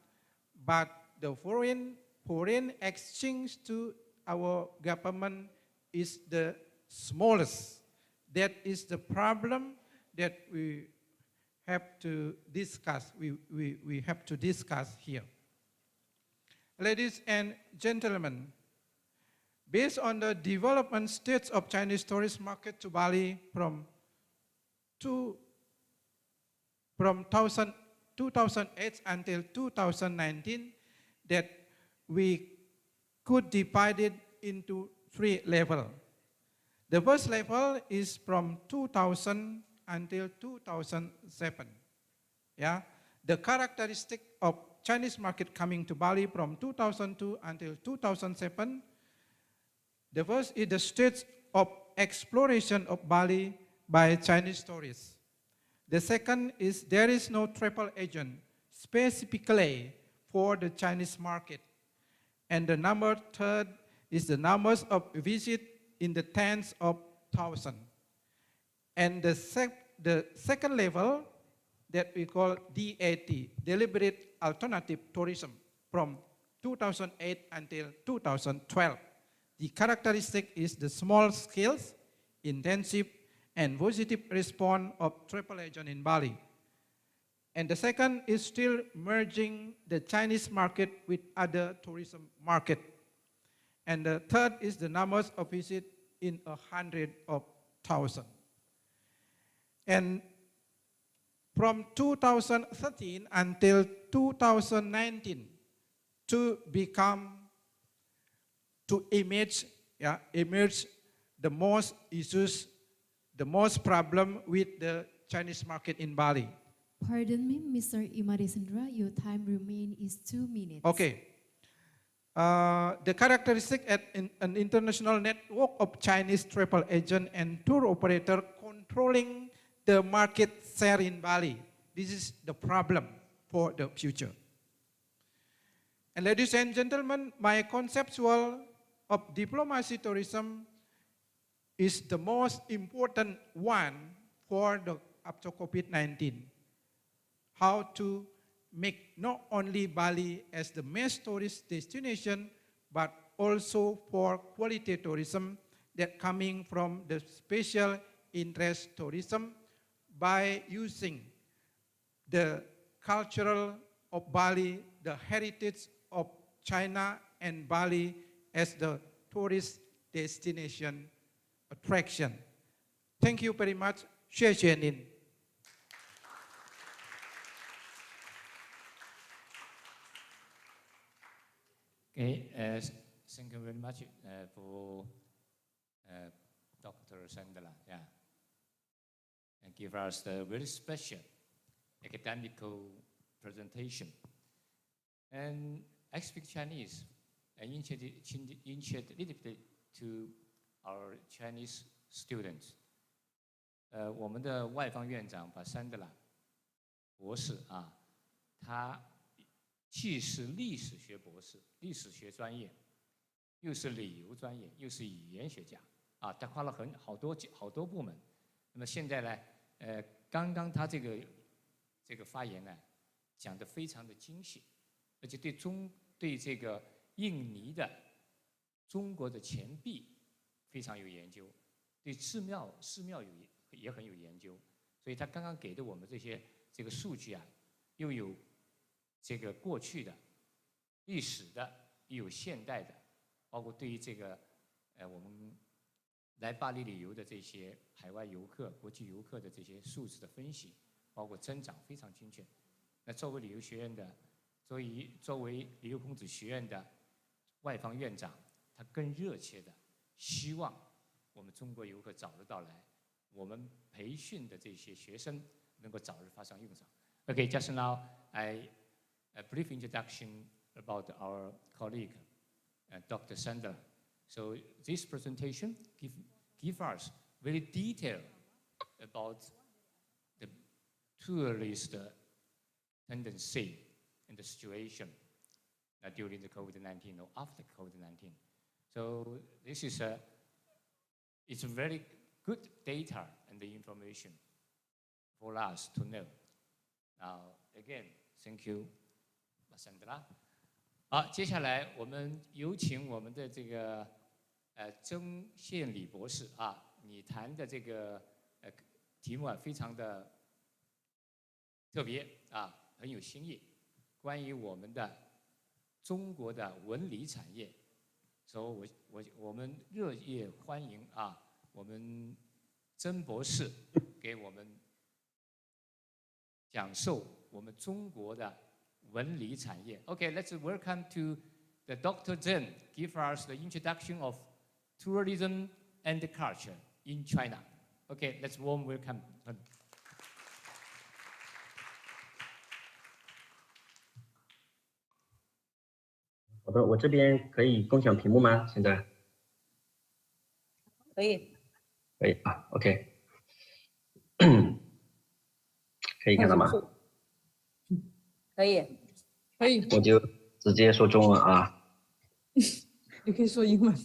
but the foreign exchange to our government is the smallest. That is the problem that we have to discuss. We have to discuss here. Ladies and gentlemen, based on the development stage of Chinese tourist market to Bali from 2008 until 2019, that we could divide it into 3 levels. The first level is from 2000 until 2007. The characteristic of Chinese market coming to Bali from 2002 until 2007. The first is the stage of exploration of Bali by Chinese tourists. The second is there is no travel agent specifically for the Chinese market. And the number third is the numbers of visits in the tens of thousands. And the second level that we call DAT, Deliberate Alternative Tourism, from 2008 until 2012. The characteristic is the small scales, intensive, and positive response of travel agent in Bali. And the second is still merging the Chinese market with other tourism market. And the third is the numbers of visits in 100,000. And from 2013 until 2019, to emerge the most issues, the most problem with the Chinese market in Bali. Pardon me, Mr. Imadesendra, your time remain is 2 minutes. Okay. The characteristic at an international network of Chinese travel agent and tour operator controlling the market share in Bali. This is the problem for the future. And ladies and gentlemen, my conceptual of diplomacy tourism is the most important one for the after COVID-19. How to make not only Bali as the mass tourist destination, but also for quality tourism that coming from the special interest tourism by using the cultural of Bali, the heritage of China and Bali as the tourist destination attraction. Thank you very much. 谢谢您. Okay, thank you very much for Dr. Sandra. Yeah. and give us the very special academical presentation. And I speak Chinese and introduce a little bit to our Chinese students. 我们的外方院长巴山德拉博士啊，他既是历史学博士，历史学专业，又是旅游专业，又是语言学家啊，他跨了好多部门。那么现在呢，刚刚他这个发言呢，讲得非常的精细，而且对这个印尼的中国的钱币非常有研究，对寺庙也很有研究，所以他刚刚给的我们这个数据啊，又有这个过去的、历史的，又有现代的，包括对于这个我们来巴黎旅游的这些海外游客、国际游客的这些数字的分析，包括增长非常精确。那作为旅游学院的，作为旅游孔子学院的外方院长，他更热切的希望我们中国游客早日到来，我们培训的这些学生能够早日发上用场。Okay, just now a brief introduction about our colleague, Dr. Sandler. So this presentation give us very detailed about the tourist tendency and the situation during the COVID-19 or after COVID-19. So this is it's very good data and the information for us to know. Now again, thank you, Sandra. 好，接下来我们有请我们的这个曾宪礼博士啊，你谈的这个题目啊，非常的特别啊，很有新意，关于我们的中国的文理产业，所以我们热烈欢迎啊，我们曾博士给我们讲授我们中国的文理产业。Okay, let's welcome to the Dr. Zheng. Give us the introduction of tourism and culture in China. Okay, let's warm welcome. 好的，我这边可以共享屏幕吗？现在可以。可以啊 ，OK， 可以看到吗？可以。可以。我就直接说中文啊。也可以说英文。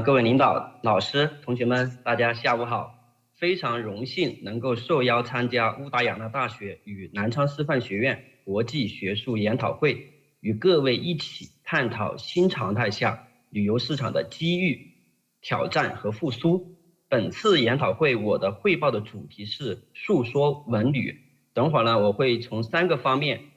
各位领导、老师、同学们，大家下午好！非常荣幸能够受邀参加乌达雅那大学与南昌师范学院国际学术研讨会，与各位一起探讨新常态下旅游市场的机遇、挑战和复苏。本次研讨会我的汇报的主题是述说文旅。等会儿呢，我会从3个方面：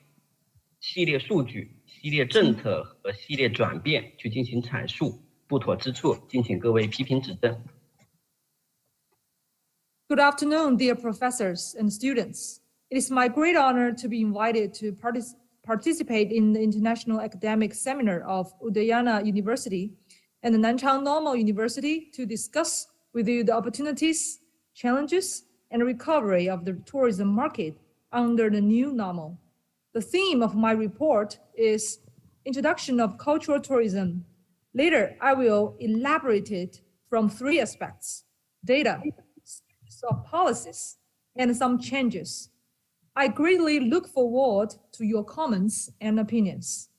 系列数据、系列政策和系列转变去进行阐述。不妥之处，敬请各位批评指正。Good afternoon, dear professors and students. It is my great honor to be invited to participate in the International Academic Seminar of Udayana University and the Nanchang Normal University to discuss with you the opportunities, challenges, and recovery of the tourism market under the new normal. The theme of my report is Introduction of Cultural Tourism. Later, I will elaborate it from 3 aspects: data, of policies, and some changes. I greatly look forward to your comments and opinions.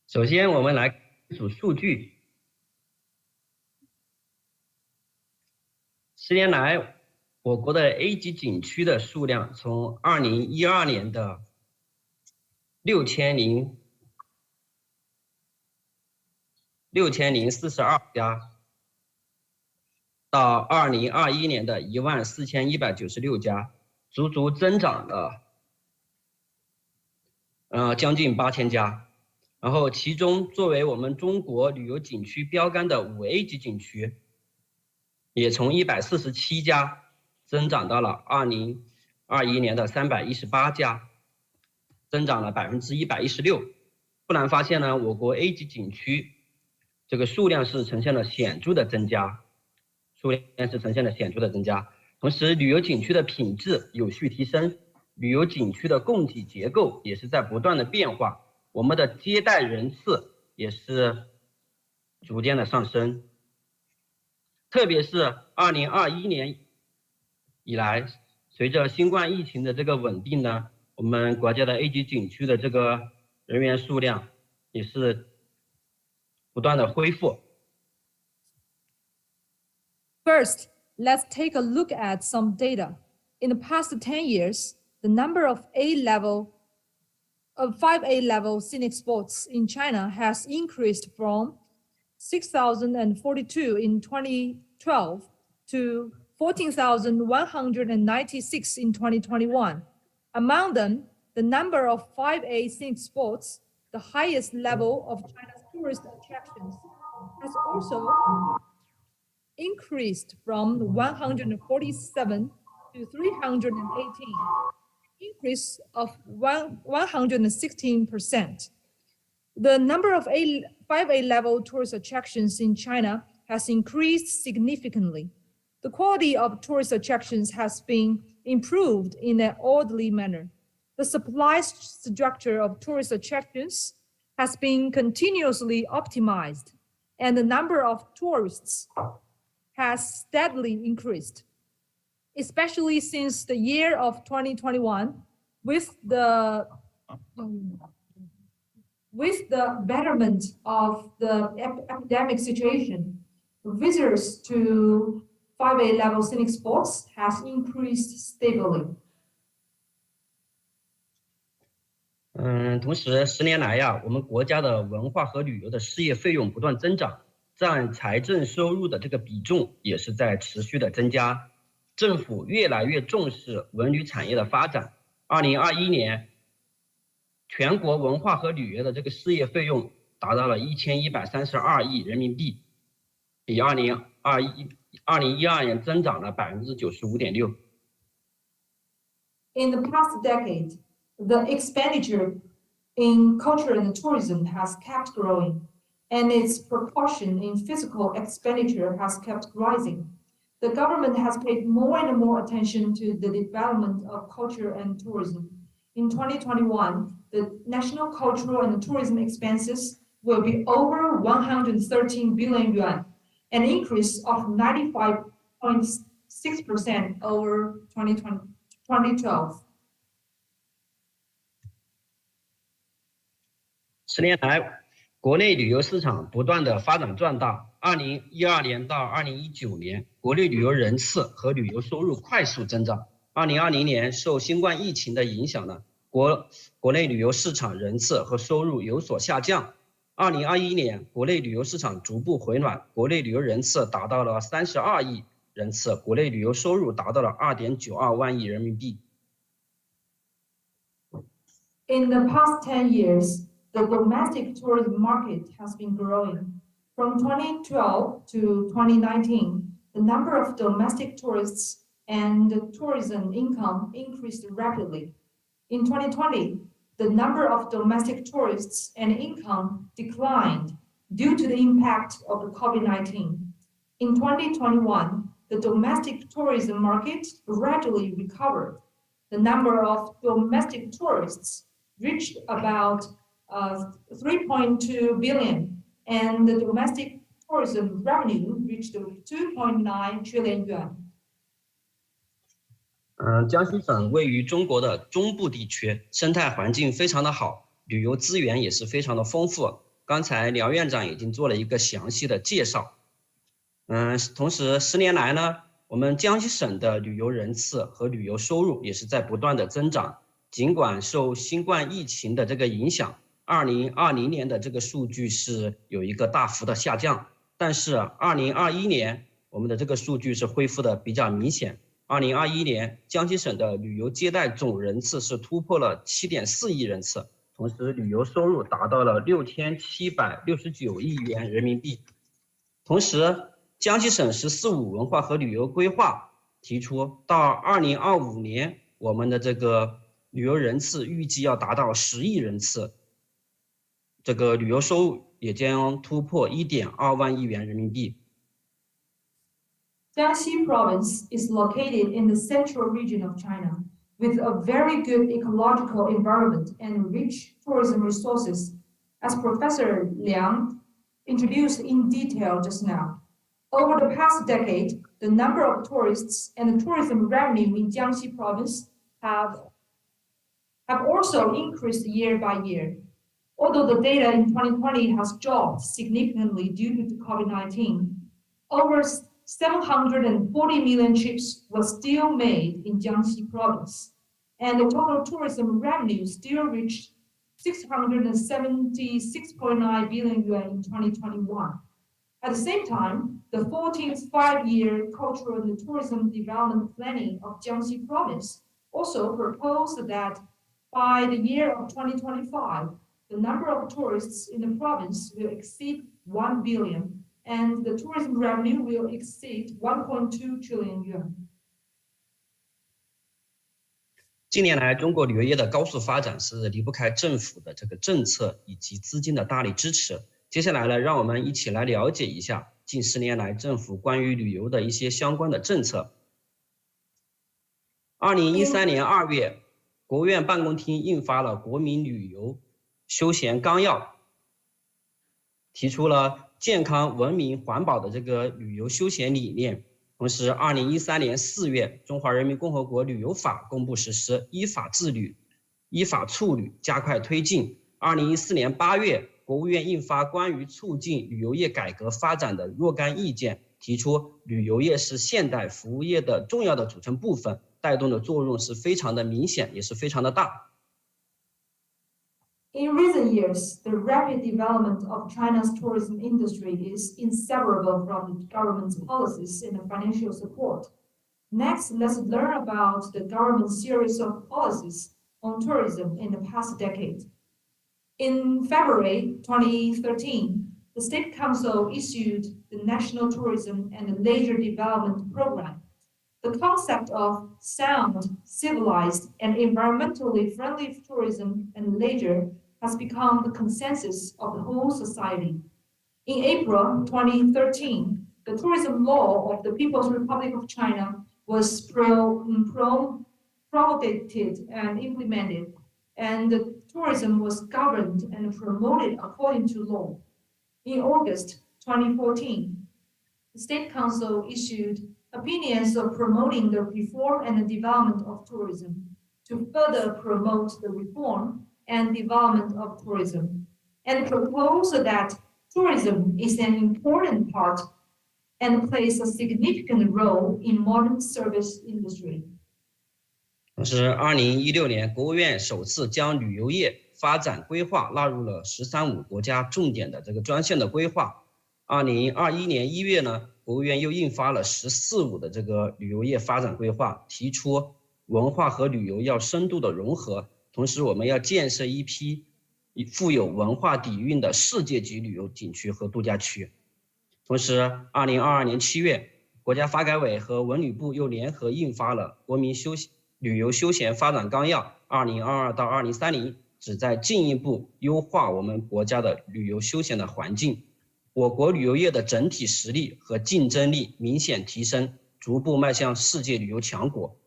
首先，我们来数数据。10年来，我国的 A 级景区的数量从2012年的6042家，到2021年的14196家，足足增长了将近8000家。然后其中作为我们中国旅游景区标杆的5A 级景区，也从147家增长到了2021年的318家，增长了116%。不难发现呢，我国 A 级景区这个数量是呈现了显著的增加，同时旅游景区的品质有序提升，旅游景区的供给结构也是在不断的变化，我们的接待人次也是逐渐的上升，特别是2021年以来，随着新冠疫情的这个稳定呢，我们国家的 A 级景区的这个人员数量也是不断的恢复。First, let's take a look at some data. In the past 10 years, the number of 5A level scenic spots in China has increased from 6,042 in 2012 to 14,196 in 2021. Among them, the number of 5A scenic spots, the highest level of China's tourist attractions, has also increased from 147 to 318, increase of 116%. The number of 5A level tourist attractions in China has increased significantly. The quality of tourist attractions has been improved in an orderly manner. The supply structure of tourist attractions has been continuously optimized, and the number of tourists has steadily increased, especially since the year of 2021, with the betterment of the epidemic situation. Visitors to 5A level scenic spots has increased stably. 同时10年来呀，我们国家的文化和旅游的事业费用不断增长，占财政收入的这个比重也是在持续的增加。政府越来越重视文旅产业的发展。2021年，全国文化和旅游的这个事业费用达到了1132亿人民币，比2012年增长了95.6%。In the past decade, the expenditure in culture and tourism has kept growing, and its proportion in physical expenditure has kept rising. The government has paid more and more attention to the development of culture and tourism. In 2021, the national cultural and tourism expenses will be over 113 billion yuan, an increase of 95.6% over 2012. 10年来，国内旅游市场不断的发展壮大。2012年到2019年，国内旅游人次和旅游收入快速增长。2020年受新冠疫情的影响呢，国内旅游市场人次和收入有所下降。2021年，国内旅游市场逐步回暖，国内旅游人次达到了32亿人次，国内旅游收入达到了2.92万亿人民币。In the past 10 years, the domestic tourism market has been growing. From 2012 to 2019, the number of domestic tourists and tourism income increased rapidly. In 2020, the number of domestic tourists and income declined due to the impact of the COVID-19. In 2021, the domestic tourism market gradually recovered. The number of domestic tourists reached about 3.2 billion, and the domestic tourism revenue reached 2.9 trillion yuan. 江西省位于中国的中部地区，生态环境非常的好，旅游资源也是非常的丰富。刚才梁院长已经做了一个详细的介绍。同时10年来呢，我们江西省的旅游人次和旅游收入也是在不断的增长。尽管受新冠疫情的这个影响，2020年的这个数据是有一个大幅的下降，但是2021年我们的这个数据是恢复的比较明显。2021年，江西省的旅游接待总人次是突破了7.4亿人次，同时旅游收入达到了6769亿元人民币。同时，江西省“十四五”文化和旅游规划提出，到2025年，我们的这个旅游人次预计要达到10亿人次，这个旅游收也将突破1.2万亿元人民币。Jiangxi province is located in the central region of China with a very good ecological environment and rich tourism resources, as Professor Liang introduced in detail just now. Over the past decade, the number of tourists and the tourism revenue in Jiangxi province have also increased year by year. Although the data in 2020 has dropped significantly due to COVID-19, over 740 million trips were still made in Jiangxi province, and the total tourism revenue still reached 676.9 billion yuan in 2021. At the same time, the 14th five-year cultural and tourism development planning of Jiangxi province also proposed that by the year of 2025, the number of tourists in the province will exceed 1 billion, and the tourism revenue will exceed 1.2 trillion yuan. 近年来，中国旅游业的高速发展是离不开政府的这个政策以及资金的大力支持。接下来呢，让我们一起来了解一下近10年来政府关于旅游的一些相关的政策。2013年2月，国务院办公厅印发了《国民旅游休闲纲要》，提出了健康、文明、环保的这个旅游休闲理念。同时，2013年4月，《中华人民共和国旅游法》公布实施，依法治旅、依法促旅，加快推进。2014年8月，国务院印发关于促进旅游业改革发展的若干意见，提出旅游业是现代服务业的重要的组成部分，带动的作用是非常的明显，也是非常的大。In recent years, the rapid development of China's tourism industry is inseparable from the government's policies and financial support. Next, let's learn about the government's series of policies on tourism in the past decade. In February 2013, the State Council issued the National Tourism and Leisure Development Program. The concept of sound, civilized, and environmentally friendly tourism and leisure has become the consensus of the whole society. In April 2013, the tourism law of the People's Republic of China was promulgated and implemented, and the tourism was governed and promoted according to law. In August 2014, the State Council issued opinions of promoting the reform and the development of tourism to further promote the reform and development of tourism, and proposed that tourism is an important part and plays a significant role in modern service industry. 同时，2016年，国务院首次将旅游业发展规划纳入了“十三五”国家重点的这个专项的规划。2021年1月呢，国务院又印发了“十四五”的这个旅游业发展规划，提出文化和旅游要深度的融合，同时我们要建设一批富有文化底蕴的世界级旅游景区和度假区。同时，2022年7月，国家发改委和文旅部又联合印发了《国民旅游休闲发展纲要（2022到2030）》，旨在进一步优化我们国家的旅游休闲的环境。我国旅游业的整体实力和竞争力明显提升，逐步迈向世界旅游强国。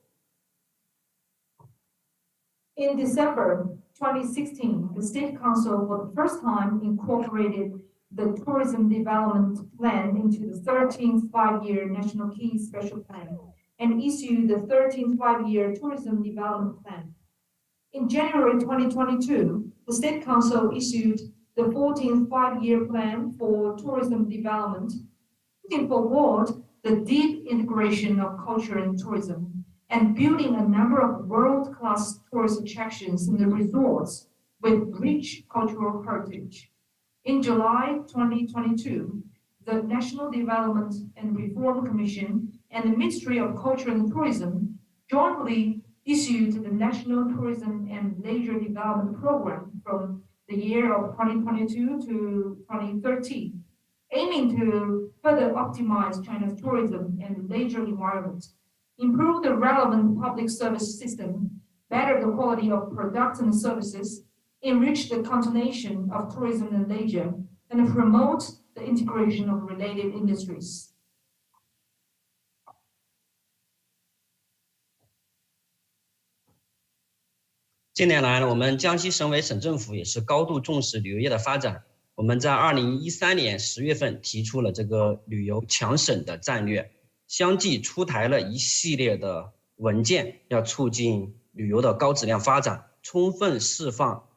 In December 2016, the State Council for the first time incorporated the Tourism Development Plan into the 13th five-year National Key Special Plan and issued the 13th five-year Tourism Development Plan. In January 2022, the State Council issued the 14th five-year plan for tourism development, putting forward the deep integration of culture and tourism, and building a number of world-class tourist attractions in the resorts with rich cultural heritage. In July 2022, the National Development and Reform Commission and the Ministry of Culture and Tourism jointly issued the National Tourism and Leisure Development Program from the year of 2022 to 2030, aiming to further optimize China's tourism and leisure environment, improve the relevant public service system, better the quality of products and services, enrich the continuation of tourism and leisure, and promote the integration of related industries. 近年来呢，我们江西省委省政府也是高度重视旅游业的发展。我们在2013年10月份提出了这个旅游强省的战略，相继出台了一系列的文件，要促进旅游的高质量发展，充分释放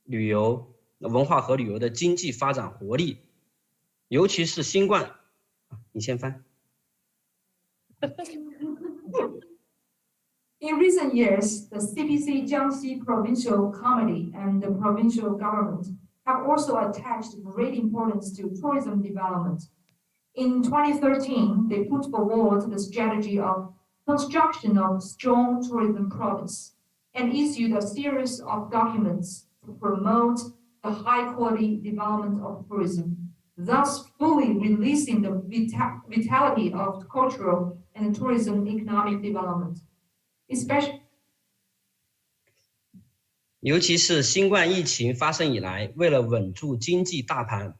旅游文化和旅游的经济发展活力。尤其是新冠，你先翻。In recent years, the CPC Jiangxi Provincial Committee and the provincial government have also attached great importance to tourism development. In 2013, they put forward the strategy of construction of strong tourism province and issued a series of documents to promote the high-quality development of tourism, thus fully releasing the vitality of cultural and tourism economic development. Especially 尤其是新冠疫情发生以来，为了稳住经济大盘，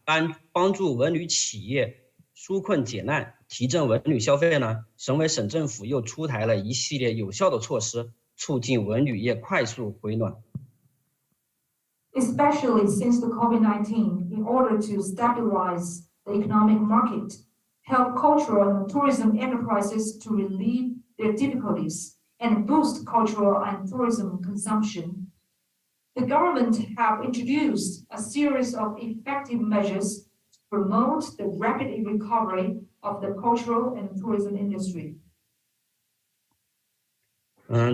帮助文旅企业纾困解难，提振文旅消费呢，省委省政府又出台了一系列有效的措施，促进文旅业快速回暖。Especially since the COVID-19, in order to stabilize the economic market, help cultural and tourism enterprises to relieve their difficulties, and boost cultural and tourism consumption. The government have introduced a series of effective measures to promote the rapid recovery of the cultural and tourism industry.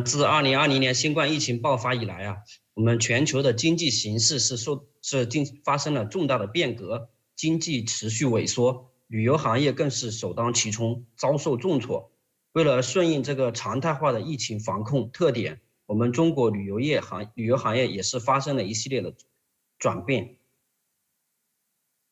自2020年新冠疫情爆发以来啊，我们全球的经济形势发生了重大的变革，经济持续萎缩，旅游行业更是首当其冲，遭受重挫。为了顺应这个常态化的疫情防控特点，我们中国旅游行业也是发生了一系列的转变。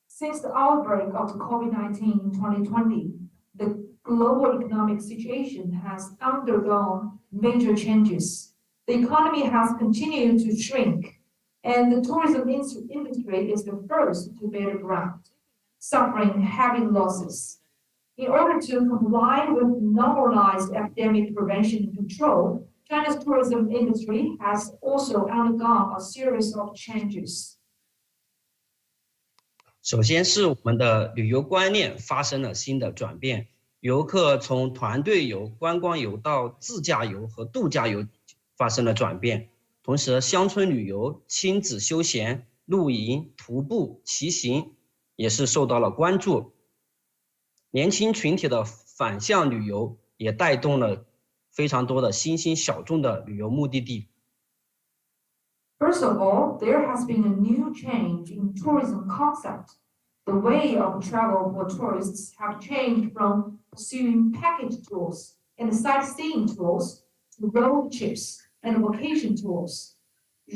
Since the outbreak of the COVID-19 in 2020, the global economic situation has undergone major changes. The economy has continued to shrink, and the tourism industry is the first to bear the brunt, suffering heavy losses. In order to comply with normalized epidemic prevention and control, China's tourism industry has also undergone a series of changes. 首先是我们的旅游观念发生了新的转变，游客从团队游、观光游到自驾游和度假游发生了转变。同时，乡村旅游、亲子休闲、露营、徒步、骑行也是受到了关注。年轻群体的反向旅游也带动了非常多的新兴小众的旅游目的地。First of all, there has been a new change in tourism concept. The way of travel for tourists have changed from pursuing package tours and sightseeing tours to road trips and vacation tours.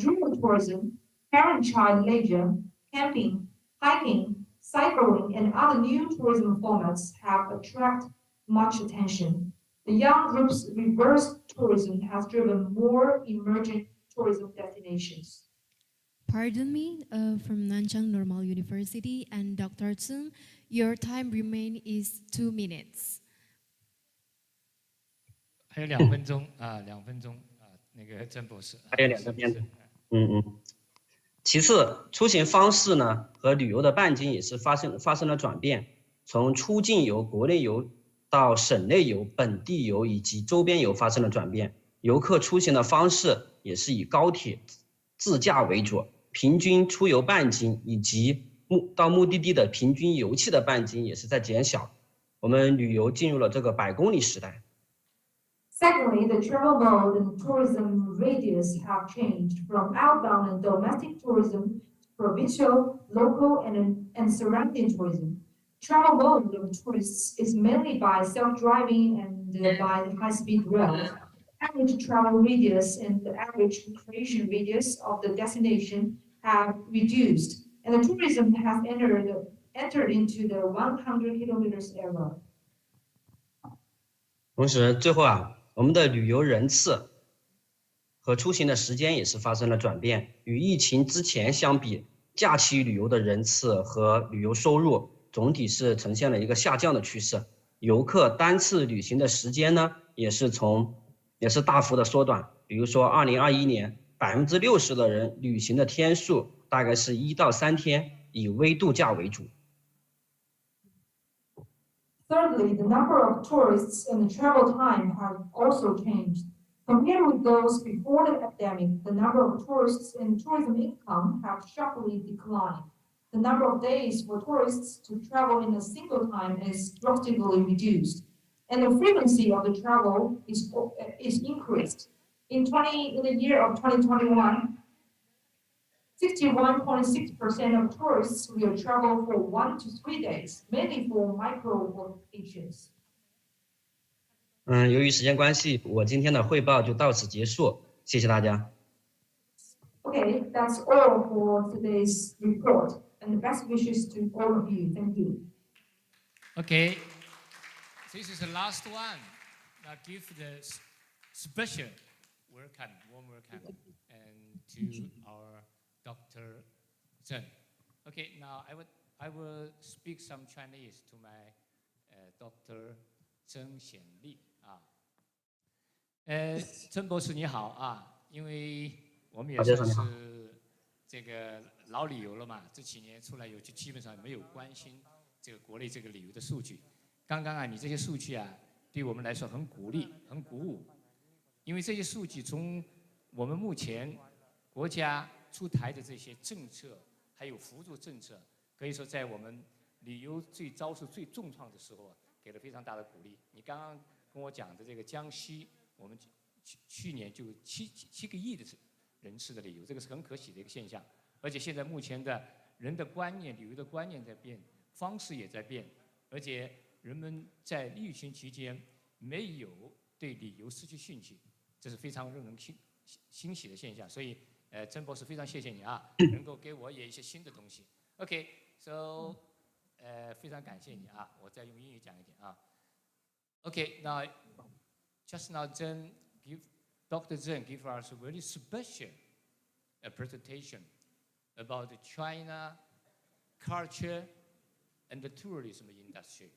Rural tourism, parent-child leisure, camping, hiking, cycling, and other new tourism formats have attracted much attention. The young group's reverse tourism has driven more emerging tourism destinations. Pardon me, from Nanchang Normal University and Dr. Tsung, your time remain is 2 minutes. 还有2分钟啊，2分钟啊，那个郑博士。还有2个片子。其次，出行方式呢和旅游的半径也是发生了转变，从出境游、国内游到省内游、本地游以及周边游发生了转变。游客出行的方式也是以高铁、自驾为主，平均出游半径以及到目的地的平均游憩的半径也是在减小。我们旅游进入了这个100公里时代。Secondly, the travel mode and tourism radius have changed from outbound and domestic tourism to provincial, local, and surrounding tourism. Travel mode of tourists is mainly by self-driving and by high-speed rail. Average travel radius and the average recreation radius of the destination have reduced, and the tourism has entered into the 100 kilometers era. 同时，最后啊，我们的旅游人次和出行的时间也是发生了转变。与疫情之前相比，假期旅游的人次和旅游收入总体是呈现了一个下降的趋势。游客单次旅行的时间呢，也是大幅的缩短。比如说2021年，60%的人旅行的天数大概是1到3天，以微度假为主。Thirdly, the number of tourists and the travel time have also changed. Compared with those before the epidemic, the number of tourists and tourism income have sharply declined. The number of days for tourists to travel in a single time is drastically reduced, and the frequency of the travel is increased. In the year of 2021, 61.6% of tourists will travel for 1 to 3 days, mainly for micro vacations. 由于时间关系，我今天的汇报就到此结束，谢谢大家。Okay, that's all for today's report, and best wishes to all of you. Thank you. Okay, this is the last one. Now give the special welcome, warm welcome, and to our Dr. Zheng. Okay, now I will speak some Chinese to my Dr. 曾显利啊，曾博士你好啊，因为我们也算是这个老旅游了嘛，这几年出来游就基本上没有关心这个国内这个旅游的数据。刚刚啊，你这些数据啊，对我们来说很鼓励、很鼓舞，因为这些数据从我们目前国家出台的这些政策，还有辅助政策，可以说在我们旅游遭受最重创的时候，给了非常大的鼓励。你刚刚跟我讲的这个江西，我们去年就7个亿的人次的旅游，这个是很可喜的一个现象。而且现在目前的人的观念、旅游的观念在变，方式也在变，而且人们在疫情期间没有对旅游失去兴趣，这是非常令人欣喜的现象。所以，曾博士非常谢谢你啊，能够给我也一些新的东西。OK，so 非常感谢你啊，我再用英语讲一点啊。Okay, now, just now, Dr. Zheng gave us a very special presentation about the China culture and the tourism industry.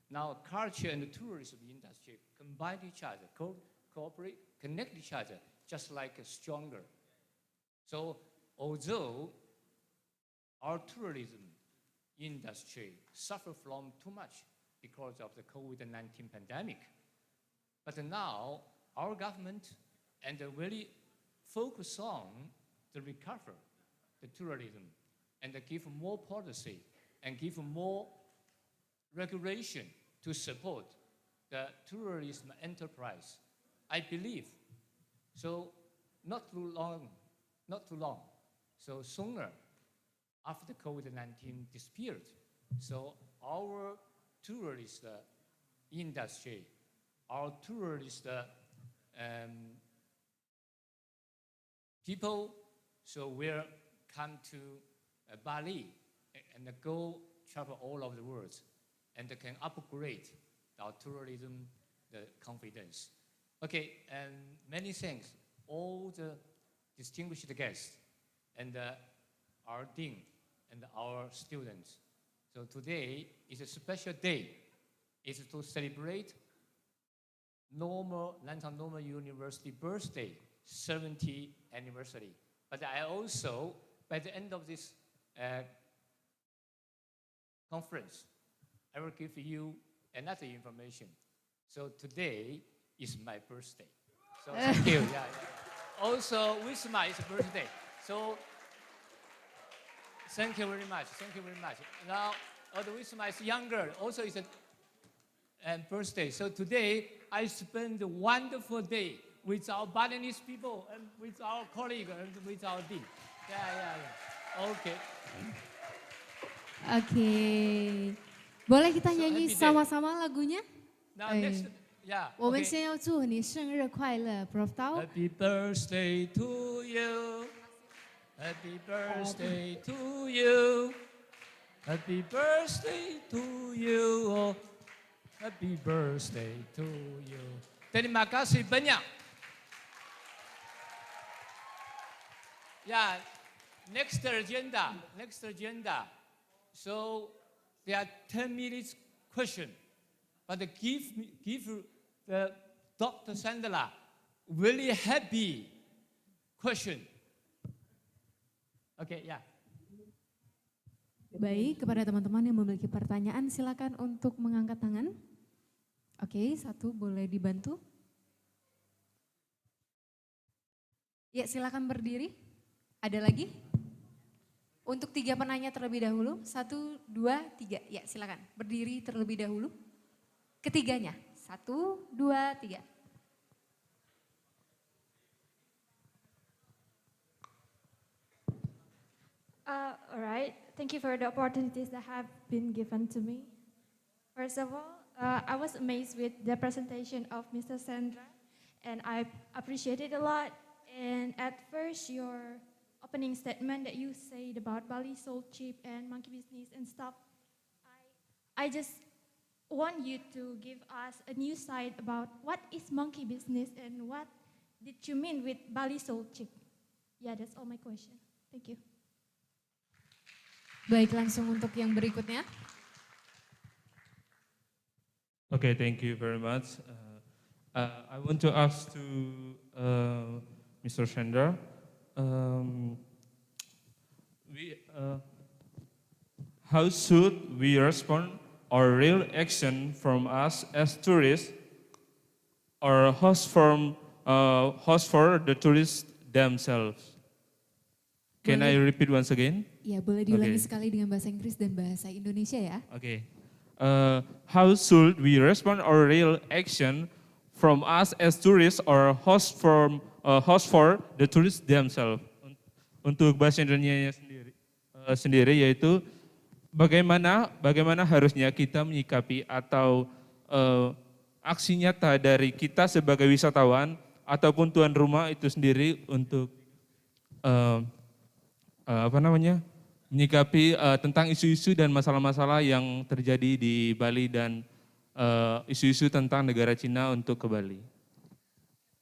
Now, culture and the tourism industry combine each other, cooperate, connect each other, just like stronger. So, although our tourism industry suffer from too much because of the COVID-19 pandemic, but now our government and really focus on the recover the tourism and give more policy and give more regulation to support the tourism enterprise. I believe so. Not too long. So sooner after the COVID-19 disappeared, so our tourist industry, our tourist people, so will come to Bali and go travel all over the world, and can upgrade our tourism the confidence. Okay, and many thanks all the distinguished guests and our dean and our students. So today is a special day. It's to celebrate Nanchang Normal University birthday, 70th anniversary. But I also, by the end of this conference, I will give you another information. So today is my birthday. So thank you. Yeah. Also, Wisma is birthday. So thank you very much. Thank you very much. Now, the Wisma is younger. Also, it's a birthday. So today, I spend a wonderful day with our Balinese people and with our colleague and with our dean. Yeah. Okay. Okay. Boleh kita nyanyi sama-sama lagunya? Now next, yeah. 我们先要祝你生日快乐 Prof. Tao. Happy birthday to you. Happy birthday to you. Happy birthday to you. Oh, happy birthday to you. Terima kasih banyak. Ya, Next agenda. So there are 10 minutes question, but give the Dr. Sandra really happy question. Okay, yeah. Baik, kepada teman-teman yang memiliki pertanyaan silakan untuk mengangkat tangan. Oke, satu boleh dibantu. Ya, silakan berdiri. Ada lagi? Untuk 3 penanya terlebih dahulu. 1, 2, 3. Ya, silakan. Berdiri terlebih dahulu. Ketiganya. 1, 2, 3. All right. Thank you for the opportunities that have been given to me. First of all, I was amazed with the presentation of Mr. Sandra, and I appreciate it a lot. And at first, your opening statement that you said about Bali sold cheap and monkey business and stuff, I just want you to give us a new side about what is monkey business and what did you mean with Bali sold cheap. Yeah, that's all my question. Thank you. Baik, langsung untuk yang berikutnya. Okay, thank you very much. I want to ask to Mr. Sandra. How should we respond or real action from us as tourists or host for the tourists themselves? Can I repeat once again? Ya, boleh diulangi sekali dengan bahasa Inggris dan bahasa Indonesia ya. Okay. How should we respond or real action from us as tourists or host for the tourists themselves? Untuk bahasa Indonesia sendiri yaitu bagaimana harusnya kita menyikapi atau aksi nyata dari kita sebagai wisatawan ataupun tuan rumah itu sendiri untuk menyikapi tentang isu-isu dan masalah-masalah yang terjadi di Bali dan isu-isu tentang negara Cina untuk ke Bali.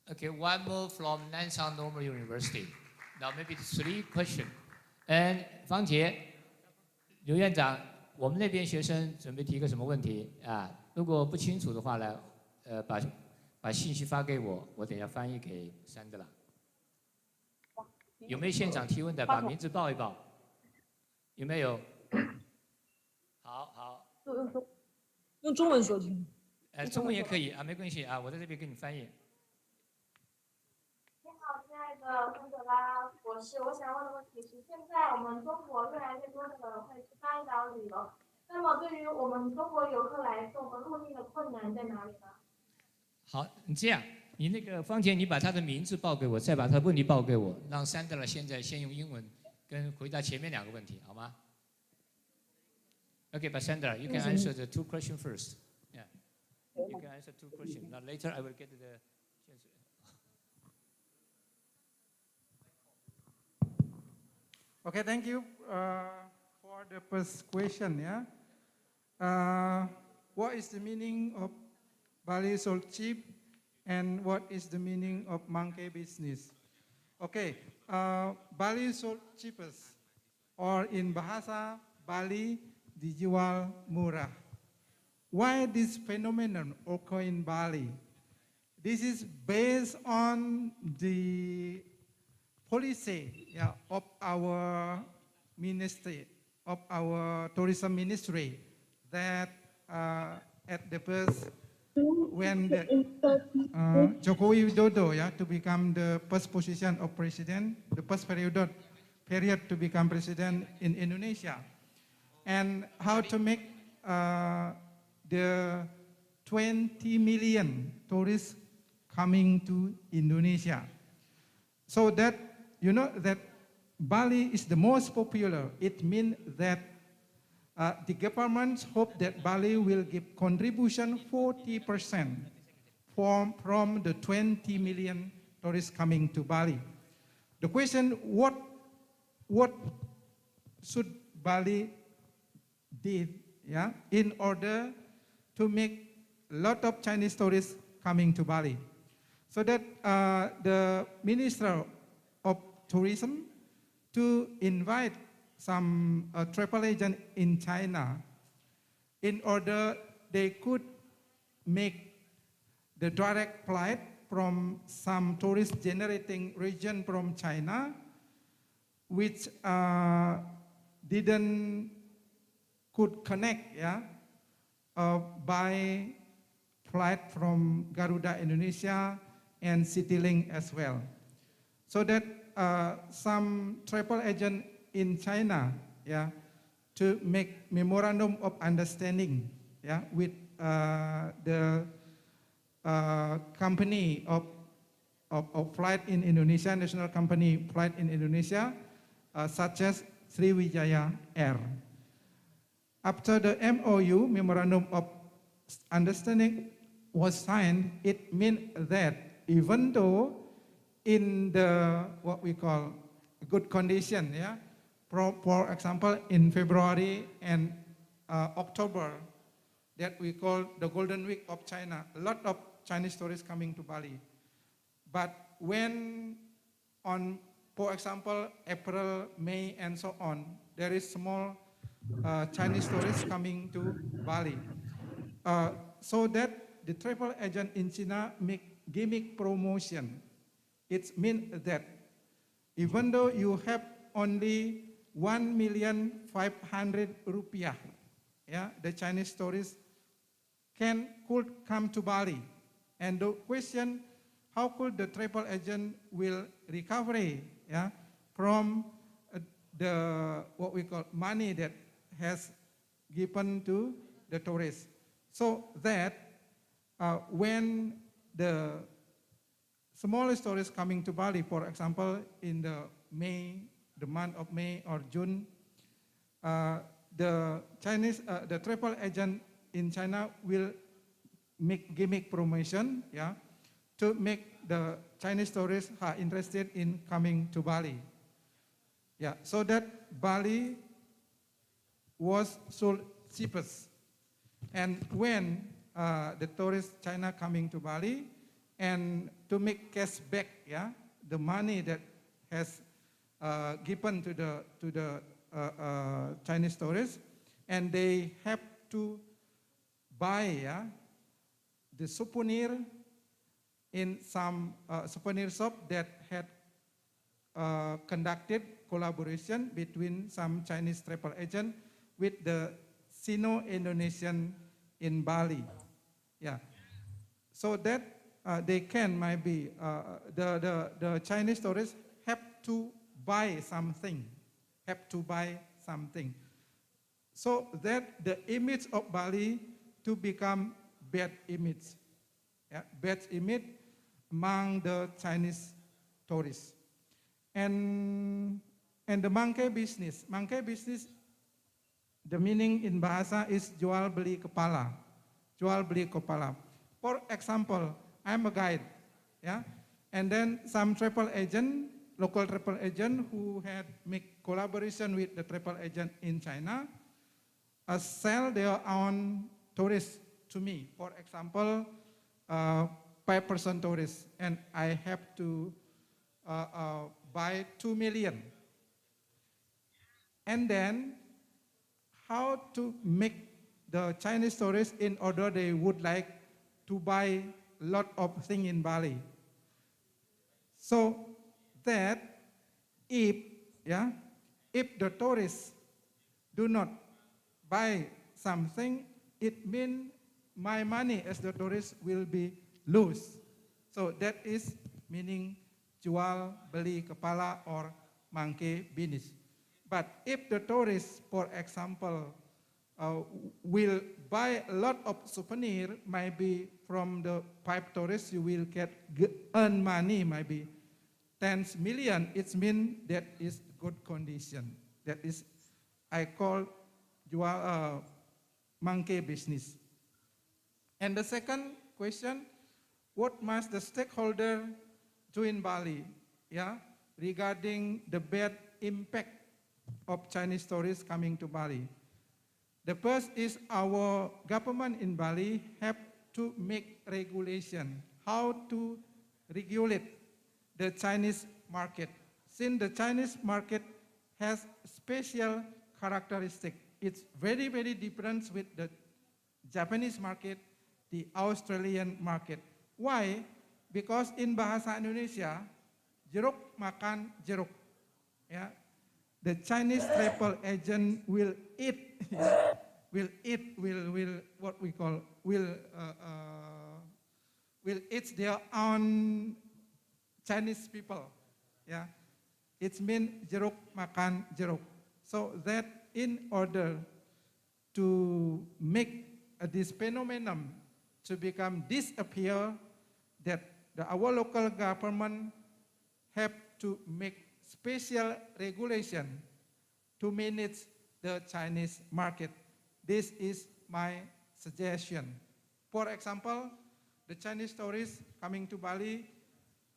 Okay, one more from Nanchang Normal University. Now maybe 3 questions. And 方杰，刘院长，我们那边学生准备提个什么问题啊？如果不清楚的话呢，把信息发给我，我等一下翻译给Sandra。有没有现场提问的？把名字报一报。有没有？好。用中文说听。中文也可以啊，没关系啊，我在这边给你翻译。你好，亲爱的桑德拉博士，我想问的问题是：现在我们中国越来越多的人会去巴厘岛旅游，那么对于我们中国游客来说，我们入境的困难在哪里呢？好，你这样。你那个方杰，你把他的名字报给我，再把他的问题报给我，让Sandra现在先用英文跟回答前面2个问题，好吗 ？Okay, but Sandra, you can answer the 2 questions first. Yeah, you can answer 2 questions. Now later I will get the. Okay, thank you for the first question. Yeah, what is the meaning of Bali sold cheap? And what is the meaning of monkey business? Okay, Bali sold cheapest, or in Bahasa Bali, dijual murah. Why this phenomenon occur in Bali? This is based on the policy of our ministry, of our tourism ministry, that at the first when Jokowi Widodo to become the first position of president, the first period to become president in Indonesia, and how to make the 20 million tourists coming to Indonesia, so that you know that Bali is the most popular. It means that the government hope that Bali will give contribution 40% from the 20 million tourists coming to Bali. The question, what should Bali did in order to make a lot of Chinese tourists coming to Bali? So that the Minister of Tourism to invite some travel agent in China in order they could make the direct flight from some tourist generating region from China, which didn't could connect by flight from Garuda Indonesia and CityLink as well. So that some travel agent in China to make memorandum of understanding with the company of flight in Indonesia, national company flight in Indonesia, such as Sriwijaya Air. After the MOU, memorandum of understanding, was signed, it meant that even though in the what we call good condition, for example, in February and October, that we call the Golden Week of China, a lot of Chinese tourists coming to Bali. But when on, for example, April, May, and so on, there is small Chinese tourists coming to Bali. So that the travel agent in China make gimmick promotion. It means that even though you have only 1,500,000 rupiah, the Chinese tourists could come to Bali. And the question, how could the travel agent will recover from the what we call money that has given to the tourists? So that when the smallest tourists coming to Bali, for example, in the month of May or June, the travel agent in China will make gimmick promotion, to make the Chinese tourists are interested in coming to Bali. So that Bali was sold cheapest. And when the tourists China coming to Bali, and to make cash back, the money that has given to the Chinese tourists, and they have to buy the souvenir in some souvenir shop that had conducted collaboration between some Chinese travel agent with the Sino-Indonesian in Bali. So that they can maybe, the Chinese tourists have to buy something, so that the image of Bali to become bad image, bad image among the Chinese tourists. And the monkey business, the meaning in bahasa is jual beli kepala, For example, I'm a guide, and then some travel agent, local travel agent who had make collaboration with the travel agent in China, sell their own tourists to me. For example, 5% tourists, and I have to buy 2 million. And then how to make the Chinese tourists in order they would like to buy a lot of things in Bali. So that if the tourists do not buy something, it means my money as the tourist will be loose. So that is meaning jual beli kepala or monkey business. But if the tourists, for example, will buy a lot of souvenir, maybe from the 5 tourists you will earn money, maybe 10 million, it means that is good condition. That is, I call jual monkey business. And the second question, what must the stakeholder do in Bali, regarding the bad impact of Chinese tourists coming to Bali? The first is our government in Bali have to make regulation, how to regulate the Chinese market. Since the Chinese market has special characteristic. It's very, very different with the Japanese market, the Australian market. Why? Because in bahasa Indonesia, jeruk makan jeruk. Yeah. The Chinese travel agent will eat, will eat their own Chinese people. Yeah. It means jeruk makan jeruk. So that in order to make this phenomenon to become disappear, that our local government have to make special regulation to manage the Chinese market. This is my suggestion. For example, the Chinese tourists coming to Bali,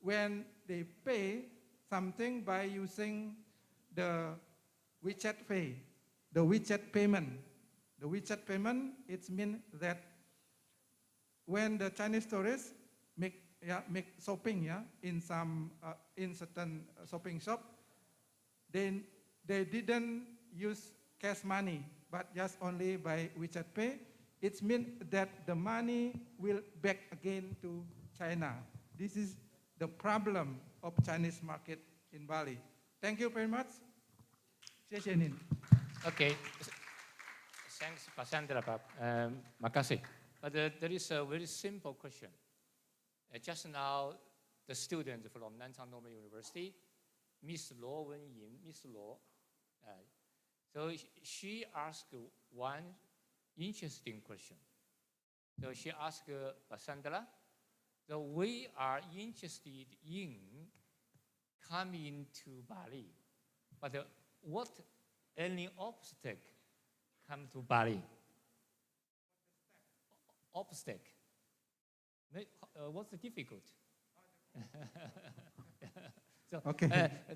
when they pay something by using the WeChat Pay, the WeChat payment. The WeChat payment, it means that when the Chinese tourists make shopping in certain shopping shop, then they didn't use cash money, but just only by WeChat Pay. It means that the money will back again to China. This is the problem of Chinese market in Bali. Thank you very much. Okay. Thanks, Pak Sandra, Pak. Makasih. But there is a very simple question. Just now, the student from Nanchang Normal University, Miss Luo Wenyin, Miss Luo, so she asked one interesting question. So she asked Pak Sandra, so we are interested in coming to Bali, but what any obstacle come to Bali? Obstacle. What's the difficult? So, Okay.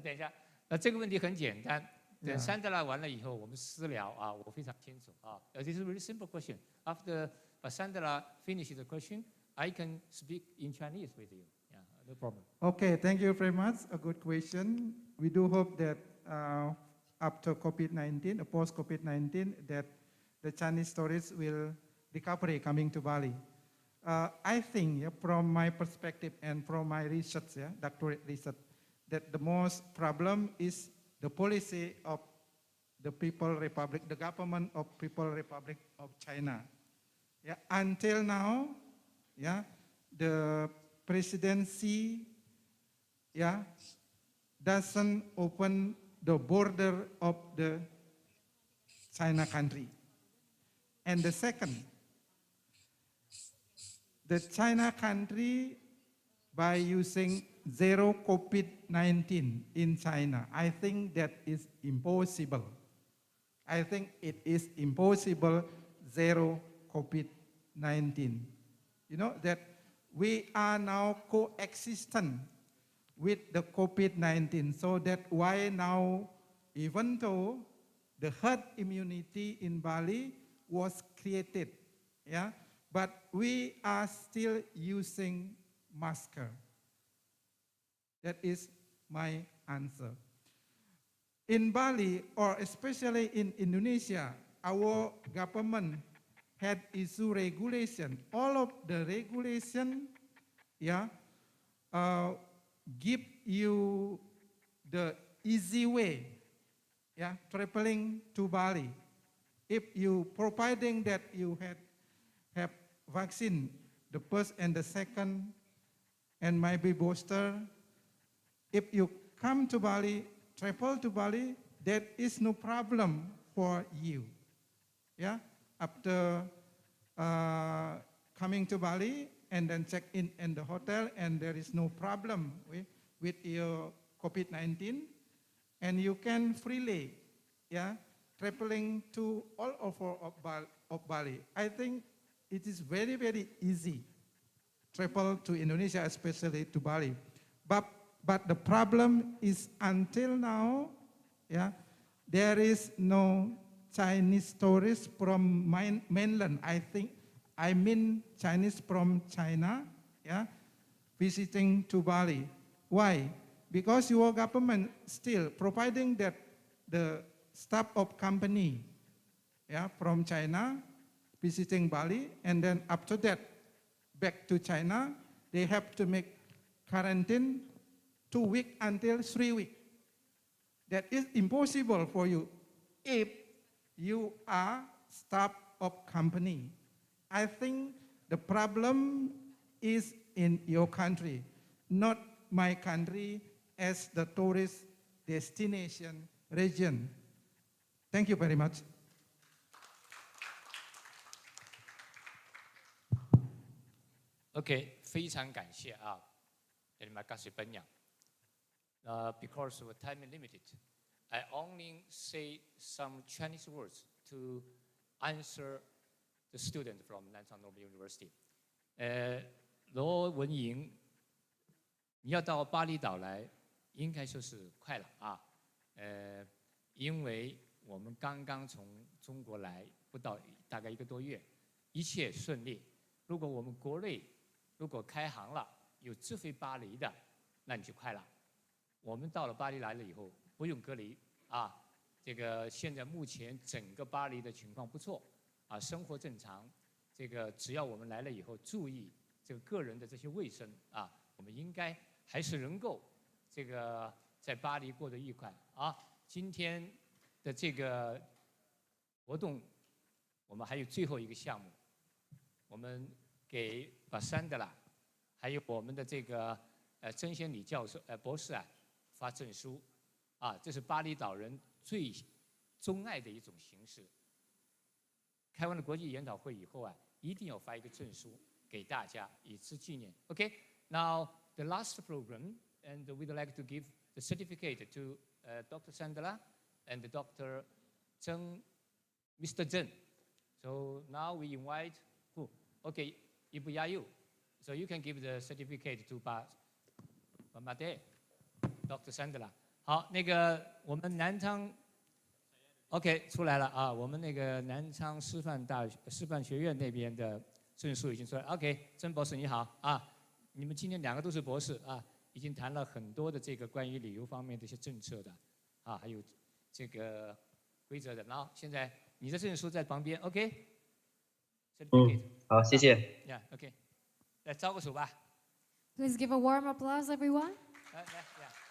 等一下，这个问题很简单。等Sandra完了以后，我们私聊啊，我非常清楚啊。This is a very simple question. After Sandra finishes the question, I can speak in Chinese with you. Yeah, no problem. Okay, thank you very much. A good question. We do hope that after COVID-19, post-COVID-19, that the Chinese tourists will recover coming to Bali. I think, from my perspective and from my research, doctorate research, that the most problem is the policy of the People Republic, the government of People Republic of China. Yeah, until now, the presidency, doesn't open the border of the China country. And the second, the China country, by using zero COVID-19 in China, I think that is impossible. I think it is impossible, zero COVID-19. You know, that we are now coexistent with the COVID-19, so that why now, even though the herd immunity in Bali was created, but we are still using masker. That is my answer. In Bali, or especially in Indonesia, our government had issued regulation. All of the regulation, give you the easy way, traveling to Bali. If you providing that you have vaccine, the first and the second, and maybe booster, if you come to Bali, travel to Bali, there is no problem for you. After coming to Bali and then check in the hotel, and there is no problem with your COVID-19, and you can freely, traveling to all over of Bali. I think it is very, very easy travel to Indonesia, especially to Bali. But the problem is, until now, there is no Chinese tourists from mainland. I mean Chinese from China, visiting to Bali. Why? Because your government still providing that the staff of company, yeah, from China visiting Bali, and then after that, back to China, they have to make quarantine 2 weeks until 3 weeks. That is impossible for you if you are staff of company. I think the problem is in your country, not my country as the tourist destination region. Thank you very much. OK， 非常感谢啊，terima kasih banyak. Because of time limited, I only say some Chinese words to answer the student from Nanchang Normal University. 罗文莹，你要到巴厘岛来，应该说是快了啊。因为我们刚刚从中国来，不到大概1个多月，一切顺利。如果我们国内如果开航了，有直飞巴黎的，那你就快了。我们到了巴黎来了以后，不用隔离啊。这个现在目前整个巴黎的情况不错啊，生活正常。这个只要我们来了以后注意这个个人的这些卫生啊，我们应该还是能够这个在巴黎过得愉快啊。今天的这个活动，我们还有最后一个项目，我们给把山德拉，还有我们的这个曾先礼教授博士啊发证书啊，这是巴厘岛人最钟爱的一种形式。开完了国际研讨会以后啊，一定要发一个证书给大家以资纪念。Okay, now the last program, and we'd like to give the certificate to Dr. Sandala and Dr. Zheng, Mr. Zheng. So now we invite who? Okay, Ibu Yayu. So you can give the certificate to Mate, Dr. Sandala. 好，那个我们南昌 ，OK 出来了啊，我们那个南昌师范学院那边的证书已经出来了。OK， 曾博士你好啊，你们今天2个都是博士啊，已经谈了很多的这个关于旅游方面的一些政策的啊，还有这个规则的。然后现在你的证书在旁边 ，OK。好，谢谢。OK， 来招个手吧。Please give a warm applause, everyone.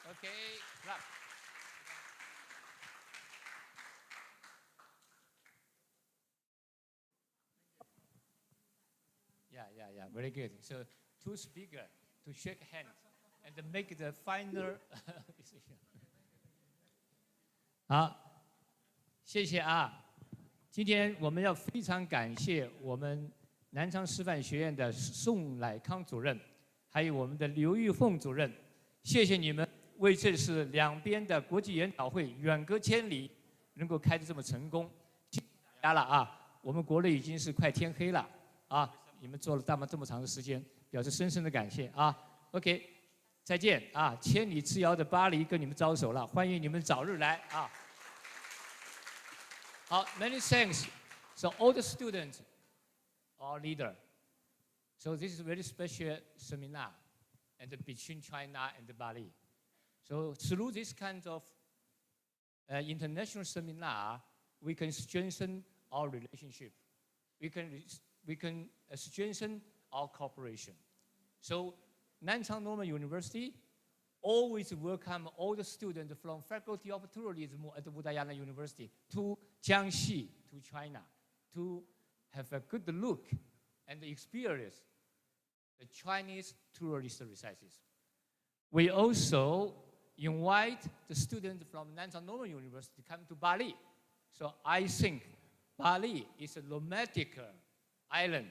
OK, clap. Yeah, very good. So two speakers to shake hands and make the final decision. 好，谢谢啊。今天我们要非常感谢我们南昌师范学院的宋乃康主任，还有我们的刘玉凤主任，谢谢你们为这次2边的国际研讨会远隔千里能够开得这么成功，谢谢大家了啊！我们国内已经是快天黑了啊，你们做了这么长的时间，表示深深的感谢啊。OK， 再见啊！千里之遥的巴黎跟你们招手了，欢迎你们早日来啊！好 ，many thanks. So all the students, all leader. So this is a very special seminar, and between China and Bali. So through this kind of international seminar, we can strengthen our relationship. We can strengthen our cooperation. So Nanchang Normal University always welcome all the students from Faculty of Tourism at Udayana University to Jiangxi, to China, to have a good look and experience the Chinese tourist resources. We also invite the students from Nanchang Normal University to come to Bali. So I think Bali is a romantic island.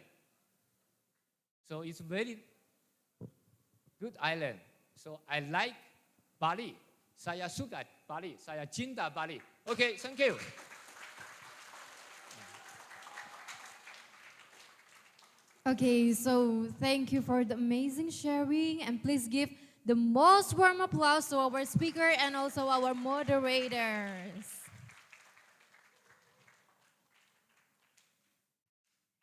So it's a very good island. So I like Bali. Saya suka Bali. Saya cinta Bali. Okay, thank you. Okay, so thank you for the amazing sharing, and please give the most warm applause to our speaker and also our moderators.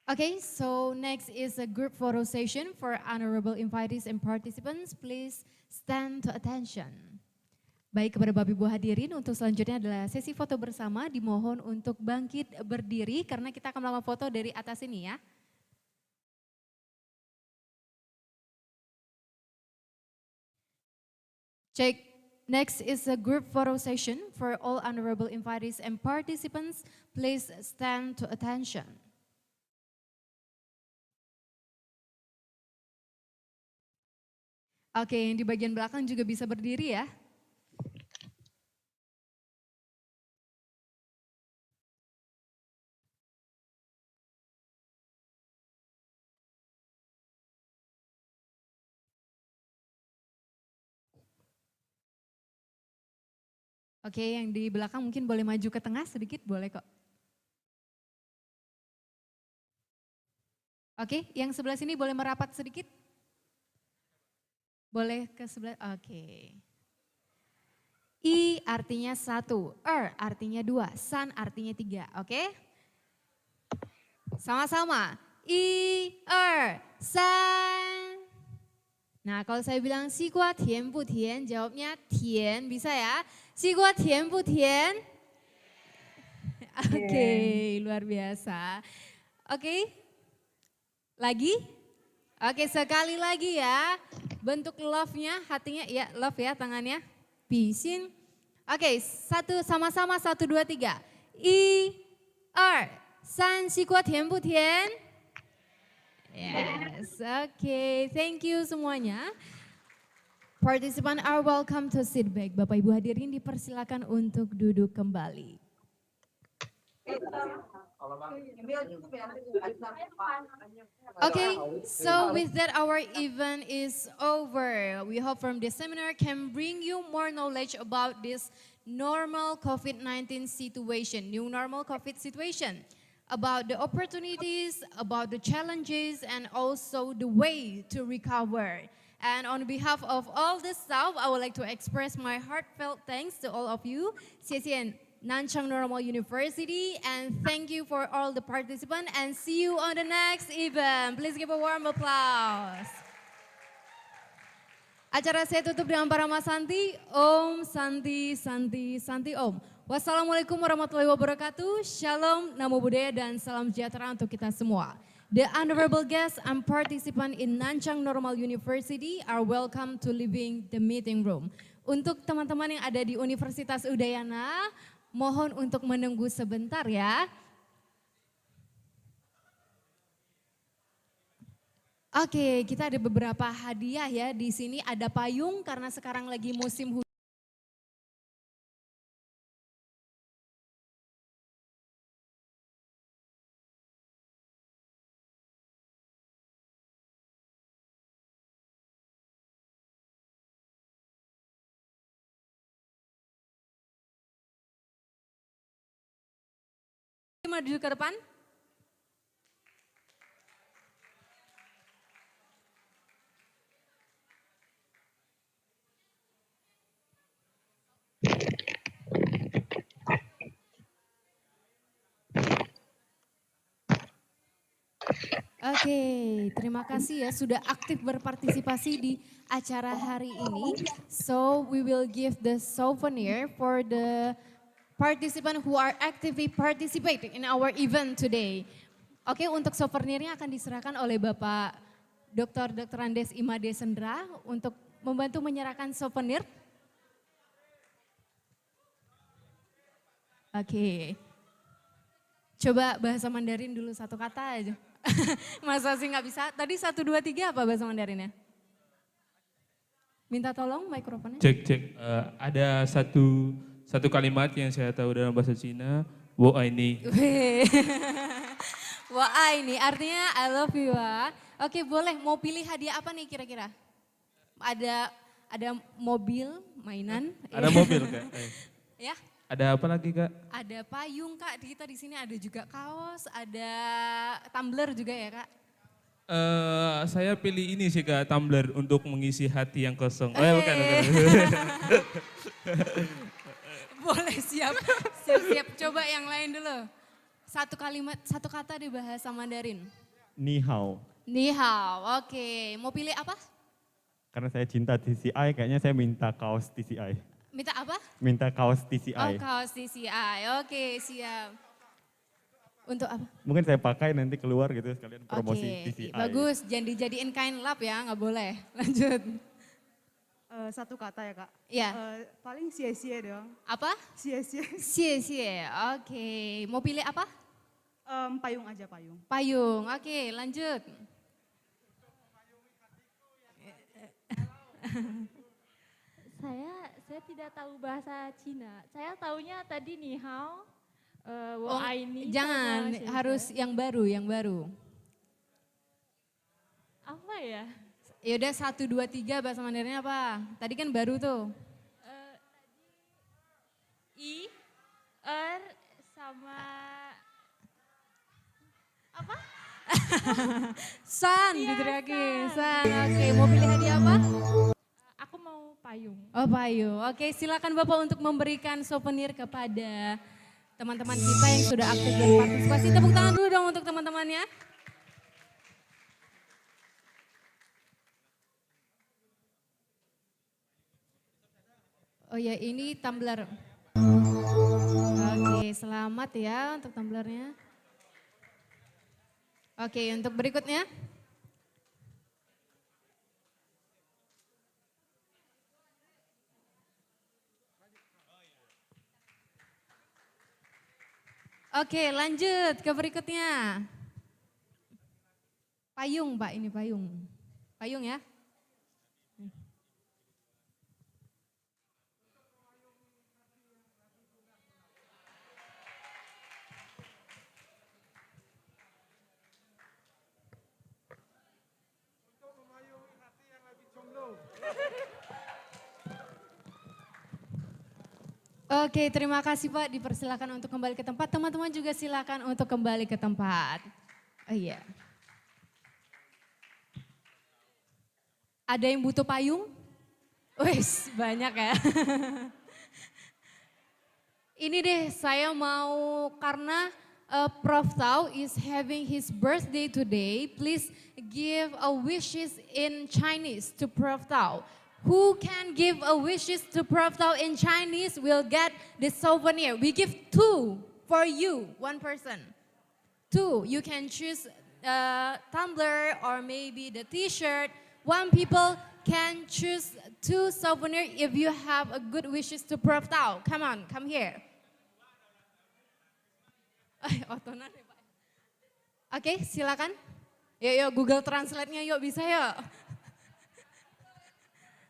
Okay, so next is a group photo session for honorable invitees and participants. Please stand to attention. Baik, kepada Bapak Ibu hadirin, untuk selanjutnya adalah sesi foto bersama. Dimohon untuk bangkit berdiri karena kita akan melakukan foto dari atas ini ya. Check. Next is a group photo session for all honorable invitees and participants. Please stand to attention. Oke, yang di bagian belakang juga bisa berdiri ya. Oke, yang di belakang mungkin boleh maju ke tengah sedikit, boleh kok. Oke, yang sebelah sini boleh merapat sedikit. Boleh ke sebelah, oke. I artinya 1, artinya 2, san artinya 3, oke? Sama-sama, I, san. Nah, kalau saya bilang si gua tian bu tian, jawabnya tian, bisa ya? Si gua tian bu tian? Oke, luar biasa. Oke, lagi? Oke, sekali lagi ya. Bentuk love-nya, hatinya, ya love ya tangannya. Bisin. Oke, sama-sama 1, 2, 3. I, san, si gua tian bu tian? Yes, okay. Thank you semuanya. Participants are welcome to sit back. Bapak Ibu hadirin dipersilakan untuk duduk kembali. Okay, so with that our event is over. We hope from this seminar can bring you more knowledge about this normal COVID-19 situation, new normal COVID situation, about the opportunities, about the challenges, and also the way to recover. And on behalf of all the staff, I would like to express my heartfelt thanks to all of you. 谢谢 Nanchang Normal University, and thank you for all the participants, and see you on the next event. Please give a warm applause. Acara saya tutup dengan Parama Santi. Om Santi Santi Santi Om. Wassalamualaikum warahmatullahi wabarakatuh. Shalom, namo buddhaya, dan salam sejahtera untuk kita semua. The honorable guests and participants in Nanchang Normal University are welcome to leaving the meeting room. Untuk teman-teman yang ada di Universitas Udayana, mohon untuk menunggu sebentar ya. Oke, kita ada beberapa hadiah ya di sini. Ada payung karena sekarang lagi musim hujan. Maju ke depan. Oke, terima kasih ya sudah aktif berpartisipasi di acara hari ini. So we will give the souvenir for the participant who are actively participating in our event today. Oke, untuk souvenirnya akan diserahkan oleh Bapak Dr. Andes Imade Sendra untuk membantu menyerahkan souvenir. Oke. Coba bahasa Mandarin dulu satu kata aja. Masa sih nggak bisa? Tadi 1, 2, 3 apa bahasa Mandarinnya? Minta tolong mikrofonnya. Cek. Ada satu kalimat yang saya tahu dalam bahasa Cina, wo ini. Wah ini artinya I love you. Oke, boleh. Mau pilih hadiah apa nih kira-kira? Ada mobil, mainan. Ada mobil Kak. Ya. Ada apa lagi Kak? Ada payung Kak. Kita di sini ada juga kaos, ada tumbler juga ya Kak. Saya pilih ini sih Kak, tumbler untuk mengisi hati yang kosong. Bukan. Boleh, siap. Coba yang lain dulu. Satu kalimat, satu kata di bahasa Mandarin. Ni hao. Ni hao, oke. Mau pilih apa? Karena saya cinta TCI, kayaknya saya minta kaos TCI. Minta apa? Minta kaos Oh, TCI. kaos TCI. Oke, siap. Untuk apa? Mungkin saya pakai nanti keluar gitu sekalian promosi Oke, TCI. bagus. Jangan dijadiin kain lap ya, nggak boleh. Lanjut. Satu kata ya Kak. Iya. Paling sia-sia doang. Apa? Sia-sia. Cie-cie. Oke. Mau pilih apa? Payung aja payung. Payung. Oke, lanjut. Saya tidak tahu bahasa Cina. Saya taunya tadi ni hao. Oh, jangan, harus yang baru, yang baru. Apa ya? Ya udah 1, 2, 3 bahasa Mandarinnya apa? Tadi kan baru tuh. I, sama apa? San, Iya, diteriakin. San. San, oke. Mau pilih hadiah apa? Aku mau payung. Oh, payung. Oke, silakan Bapak untuk memberikan souvenir kepada teman-teman kita yang sudah aktif dan partisipasi. Tepuk tangan dulu dong untuk teman-temannya. Oh ya, ini tumbler. Oke, selamat ya untuk tumblernya. Oke, untuk berikutnya. Oke, lanjut ke berikutnya. Payung, Pak, ini payung. Payung ya. Oke, terima kasih Pak. Dipersilakan untuk kembali ke tempat. Teman-teman juga silakan untuk kembali ke tempat. Oh iya. Ada yang butuh payung? Wes, banyak ya. Ini deh, saya mau karena Prof. Tau is having his birthday today. Please give a wishes in Chinese to Prof. Tau. Who can give a wishes to Prof. Tau in Chinese will get the souvenir. We give 2 for you, 1 person. 2, you can choose tumbler or maybe the t-shirt. 1 people can choose 2 souvenir if you have a good wishes to Prof. Tau. Come on, come here. Oke, silakan. Yuk, Google Translate-nya yuk, bisa yuk.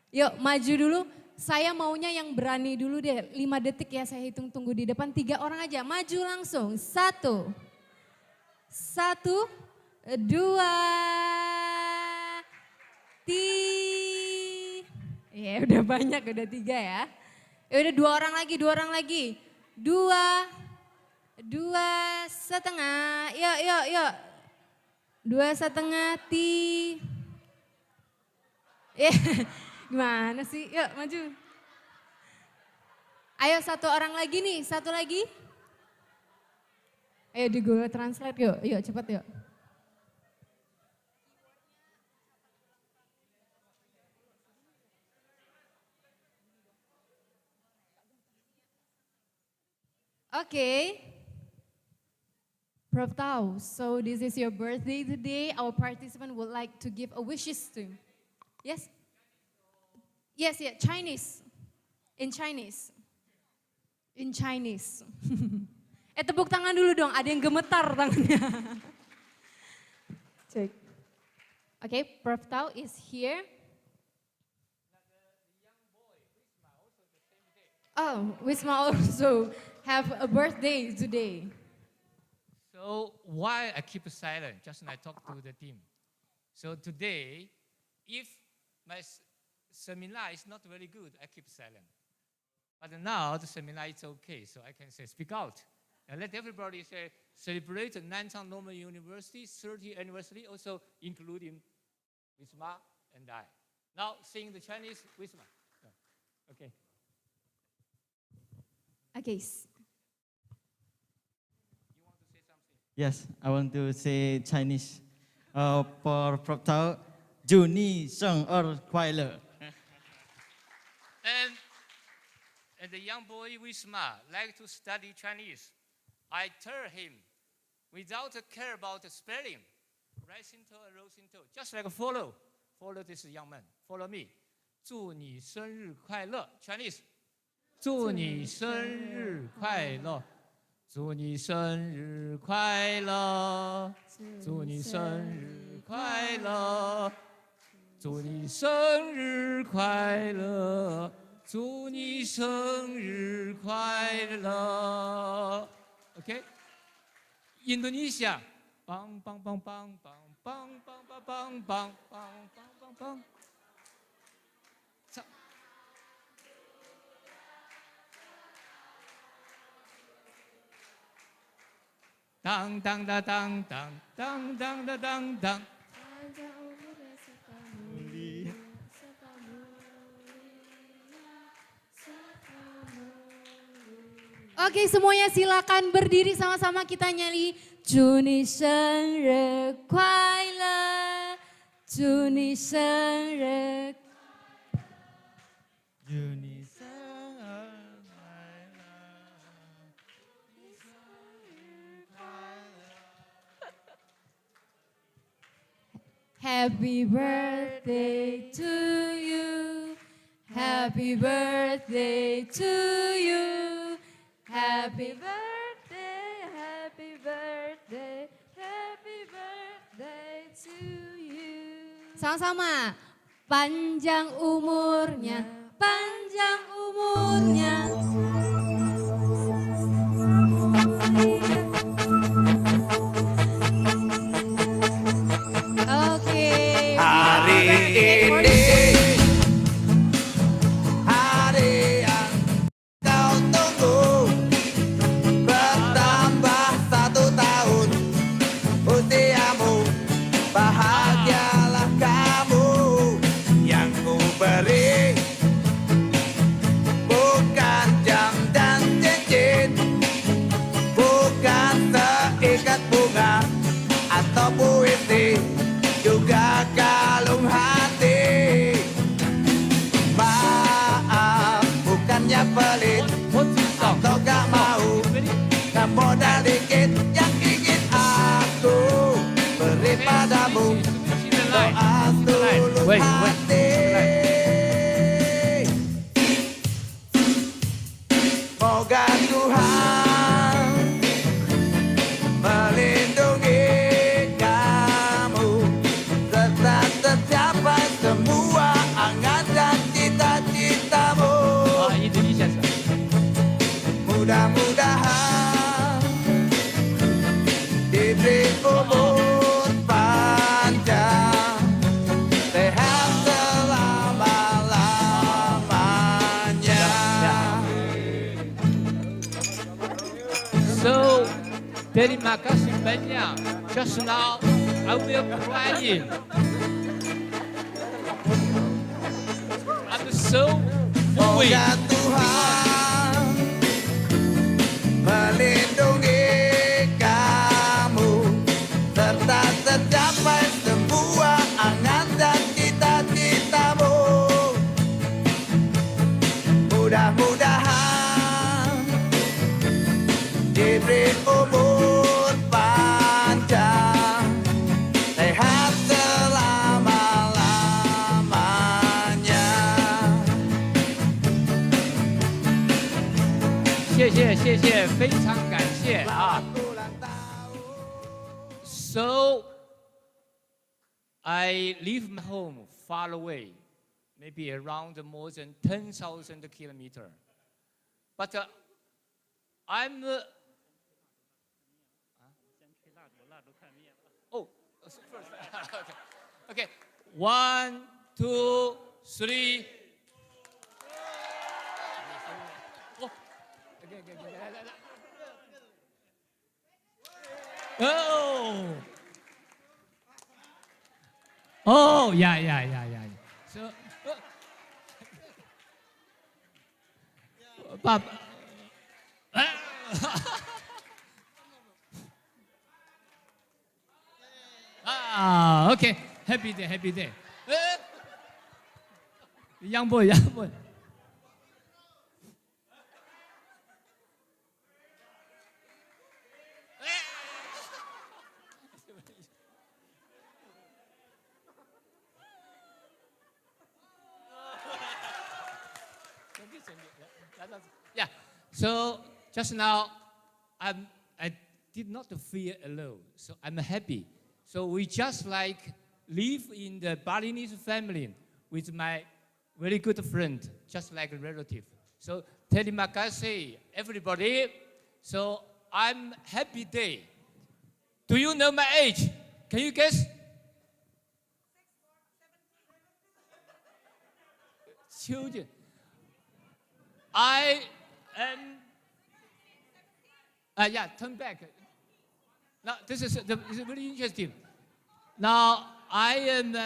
Yuk, maju dulu. Saya maunya yang berani dulu deh. 5 detik ya, saya hitung tunggu di depan. 3 orang aja, maju langsung. 1, 2, 3. Ya udah banyak, udah 3 ya. Ya udah 2 orang lagi, 2 orang lagi. 2 setengah. Yuk. 2 setengah, Gimana sih? Yuk maju. Ayo 1 orang lagi nih, 1 lagi. Ayo di Google Translate yuk cepet yuk. Okay. Prof. Tau, so this is your birthday today. Our participant would like to give a wishes to. Yes? Yes, Chinese. In Chinese. In Chinese. Tepuk tangan dulu dong, ada yang gemetar tangannya. Check. Okay, Prof. Tau is here. Oh, Wisma also have a birthday today. So why I keep silent? Just when I talk to the team. So today, if my seminar is not very good, I keep silent. But now the seminar is okay, so I can say speak out. And let everybody say celebrate Nanchang Normal University 30th anniversary, also including Wisma and I. Now sing the Chinese Wisma. Okay. Okay. Yes, I want to say Chinese. For Prof. Tau, 祝你生日快乐. And and the young boy Wisma like to study Chinese. I tell him, without care about the spelling, right into and roll into, just like follow this young man, follow me. 祝你生日快乐 Chinese. 祝你生日快乐，祝你生日快乐，祝你生日快乐，祝你生日快乐，祝你生日快乐。OK， Indonesia， 棒棒棒棒棒棒棒棒棒棒棒棒棒。当当当当当当当当当当。Oke, semuanya silakan berdiri sama-sama kita nyanyi. 祝你生日快乐，祝你生日，祝你生日快乐。 Happy birthday to you, happy birthday to you, happy birthday, happy birthday, happy birthday to you. Sama-sama, panjang umurnya, panjang umurnya. Hari ini hari yang kau tunggu, bertambah 1 tahun usiamu, bahagialah kamu. Yang ku beri bukan jam dan cincin, bukan seikat bunga atau puisi, juga kalung hati. Maaf, bukannya pelit atau gak mau, gak modal dikit yang ingin aku beri padamu. Doa tulus hati. Moga Tuhan melindungi tercapai semua angan dan cita-citamu. Mudah-mudahan diberi umur panjang, sehat selama-lamanya. So, terima kasih banyak. Just now, I will cry. I'm so moving. Moga Tuhan melindungi kamu, serta tercapai semua angan dan cita-citamu. Mudah-mudahan diberi umur panjang, sehat selama-lamanya. 谢谢谢谢，非常感谢啊。So I leave my home far away, maybe around more than 10,000 kilometers. But I'm oh first okay 1 2 3. Oh. Oh, yeah. So, Papa. Okay. Happy day. Young boy. Yeah. So just now, I did not feel alone. So I'm happy. So we just like live in the Balinese family with my very good friend, just like a relative. So terima kasih everybody. So I'm happy day. Do you know my age? Can you guess? Children. I am. Yeah, turn back. Now this is very interesting. Now I am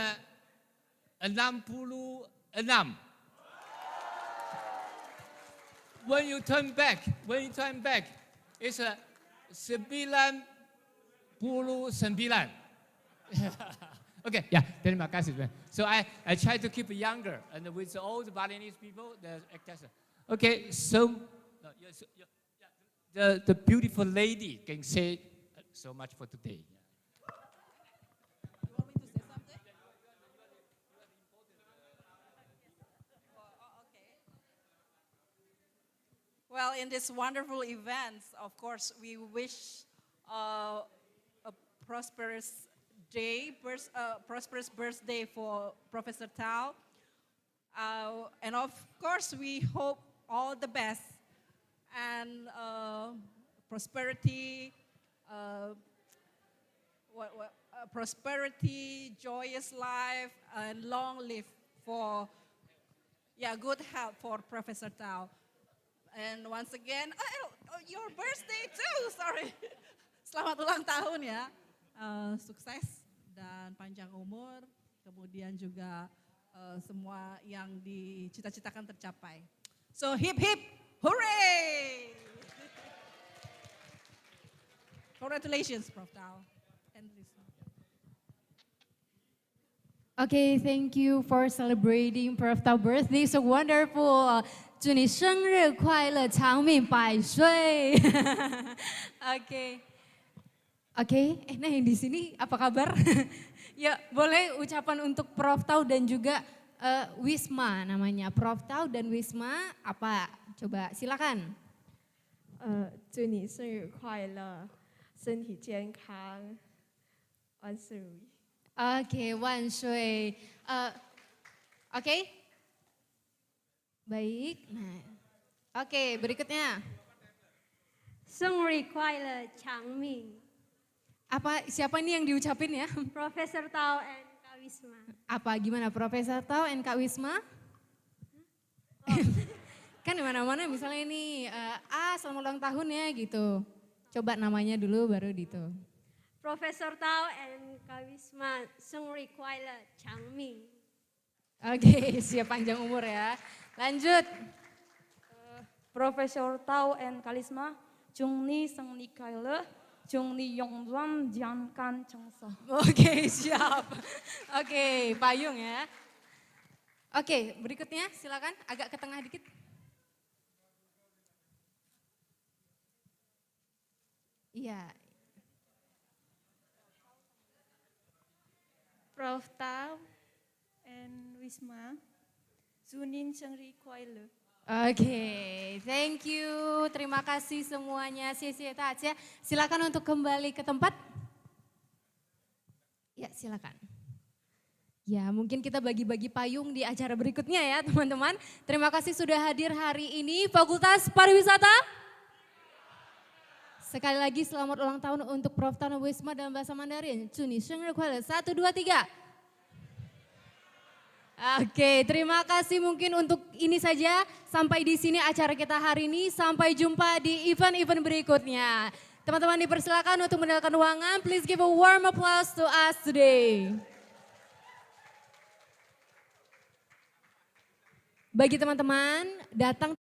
66. When you turn back, it's 99. Okay, yeah, terima kasih. So I try to keep younger, and with all the Balinese people, the actors. Okay, so the beautiful lady can say so much for today. Well, in this wonderful event, of course, we wish a prosperous day, prosperous birthday for Professor Tao. And of course, we hope all the best and prosperity, prosperity, joyous life, and long live for, good health for Professor Tao. And once again, your birthday too, sorry. Selamat ulang tahun ya. Sukses dan panjang umur, kemudian juga semua yang dicita-citakan tercapai. So hip hip, hooray! Congratulations, Prof. Tao. Okay, thank you for celebrating Prof. Tao's birthday. So wonderful. 祝你生日快乐，长命百岁。Oke. Oke, nah yang di sini apa kabar? Ya, boleh ucapan untuk Prof. Tao dan juga Wisma namanya. Prof. Tao dan Wisma apa? Coba silakan. 祝你生日快乐，身体健康，万事如意。Oke, 万岁。Oke. Baik. Nah. Oke, berikutnya. 生日快乐，长命。 Apa siapa nih yang diucapin ya? Profesor Tao and Kak Wisma. Apa gimana Profesor Tao and Kak Wisma? Kan di mana-mana misalnya ini selamat ulang tahun ya gitu. Coba namanya dulu baru gitu. Profesor Tao and Kak Wisma, 生日快乐，长命。 Oke, siap panjang umur ya. Lanjut. Profesor Tao and Kak Wisma, 祝你生日快乐。 祝你永远健康长寿。 Oke, siap. Oke, payung ya. Oke, berikutnya silakan agak ke tengah dikit. Iya. Prof. Tao and Wisma, 祝您生日快乐。 Oke, thank you. Terima kasih semuanya. Silakan untuk kembali ke tempat. Ya, silakan. Ya, mungkin kita bagi-bagi payung di acara berikutnya ya, teman-teman. Terima kasih sudah hadir hari ini Fakultas Pariwisata. Sekali lagi selamat ulang tahun untuk Prof. Tao Wisma dalam bahasa Mandarin. 祝你生日快乐. 1, 2, 3. Oke, terima kasih mungkin untuk ini saja. Sampai di sini acara kita hari ini. Sampai jumpa di event-event berikutnya. Teman-teman dipersilakan untuk meninggalkan ruangan. Please give a warm applause to us today. Bagi teman-teman datang